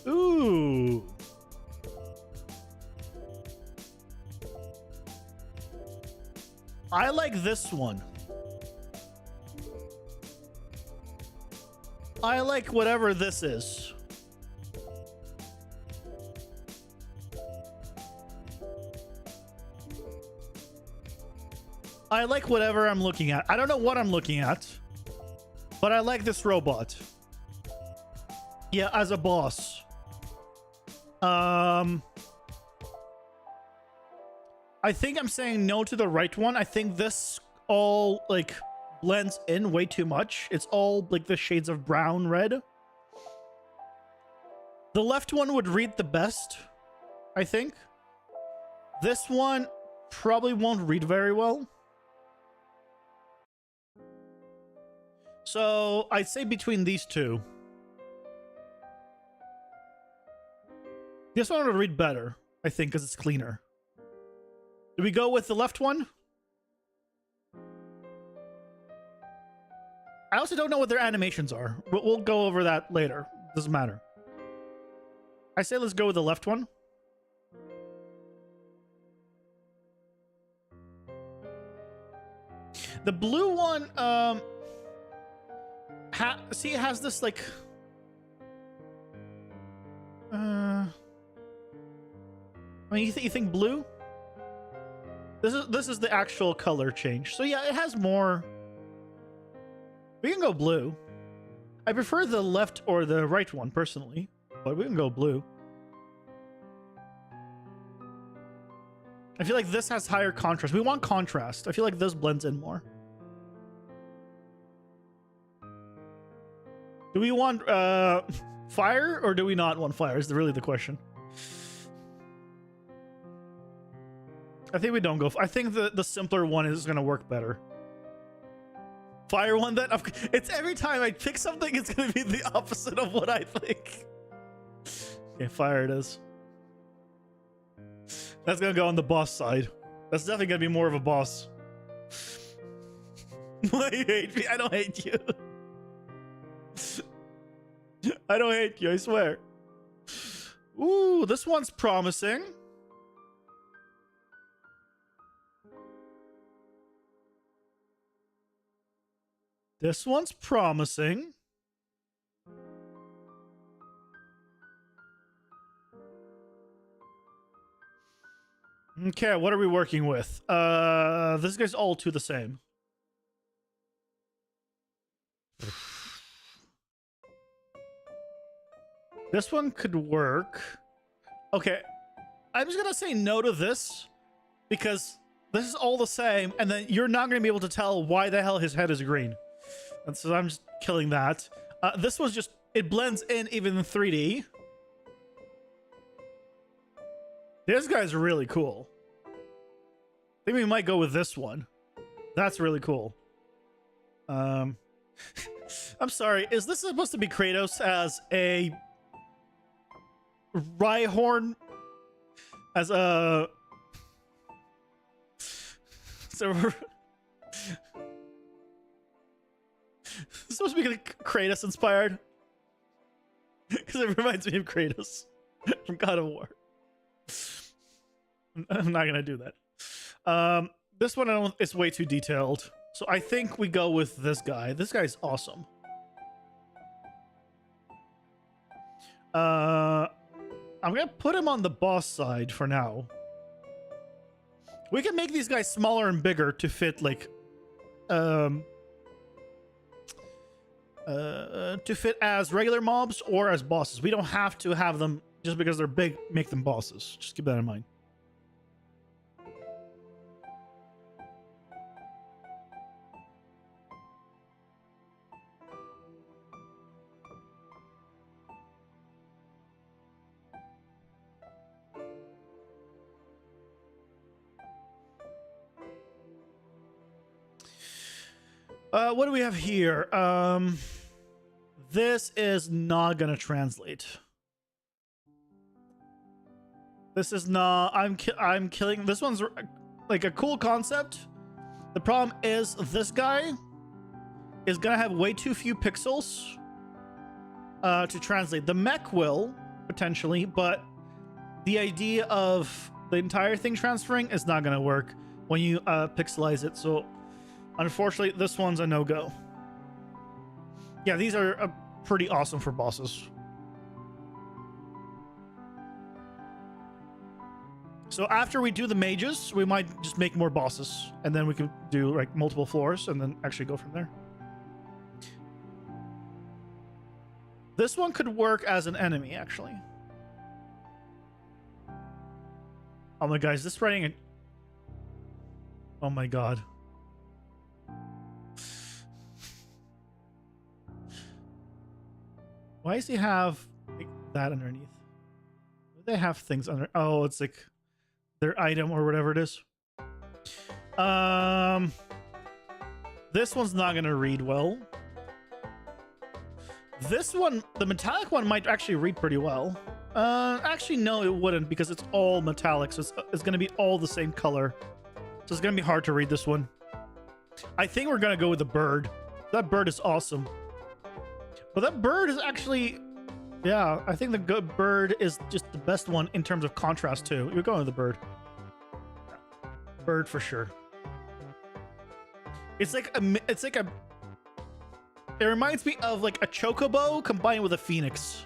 S2: Ooh. I like this one. I like whatever this is. I like whatever I'm looking at. I don't know what I'm looking at, but I like this robot. Yeah, as a boss. I think I'm saying no to the right one. I think this all, like, blends in way too much. It's all, like, the shades of brown, red. The left one would read the best, I think. This one probably won't read very well. So I'd say between these two. This one would read better, I think, because it's cleaner. Do we go with the left one? I also don't know what their animations are. We'll go over that later. Doesn't matter. I say let's go with the left one. The blue one, see, it has this, like, I mean, you think blue? This is the actual color change. So yeah, it has more. We can go blue. I prefer the left or the right one personally, but we can go blue. I feel like this has higher contrast. We want contrast. I feel like this blends in more. Do we want fire or do we not want fire is really the question. I think we don't go. I think the simpler one is going to work better. Fire one, that it's every time I pick something, it's going to be the opposite of what I think. Okay, fire it is. That's going to go on the boss side. That's definitely going to be more of a boss. Why you hate me? I don't hate you. I don't hate you, I swear. Ooh, this one's promising. This one's promising. Okay, what are we working with? This guy's all two the same. This one could work. Okay, I'm just gonna say no to this because this is all the same, and then you're not gonna be able to tell why the hell his head is green. And so I'm just killing that. This was just, it blends in even in 3D. This guy's really cool. I think we might go with this one. That's really cool. I'm sorry, is this supposed to be Kratos as a Rhyhorn? As a... So... It's supposed to be Kratos inspired. Because it reminds me of Kratos from God of War. I'm not going to do that. This one, I don't. It's way too detailed. So I think we go with this guy. This guy's awesome. I'm gonna put him on the boss side for now. We can make these guys smaller and bigger to fit like to fit as regular mobs or as bosses. We don't have to have them just because they're big, make them bosses. Just keep that in mind. What do we have here? This is not gonna translate. This is not. I'm killing. This one's like a cool concept. The problem is this guy is gonna have way too few pixels to translate. The mech will potentially, but the idea of the entire thing transferring is not gonna work when you pixelize it. So unfortunately, this one's a no-go. Yeah, these are pretty awesome for bosses. So after we do the mages, we might just make more bosses, and then we could do like multiple floors and then actually go from there. This one could work as an enemy, actually. Oh my god, is this writing a... Oh my god. Why does he have like, that underneath? They have things under... Oh, it's like their item or whatever it is. This one's not gonna read well. This one, the metallic one, might actually read pretty well. Actually, no, it wouldn't because it's all metallic, so it's gonna be all the same color. So it's gonna be hard to read this one. I think we're gonna go with the bird. That bird is awesome. But that bird is actually... Yeah, I think the good bird is just the best one in terms of contrast too. You're going with the bird. Bird for sure. It's like a... It reminds me of like a chocobo combined with a phoenix.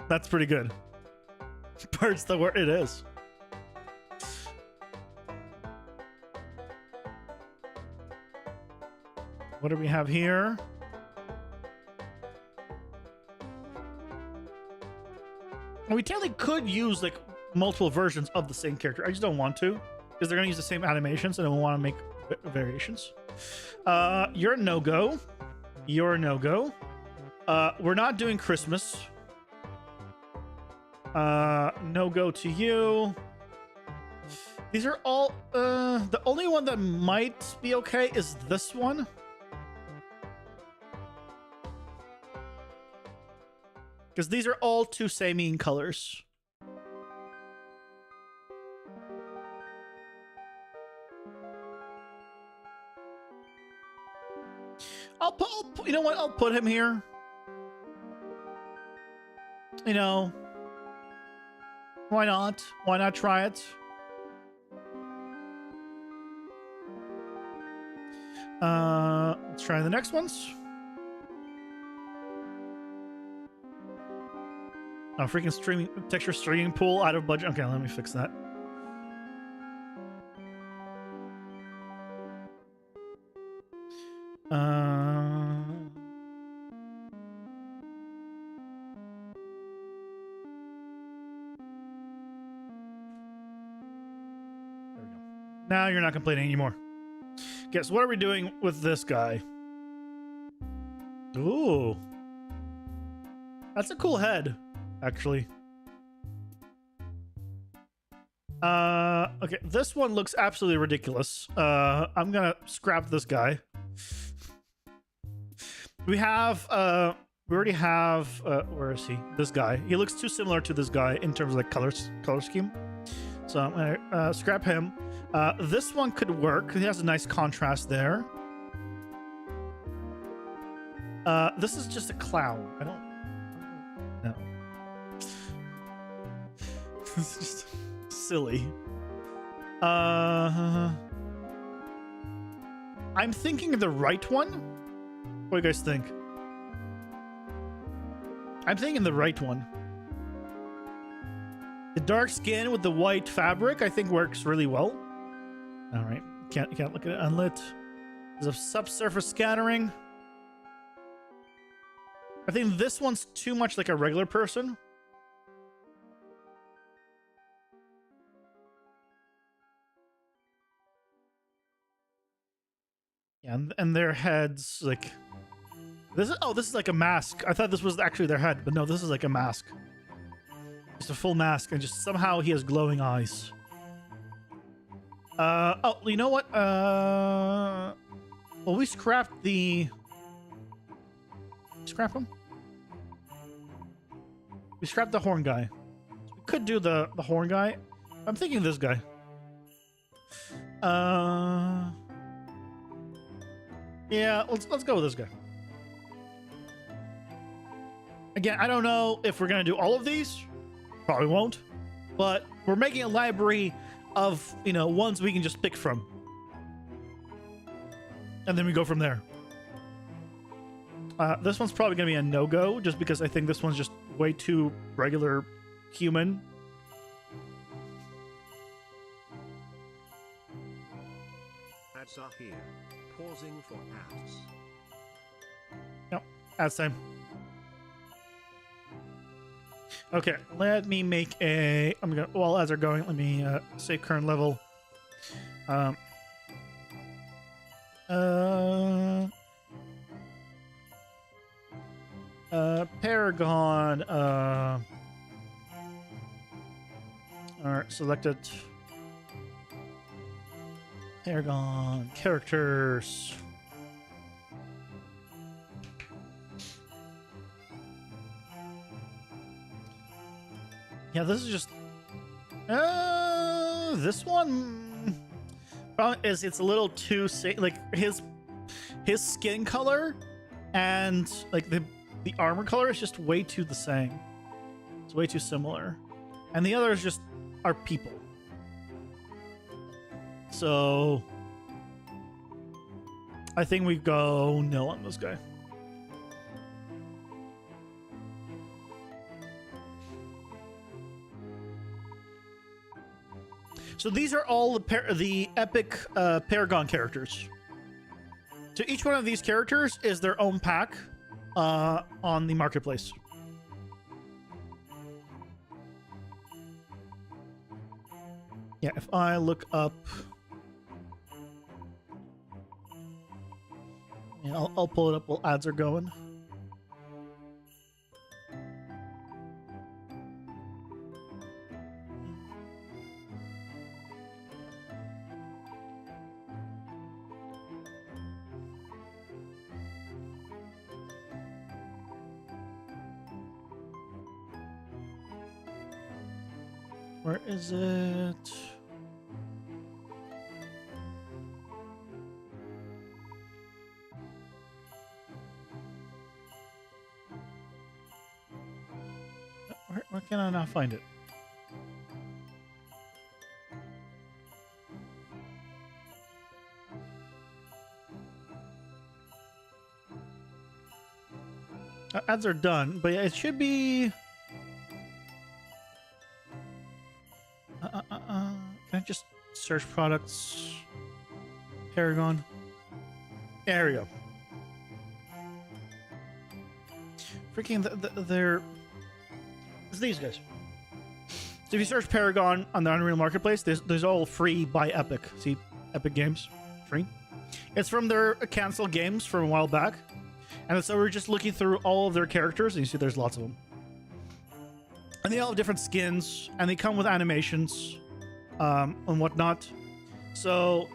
S2: That's pretty good. Bird's the word. It is. What do we have here? And we technically could use like multiple versions of the same character. I just don't want to because they're going to use the same animations and I want to make variations. You're a no-go. You're a no-go. We're not doing Christmas. No-go to you. These are all... the only one that might be okay is this one. Because these are all two samey colors. You know what? I'll put him here. You know. Why not? Why not try it? Let's try the next ones. Oh, freaking streaming texture streaming pool out of budget. Okay, let me fix that. There we go. Now you're not complaining anymore. Guess what are we doing with this guy? Ooh. That's a cool head. Actually. Okay, this one looks absolutely ridiculous. I'm gonna scrap this guy. We already have, where is he? This guy. He looks too similar to this guy in terms of like color scheme. So I'm gonna scrap him. This one could work. He has a nice contrast there. This is just a clown. I don't know. It's just silly. I'm thinking the right one. What do you guys think? I'm thinking the right one. The dark skin with the white fabric, I think, works really well. All right, you can't look at it unlit. There's a subsurface scattering. I think this one's too much like a regular person. Yeah, and their heads like this is like a mask. I thought this was actually their head, but no, this is like a mask. Just a full mask, and just somehow he has glowing eyes. Oh, you know what? Well, we scrapped the. Scrap him. We scrapped the horn guy. We could do the horn guy. I'm thinking this guy. Yeah, let's go with this guy. Again, I don't know if we're gonna do all of these. Probably won't. But we're making a library of, you know, ones we can just pick from. And then we go from there. This one's probably gonna be a no-go, just because I think this one's just way too regular human.
S1: Ads are here. Pausing for ads.
S2: Yep, ads time. Okay, let me make a. I'm gonna. While ads are going, let me save current level. Paragon. Alright, selected. Paragon characters. Yeah, this is just. This one problem is it's a little too like his skin color and like the armor color is just way too the same. It's way too similar, and the others just are people. So I think we go nil on this guy. So these are all the epic Paragon characters. So each one of these characters is their own pack on the marketplace. Yeah, if I look up... Yeah, I'll pull it up while ads are going. Where is it? Where can I not find it? Ads are done, but yeah, it should be... Can I just search products? Paragon. There we go. Freaking they're... It's these guys. So if you search Paragon on the Unreal Marketplace, there's all free by Epic. See, Epic Games, free. It's from their cancelled games from a while back. And so we're just looking through all of their characters, and you see there's lots of them. And they all have different skins, and they come with animations and whatnot. So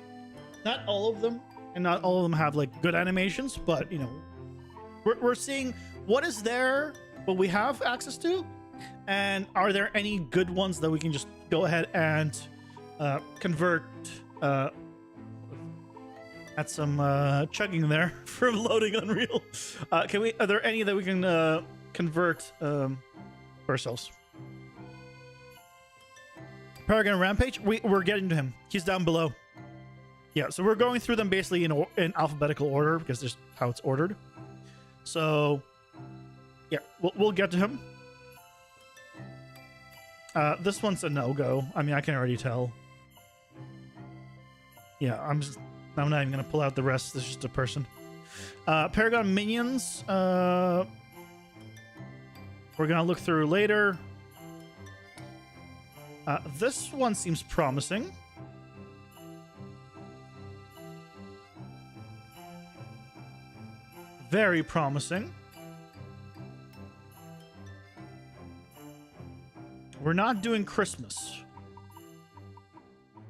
S2: not all of them, and not all of them have like good animations, but you know, we're seeing what is there, what we have access to, and are there any good ones that we can just go ahead and convert. Had some chugging there from loading Unreal. Are there any that we can convert ourselves? Paragon Rampage. We're getting to him. He's down below. Yeah, so we're going through them basically in alphabetical order because there's how it's ordered. So, yeah, we'll get to him. This one's a no-go. I mean, I can already tell. Yeah, I'm not even gonna pull out the rest. This is just a person. Paragon minions. We're gonna look through later. This one seems promising. Very promising. We're not doing Christmas.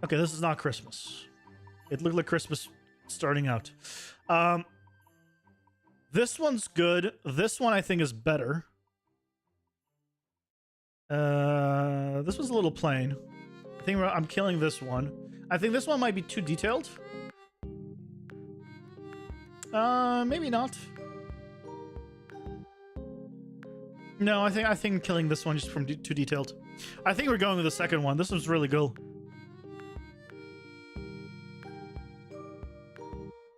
S2: Okay, this is not Christmas. It looked like Christmas starting out. This one's good. This one I think is better. This was a little plain. I think I'm killing this one. I think this one might be too detailed. Maybe not. No, I think killing this one just from too detailed. I think we're going with the second one. This one's really cool.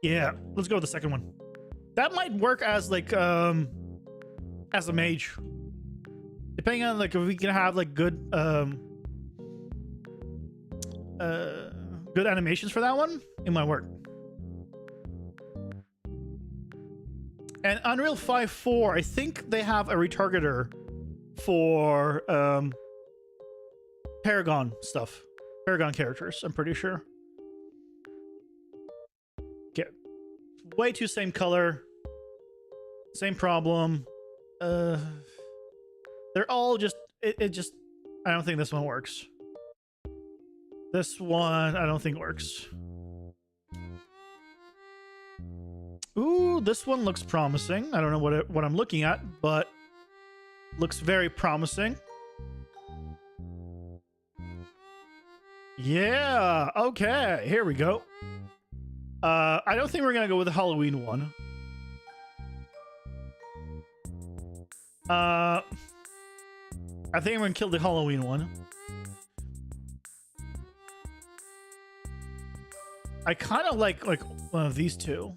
S2: Yeah, let's go with the second one. That might work as like as a mage. Depending on like if we can have like good good animations for that one, it might work. And Unreal 5.4, I think they have a retargeter for Paragon stuff. Paragon characters, I'm pretty sure. Okay. Way too same color. Same problem. They're all just... It just... I don't think this one works. This one, I don't think works. Ooh, this one looks promising. I don't know what I'm looking at, but looks very promising. Yeah, okay, here we go. I don't think we're gonna go with the Halloween one. I think I'm gonna kill the Halloween one. I kind of like one of these two.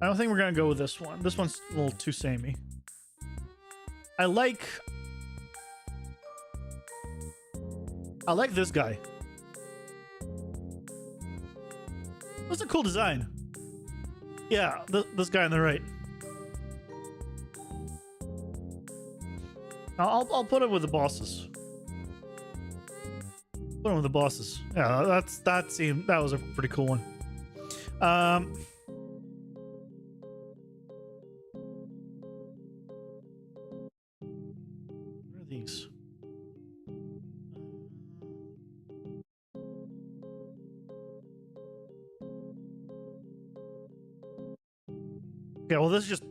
S2: I don't think we're gonna go with this one. This one's a little too samey. I like this guy. That's a cool design. Yeah, this guy on the right. I'll put him with the bosses. Put him with the bosses. Yeah, that was a pretty cool one. These. Okay, well, this is just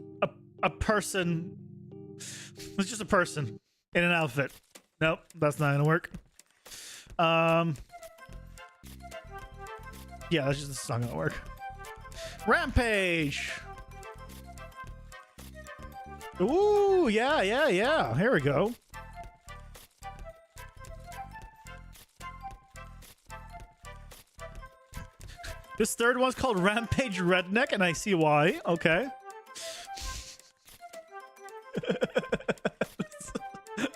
S2: a person. It's just a person in an outfit. Nope, that's not gonna work. Yeah, this is not gonna work. Rampage. Ooh, yeah. Here we go. This third one's called Rampage Redneck, and I see why. Okay.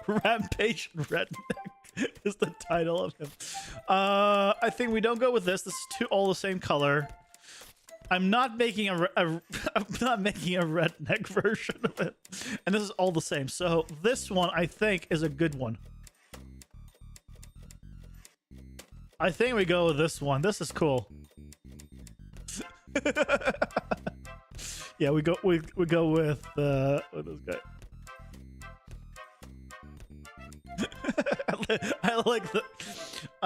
S2: Rampage Redneck is the title of him. I think we don't go with this. This is all the same color. I'm not making I'm not making a redneck version of it, and this is all the same. So this one I think is a good one. I think we go with this one. This is cool. Yeah, we go with this guy. I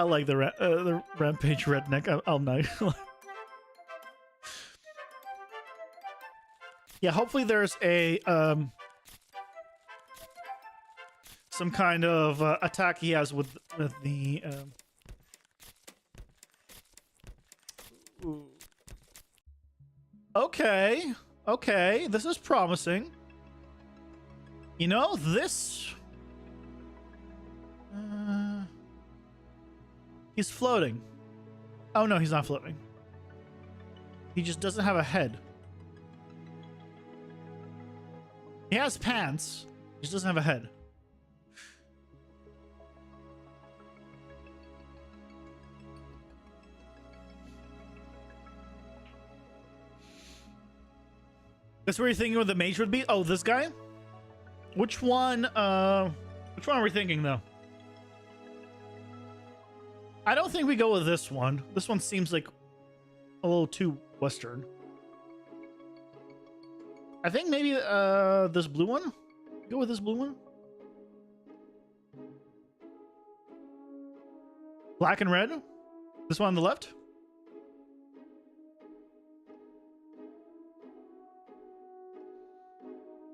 S2: like the Rampage Redneck. I'll know. Yeah, hopefully there's a some kind of attack he has with the Ooh. Okay, this is promising. You know, this He's floating. Oh no, he's not floating. He just doesn't have a head. He has pants. He just doesn't have a head. That's where you're thinking what the mage would be? Oh, this guy? Which one are we thinking though? I don't think we go with this one. This one seems like a little too Western. I think maybe this blue one? Go with this blue one? Black and red? This one on the left?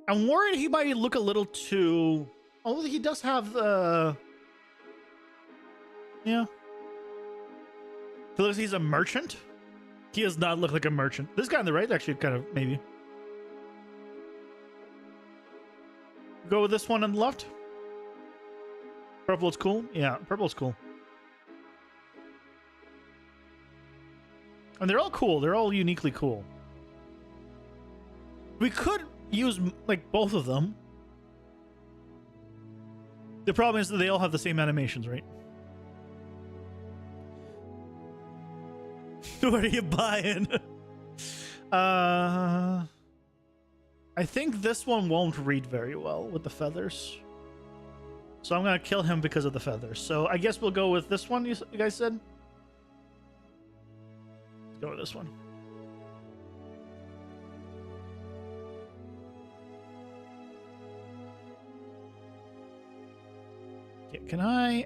S2: I'm worried he might look a little too... Oh, he does have the... Yeah. He looks like he's a merchant. He does not look like a merchant. This guy on the right, actually, kind of, maybe. Go with this one on the left. Purple is cool. Yeah, purple is cool. And they're all cool. They're all uniquely cool. We could use, like, both of them. The problem is that they all have the same animations, right? What are you buying? I think this one won't read very well with the feathers. So I'm going to kill him because of the feathers. So I guess we'll go with this one, you guys said? Let's go with this one. Okay, can I...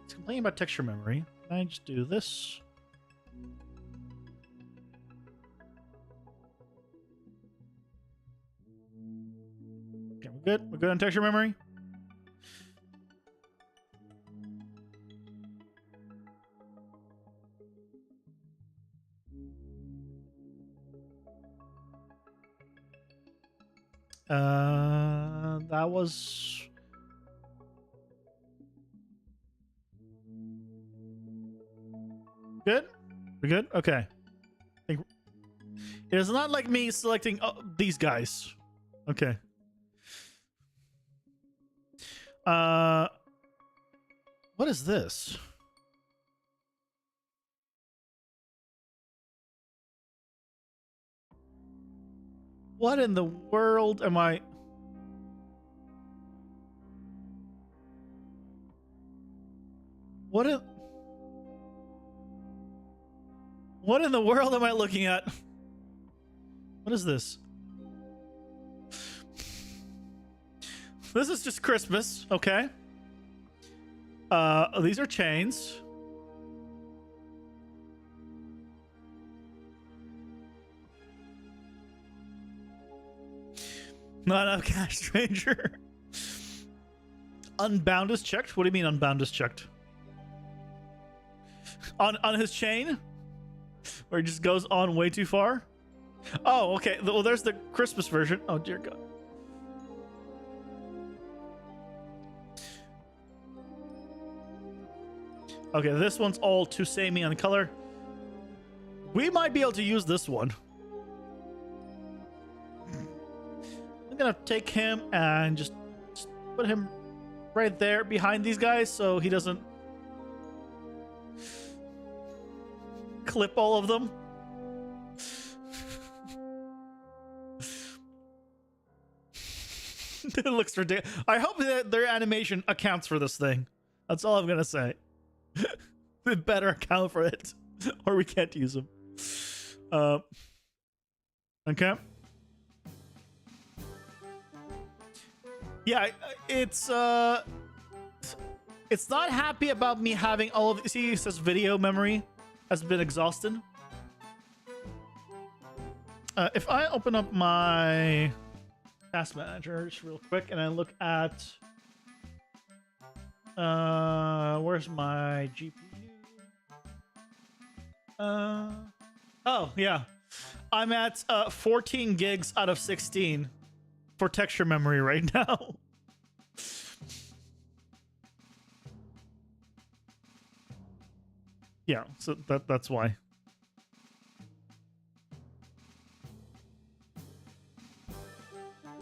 S2: It's complaining about texture memory. Can I just do this? Okay, we're good. We're good on texture memory. That was... Good? We're good? Okay. It is not like me selecting these guys. Okay. What is this? What in the world am I... What in the world am I looking at? What is this? This is just Christmas, okay? These are chains. Not enough cash, stranger. Unbound is checked? What do you mean unbound is checked? On his chain? Where he just goes on way too far? Oh, okay. Well, there's the Christmas version. Oh, dear God. Okay, this one's all too samey on color. We might be able to use this one. I'm gonna take him and just put him right there behind these guys so he doesn't clip all of them. It looks ridiculous. I hope that their animation accounts for this thing. That's all I'm gonna say. They better account for it, or we can't use them. Okay. Yeah, it's not happy about me having all of. See, it says video memory has been exhausted. If I open up my task manager just real quick and I look at where's my GPU? Oh yeah, I'm at 14 gigs out of 16 for texture memory right now. Yeah, so that's why.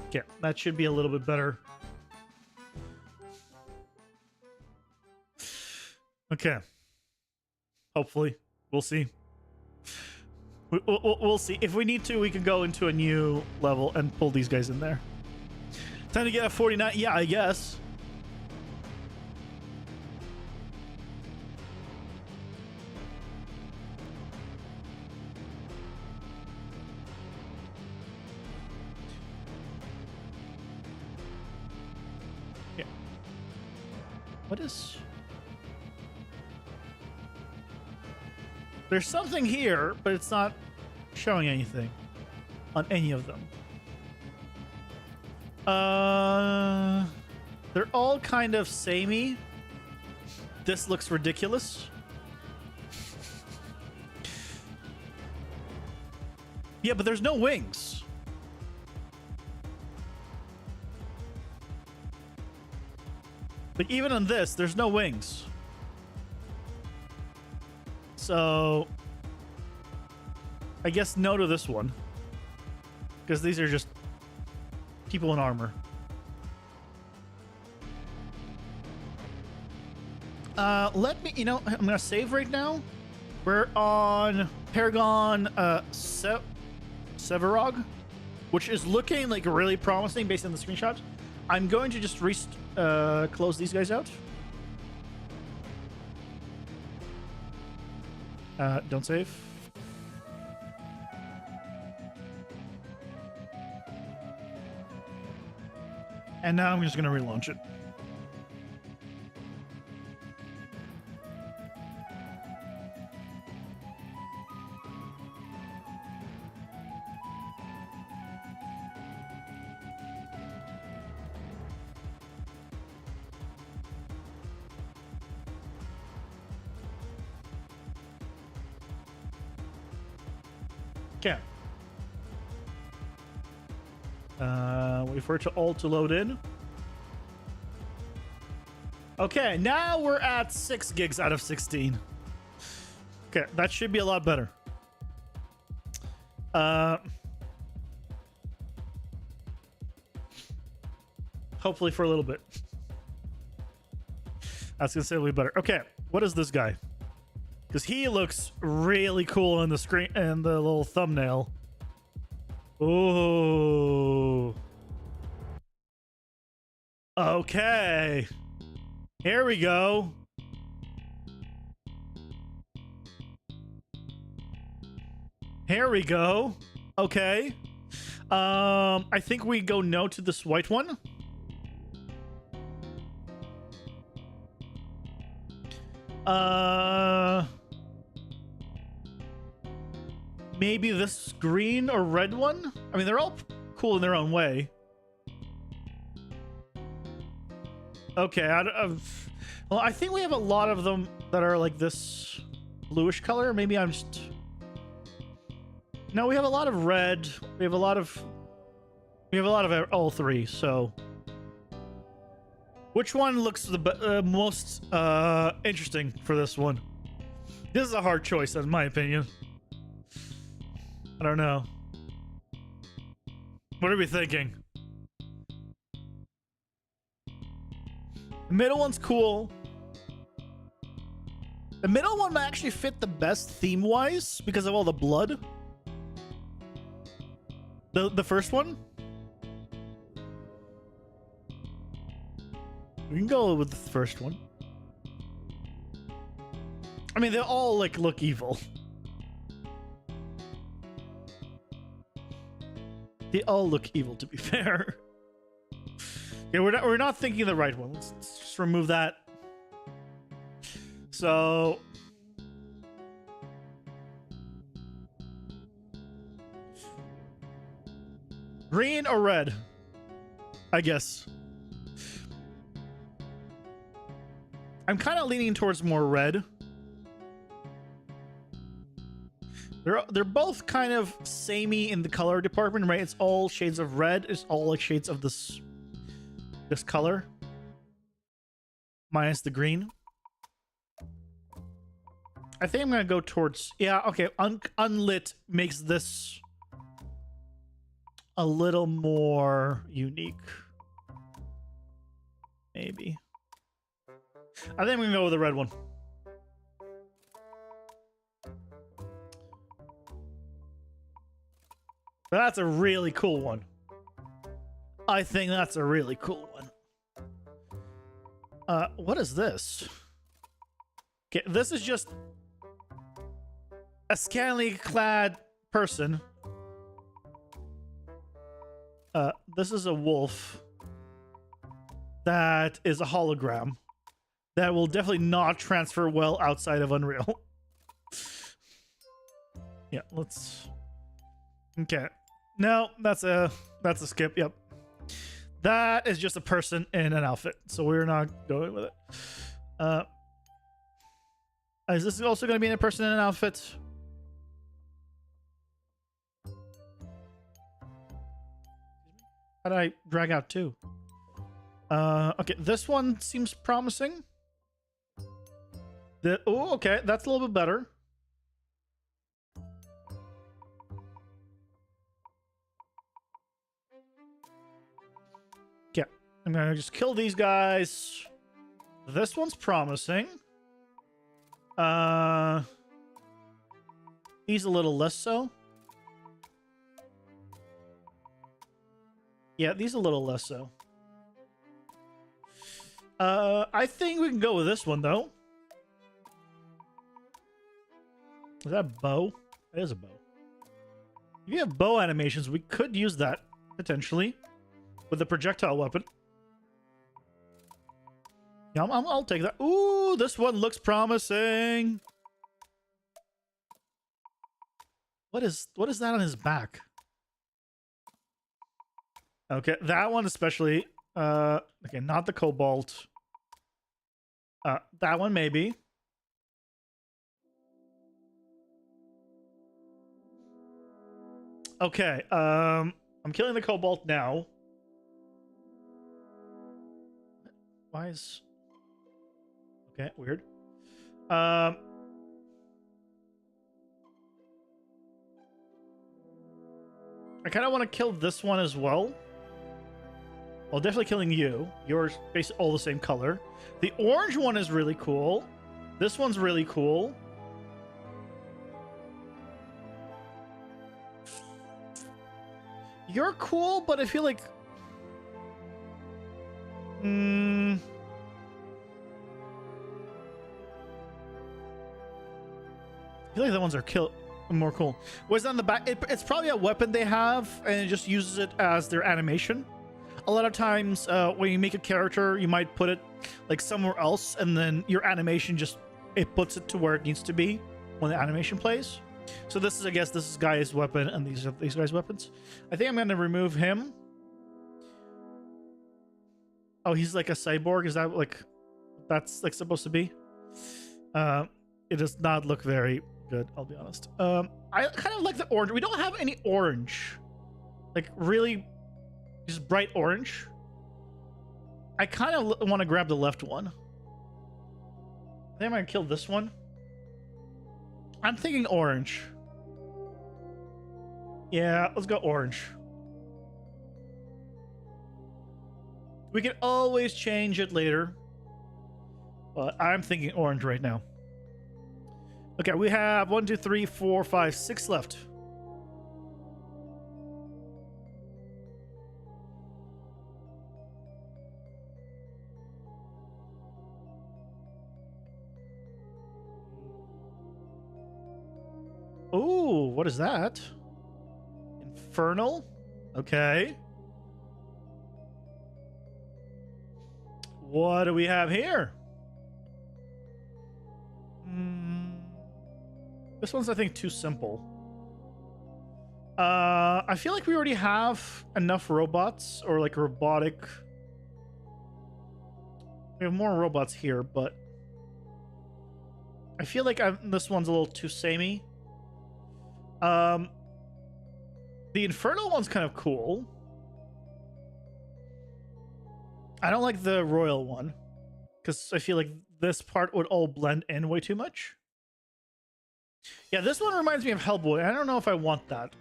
S2: Okay, that should be a little bit better. Okay. Hopefully. We'll see. We'll see. If we need to, we can go into a new level and pull these guys in there. Time to get a 49. Yeah, I guess. Yeah. What is... There's something here, but it's not showing anything on any of them. They're all kind of samey. This looks ridiculous. Yeah, but there's no wings. Like, even on this, there's no wings. So, I guess no to this one. Because these are just people in armor. Let me, you know, I'm going to save right now. We're on Paragon Severog, which is looking like really promising based on the screenshots. I'm going to just close these guys out. Don't save. And now I'm just going to relaunch it. Okay. Wait for it to all to load in. Okay, now we're at 6 gigs out of 16. Okay, that should be a lot better. Hopefully for a little bit. That's considerably better. Okay, what is this guy? Because he looks really cool on the screen and the little thumbnail. Ooh. Okay. Here we go. Here we go. Okay. I think we go no to this white one. Maybe this green or red one? I mean, they're all cool in their own way. Okay, well, I think we have a lot of them that are like this bluish color. Maybe I'm just... No, we have a lot of red. We have a lot of all three, so... Which one looks the most interesting for this one? This is a hard choice, in my opinion. I don't know. What are we thinking? The middle one's cool. The middle one might actually fit the best theme-wise because of all the blood. The first one? We can go with the first one. I mean, they all like look evil. They all look evil, to be fair. Yeah, we're not thinking the right one. Let's just remove that. So green or red? I guess. I'm kind of leaning towards more red. They're both kind of samey in the color department, right? It's all shades of red. It's all like shades of this color. Minus the green. I think I'm gonna go towards, yeah, okay, unlit makes this a little more unique. Maybe. I think I'm gonna go with the red one. That's a really cool one. I think that's a really cool one. What is this? Okay, this is just a scantily clad person. This is a wolf that is a hologram that will definitely not transfer well outside of Unreal. Yeah, let's... Okay. No, that's a skip. Yep. That is just a person in an outfit, so we're not going with it. Is this also going to be a person in an outfit? How did I drag out two? Okay, this one seems promising. Oh, okay, that's a little bit better. Okay, I'm gonna just kill these guys. This one's promising. He's a little less so. Yeah, these a little less so. I think we can go with this one, though. Is that a bow? It is a bow. If you have bow animations, we could use that, potentially, with the projectile weapon. Yeah, I'll take that. Ooh, this one looks promising. What is that on his back? Okay, that one especially. Okay, not the cobalt. That one maybe. Okay, I'm killing the cobalt now. Why is... Okay, weird. I kind of want to kill this one as well. Well, definitely killing you. You're basically all the same color. The orange one is really cool. This one's really cool. You're cool, but I feel like... I feel like the ones are more cool. What's on the back? It's probably a weapon they have, and it just uses it as their animation. A lot of times, when you make a character, you might put it like somewhere else, and then your animation just puts it to where it needs to be when the animation plays. So this is, I guess, this is guy's weapon, and these are these guys' weapons. I think I'm going to remove him. Oh, he's like a cyborg. Is that like that's like supposed to be? It does not look very good, I'll be honest. I kind of like the orange. We don't have any orange, like really just bright orange. I kind of want to grab the left one. I think I'm gonna kill this one. I'm thinking orange. Yeah, let's go orange. We can always change it later, but I'm thinking orange right now. Okay, we have 1, 2, 3, 4, 5, 6 left. Ooh, what is that? Infernal? Okay. What do we have here? This one's, I think, too simple. I feel like we already have enough robots, or like robotic. We have more robots here, but I feel like this one's a little too samey. The Infernal one's kind of cool. I don't like the Royal one, because I feel like this part would all blend in way too much. Yeah, this one reminds me of Hellboy. I don't know if I want that.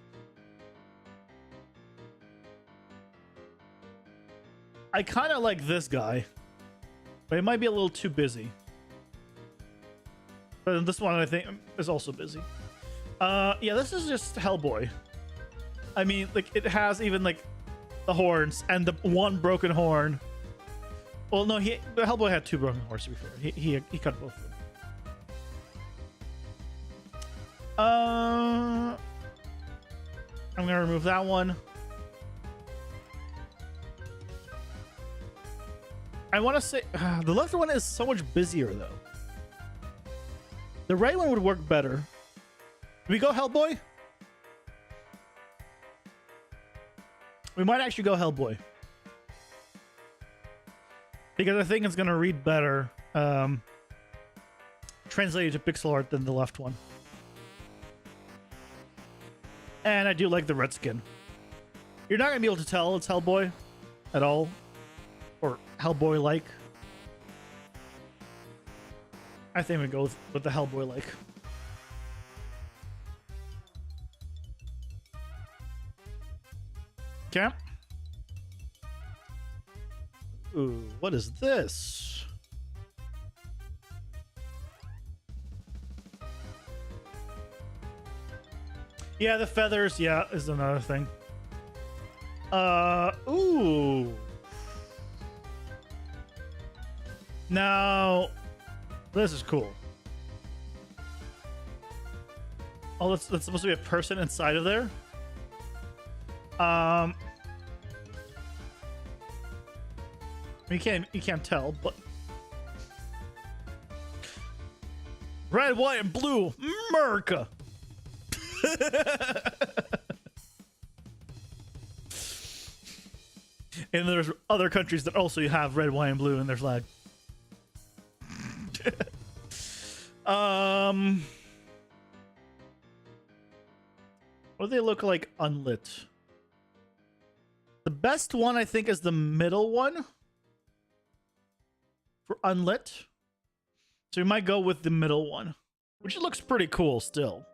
S2: I kind of like this guy, but it might be a little too busy. But this one, I think, is also busy. Yeah, this is just Hellboy. I mean, like, it has even, like, the horns and the one broken horn. Well, no, Hellboy had 2 broken horns, to be fair. He cut both of them. I'm gonna remove that one. I want to say the left one is so much busier though. The right one would work better. Do we go Hellboy? We might actually go Hellboy. Because I think it's gonna read better translated to pixel art than the left one. And I do like the red skin. You're not gonna be able to tell it's Hellboy at all. Or Hellboy-like. I think we go with the Hellboy-like. Okay. Ooh, what is this? Yeah, the feathers, yeah, is another thing. Ooh. Now, this is cool. Oh, that's supposed to be a person inside of there. You can't tell, but red, white, and blue, America. And there's other countries that also have red, white, and blue in their flag. What do they look like unlit? The best one, I think, is the middle one for unlit. So we might go with the middle one, which looks pretty cool still.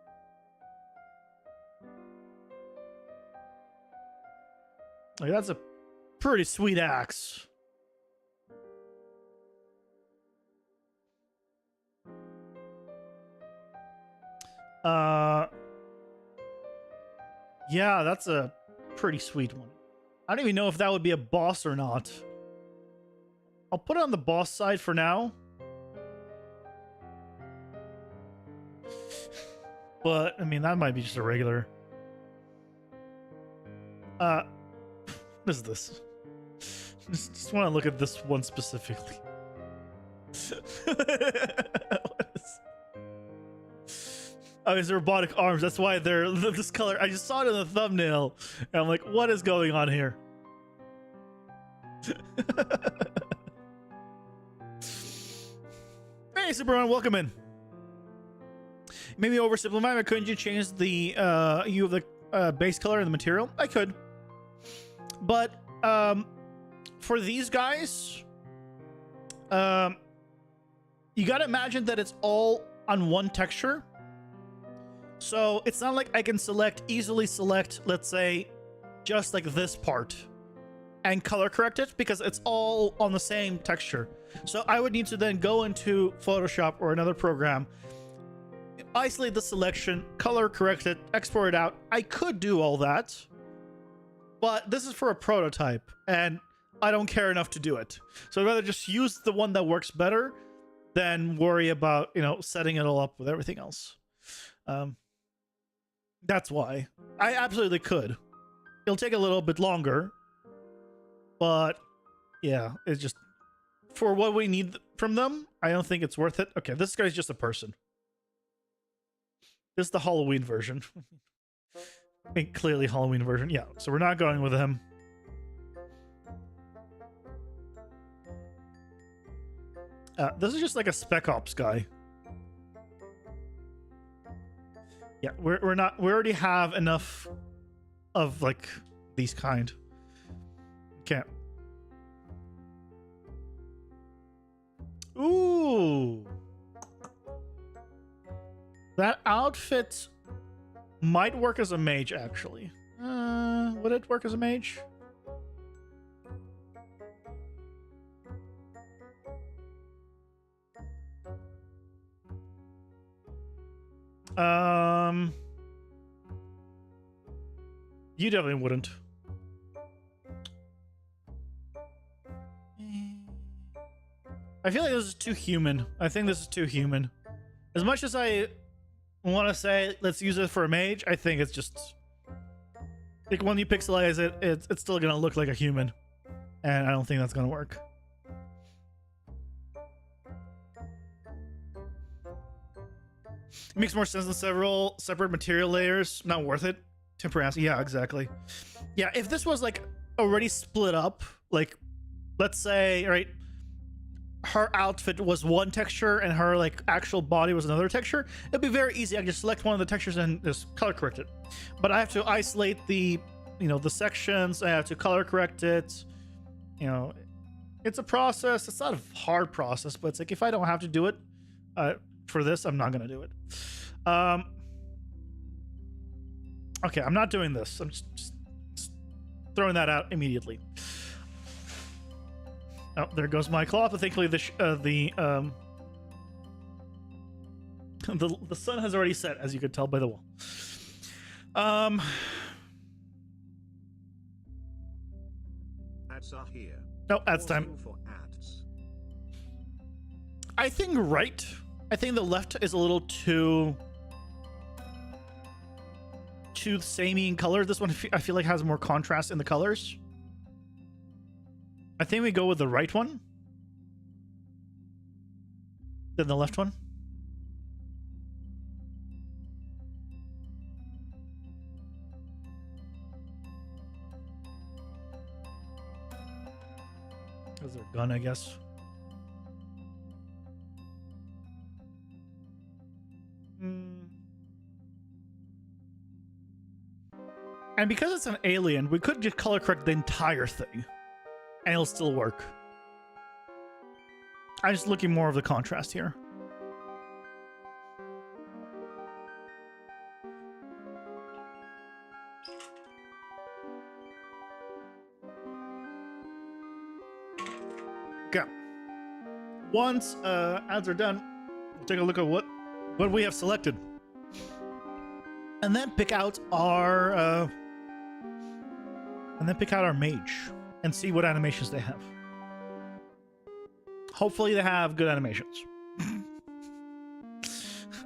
S2: Like, that's a pretty sweet axe. Yeah, that's a pretty sweet one. I don't even know if that would be a boss or not. I'll put it on the boss side for now. But, I mean, that might be just a regular. What is this? Just want to look at this one specifically. Oh, it's robotic arms. That's why they're this color. I just saw it in the thumbnail, and I'm like, what is going on here? Hey, Superman, welcome in. Maybe oversimplify, but couldn't you change the hue of the base color and the material? I could. But for these guys, you gotta imagine that it's all on one texture. So it's not like I can easily select, let's say, just like this part and color correct it, because it's all on the same texture. So I would need to then go into Photoshop or another program, isolate the selection, color correct it, export it out. I could do all that, but this is for a prototype and I don't care enough to do it. So I'd rather just use the one that works better than worry about, setting it all up with everything else. That's why. I absolutely could. It'll take a little bit longer, but yeah, it's just for what we need from them. I don't think it's worth it. Okay, this guy's just a person. This is the Halloween version. I mean, clearly Halloween version. Yeah, so we're not going with him. This is just like a Spec Ops guy. Yeah, we already have enough of like these kind. Okay. Ooh. That outfit might work as a mage, actually. Would it work as a mage? You definitely wouldn't. I feel like this is too human. I think this is too human. As much as I want to say let's use it for a mage, I think it's just like when you pixelize it, it's still gonna look like a human, and I don't think that's gonna work. It makes more sense than several separate material layers. Not worth it. Temporary. Yeah, exactly. Yeah, if this was like already split up, like let's say, right, her outfit was one texture and her like actual body was another texture, it'd be very easy. I can just select one of the textures and just color correct it. But I have to isolate the, you know, the sections. I have to color correct it. You know, it's a process. It's not a hard process, but it's like if I don't have to do it for this, I'm not gonna do it. Okay, I'm not doing this. I'm just throwing that out immediately. Oh, there goes my cloth. But thankfully, the sun has already set, as you could tell by the wall.
S1: Ads are here.
S2: No, ads time.
S1: Pausing for ads.
S2: I think right. I think the left is a little too samey in color. This one I feel like has more contrast in the colors. I think we go with the right one, then the left one. Because they're gun, I guess. And because it's an alien, we could just color correct the entire thing, and it'll still work. I'm just looking more of the contrast here. Okay. Once ads are done, we'll take a look at what we have selected, and then pick out our mage and see what animations they have. Hopefully they have good animations.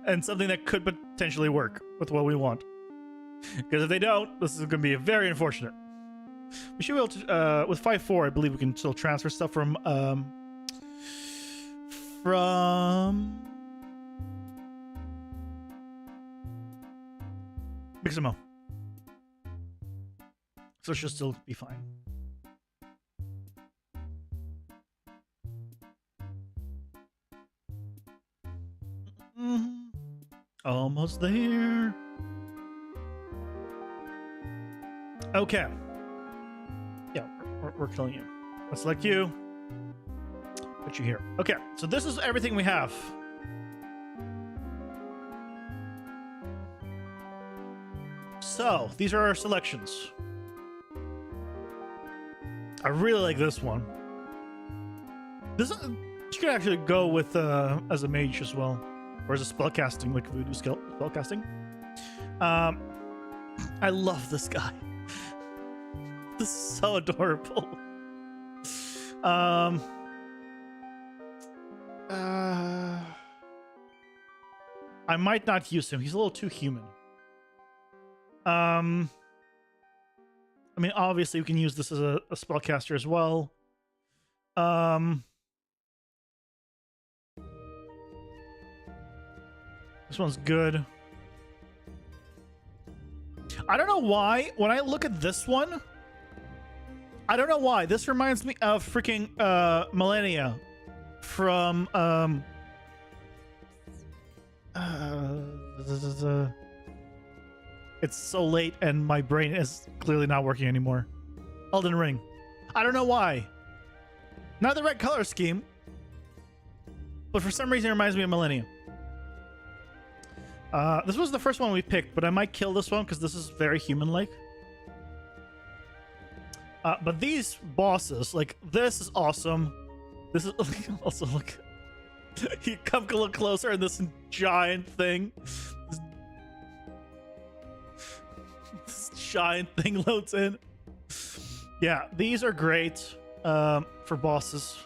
S2: And something that could potentially work with what we want. Because if they don't, this is going to be very unfortunate. We should be able to, with 5.4, I believe we can still transfer stuff from Mixamo. So it should still be fine. Almost there. Okay. Yeah, we're killing you. Let's select you. Put you here. Okay, so this is everything we have. So, these are our selections. I really like this one. This you could actually go with as a mage as well, or as a spellcasting, like voodoo spellcasting. I love this guy. This is so adorable. I might not use him. He's a little too human. I mean, obviously, we can use this as a spellcaster as well. This one's good. I don't know why. When I look at this one, I don't know why. This reminds me of freaking Millennia from it's so late and my brain is clearly not working anymore. Elden Ring. I don't know why. Not the right color scheme, but for some reason it reminds me of Millennium. This was the first one we picked, but I might kill this one because this is very human-like. But these bosses, like, this is awesome. This is also, look. You come a little closer and this giant thing. This giant thing loads in. Yeah, these are great for bosses.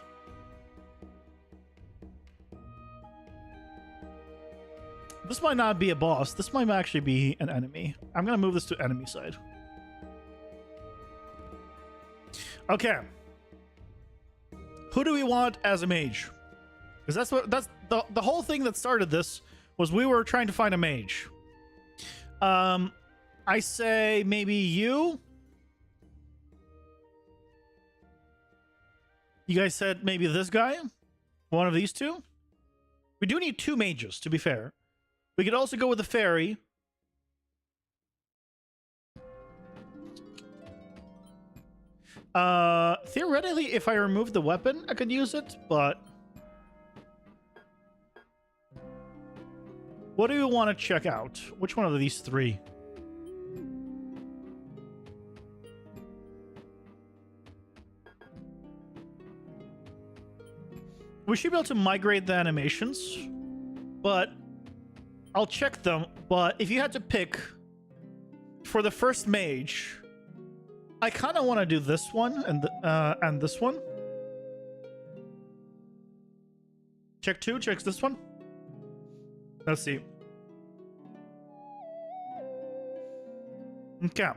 S2: This might not be a boss. This might actually be an enemy. I'm going to move this to enemy side. Okay. Who do we want as a mage? Because that's the whole thing that started this was we were trying to find a mage. I say maybe you. You guys said maybe this guy? One of these two? We do need 2 mages, to be fair. We could also go with the fairy. Theoretically, if I remove the weapon, I could use it, but... What do you want to check out? Which one of these 3? We should be able to migrate the animations, but I'll check them. But if you had to pick for the first mage, I kind of want to do this one and this one. Check 2, checks this one. Let's see. Okay.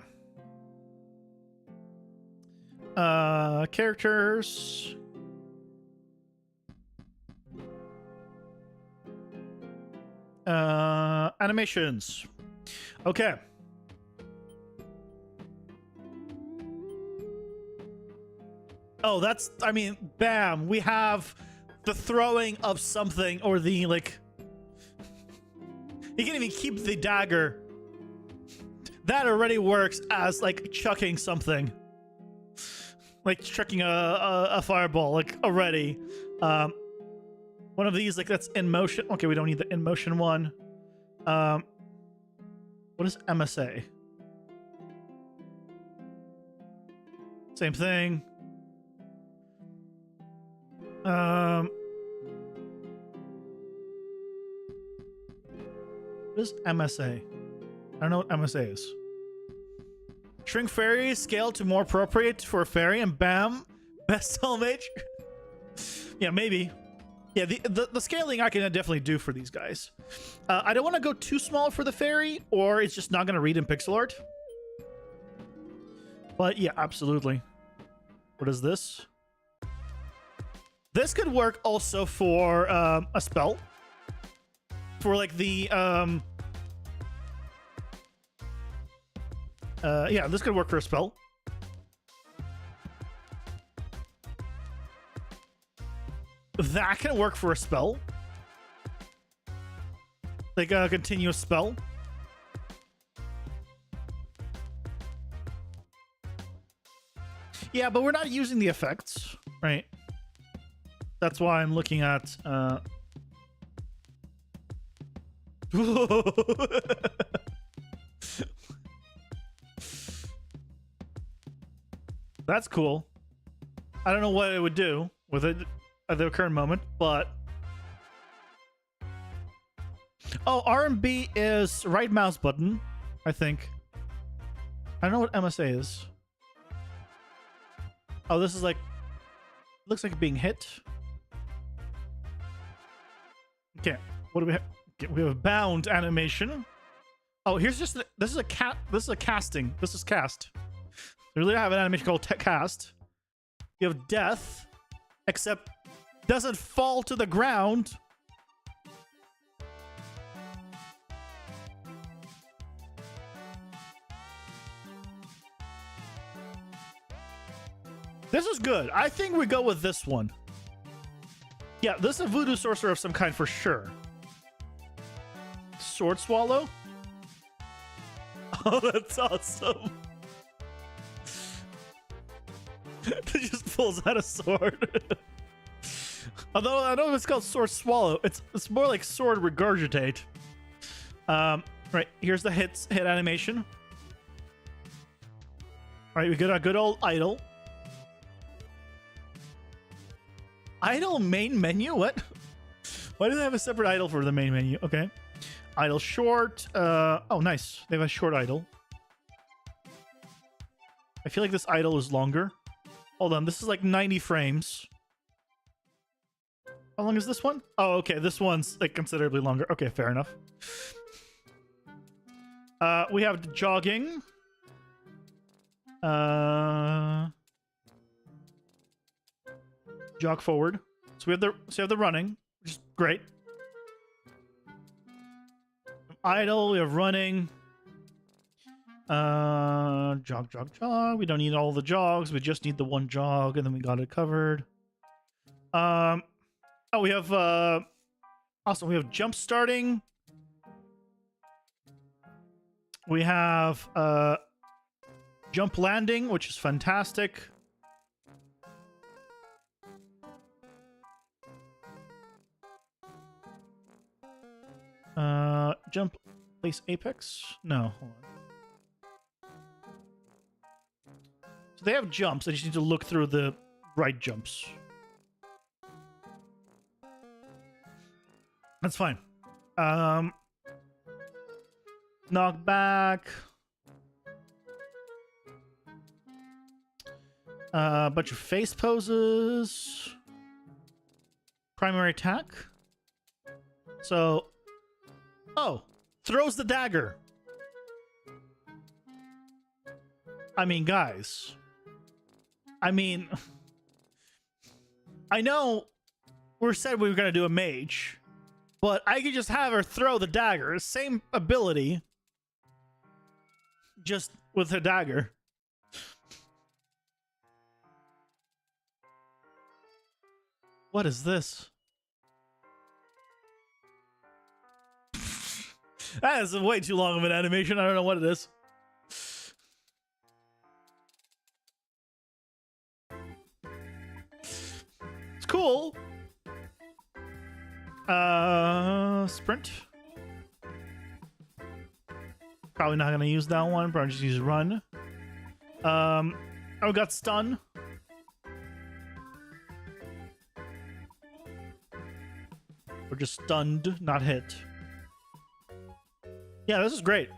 S2: Characters. Animations. Okay. Oh, that's, I mean, bam. We have the throwing of something or the, like... You can't even keep the dagger. That already works as, like, chucking something. Like, chucking a fireball, like, already. One of these, like, that's in motion. Okay, we don't need the in motion one. What is MSA? Same thing. What is MSA? I don't know what MSA is. Shrink fairy scale to more appropriate for a fairy, and bam, best soul mage. Yeah, maybe. Yeah, the scaling I can definitely do for these guys. I don't want to go too small for the fairy, or it's just not going to read in pixel art. But yeah, absolutely. What is this? This could work also for a spell. For like the yeah, this could work for a spell. That can work for a spell. Like a continuous spell. Yeah, but we're not using the effects, right? That's why I'm looking at That's cool. I don't know what it would do with it at the current moment, but... Oh, R&B is right mouse button, I think. I don't know what MSA is. Oh, this is like... Looks like being hit. Okay, what do we have? Okay, we have a bound animation. Oh, here's just... This is a casting. This is cast. We really have an animation called cast. You have death, except doesn't fall to the ground. This is good. I think we go with this one. Yeah, this is a voodoo sorcerer of some kind for sure. Sword swallow? Oh, that's awesome. It just pulls out a sword. Although I know it's called sword swallow. It's more like sword regurgitate. Right, here's the hit animation. All right, we got a good old idle. Idle main menu? What? Why do they have a separate idle for the main menu? Okay. Idle short. Oh, nice. They have a short idle. I feel like this idle is longer. Hold on, this is like 90 frames. How long is this one? Oh, okay, this one's like considerably longer. Okay, fair enough. We have the jogging. Jog forward. So we have the running, which is great. Idle, we have running. Jog. We don't need all the jogs. We just need the one jog, and then we got it covered. Oh, we have awesome. We have jump starting. We have jump landing, which is fantastic. Jump place apex? No, hold on. So they have jumps. I just need to look through the right jumps. That's fine. Knock back. A bunch of face poses. Primary attack. So, oh, throws the dagger. I mean, guys. I mean, I know we said we were going to do a mage, but I could just have her throw the dagger. Same ability, just with a dagger. What is this? That is way too long of an animation. I don't know what it is. It's cool. Sprint. Probably not gonna use that one. Probably just use run. Oh, we got stun. We're just stunned, not hit. Yeah, this is great.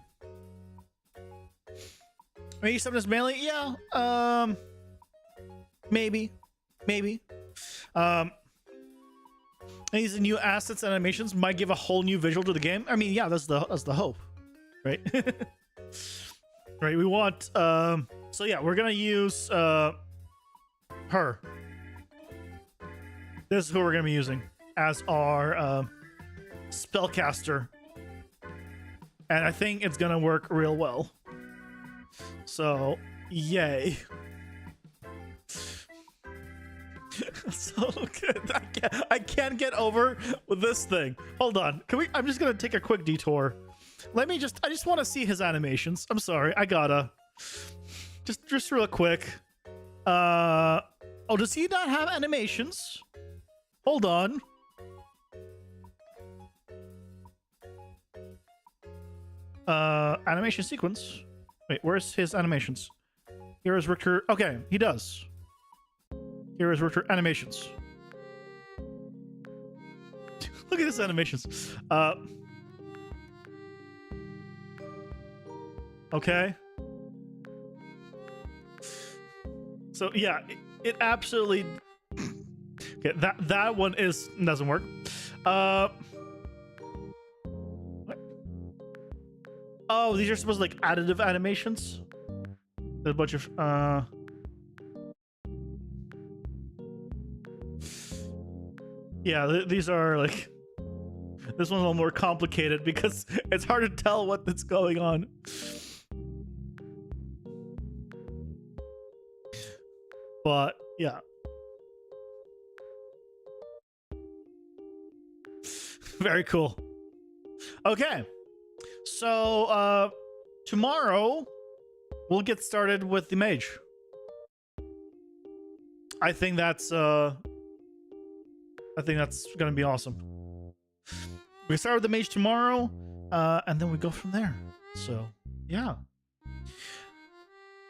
S2: Maybe something that's melee? Yeah. Maybe. These new assets and animations might give a whole new visual to the game. I mean, yeah, that's the hope, right? Right. We want. So yeah, we're gonna use her. This is who we're gonna be using as our spellcaster. And I think it's gonna work real well. So, yay. So good. I can't get over with this thing. Hold on. I'm just gonna take a quick detour. I just want to see his animations. I'm sorry. I gotta. Just real quick. Oh, does he not have animations? Hold on. Animation sequence. Wait, where's his animations? Here is Richter. Okay, he does. Here is Richter animations. Look at his animations. Okay. So yeah, it absolutely. Okay, that one doesn't work. Oh, these are supposed to like additive animations. There's a bunch of yeah, these are like, this one's a little more complicated because it's hard to tell what's going on. But yeah. Very cool. Okay. So, tomorrow we'll get started with the mage. I think that's gonna be awesome. We start with the mage tomorrow. and then we go from there. So, yeah.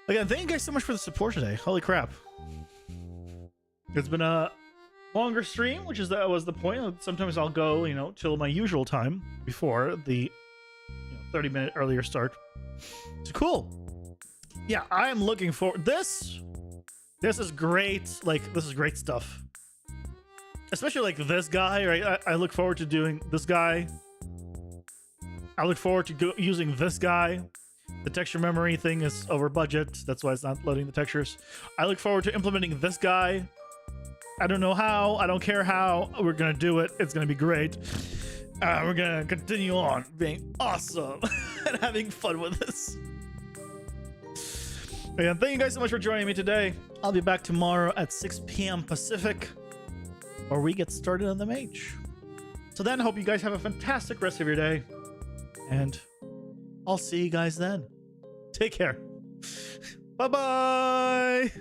S2: Again, thank you guys so much for the support today. Holy crap. It's been a longer stream, which is that was the point. Sometimes I'll go, you know, till my usual time before the 30-minute earlier start. It's cool. Yeah, I am looking for this. This is great. Like, this is great stuff. Especially like this guy, right? I look forward to doing this guy. I look forward to using this guy. The texture memory thing is over budget. That's why it's not loading the textures. I look forward to implementing this guy. I don't know how. I don't care how. We're going to do it. It's going to be great. We're going to continue on being awesome and having fun with this. Again, thank you guys so much for joining me today. I'll be back tomorrow at 6 p.m. Pacific, where we get started on the mage. So then, hope you guys have a fantastic rest of your day. And I'll see you guys then. Take care. Bye-bye.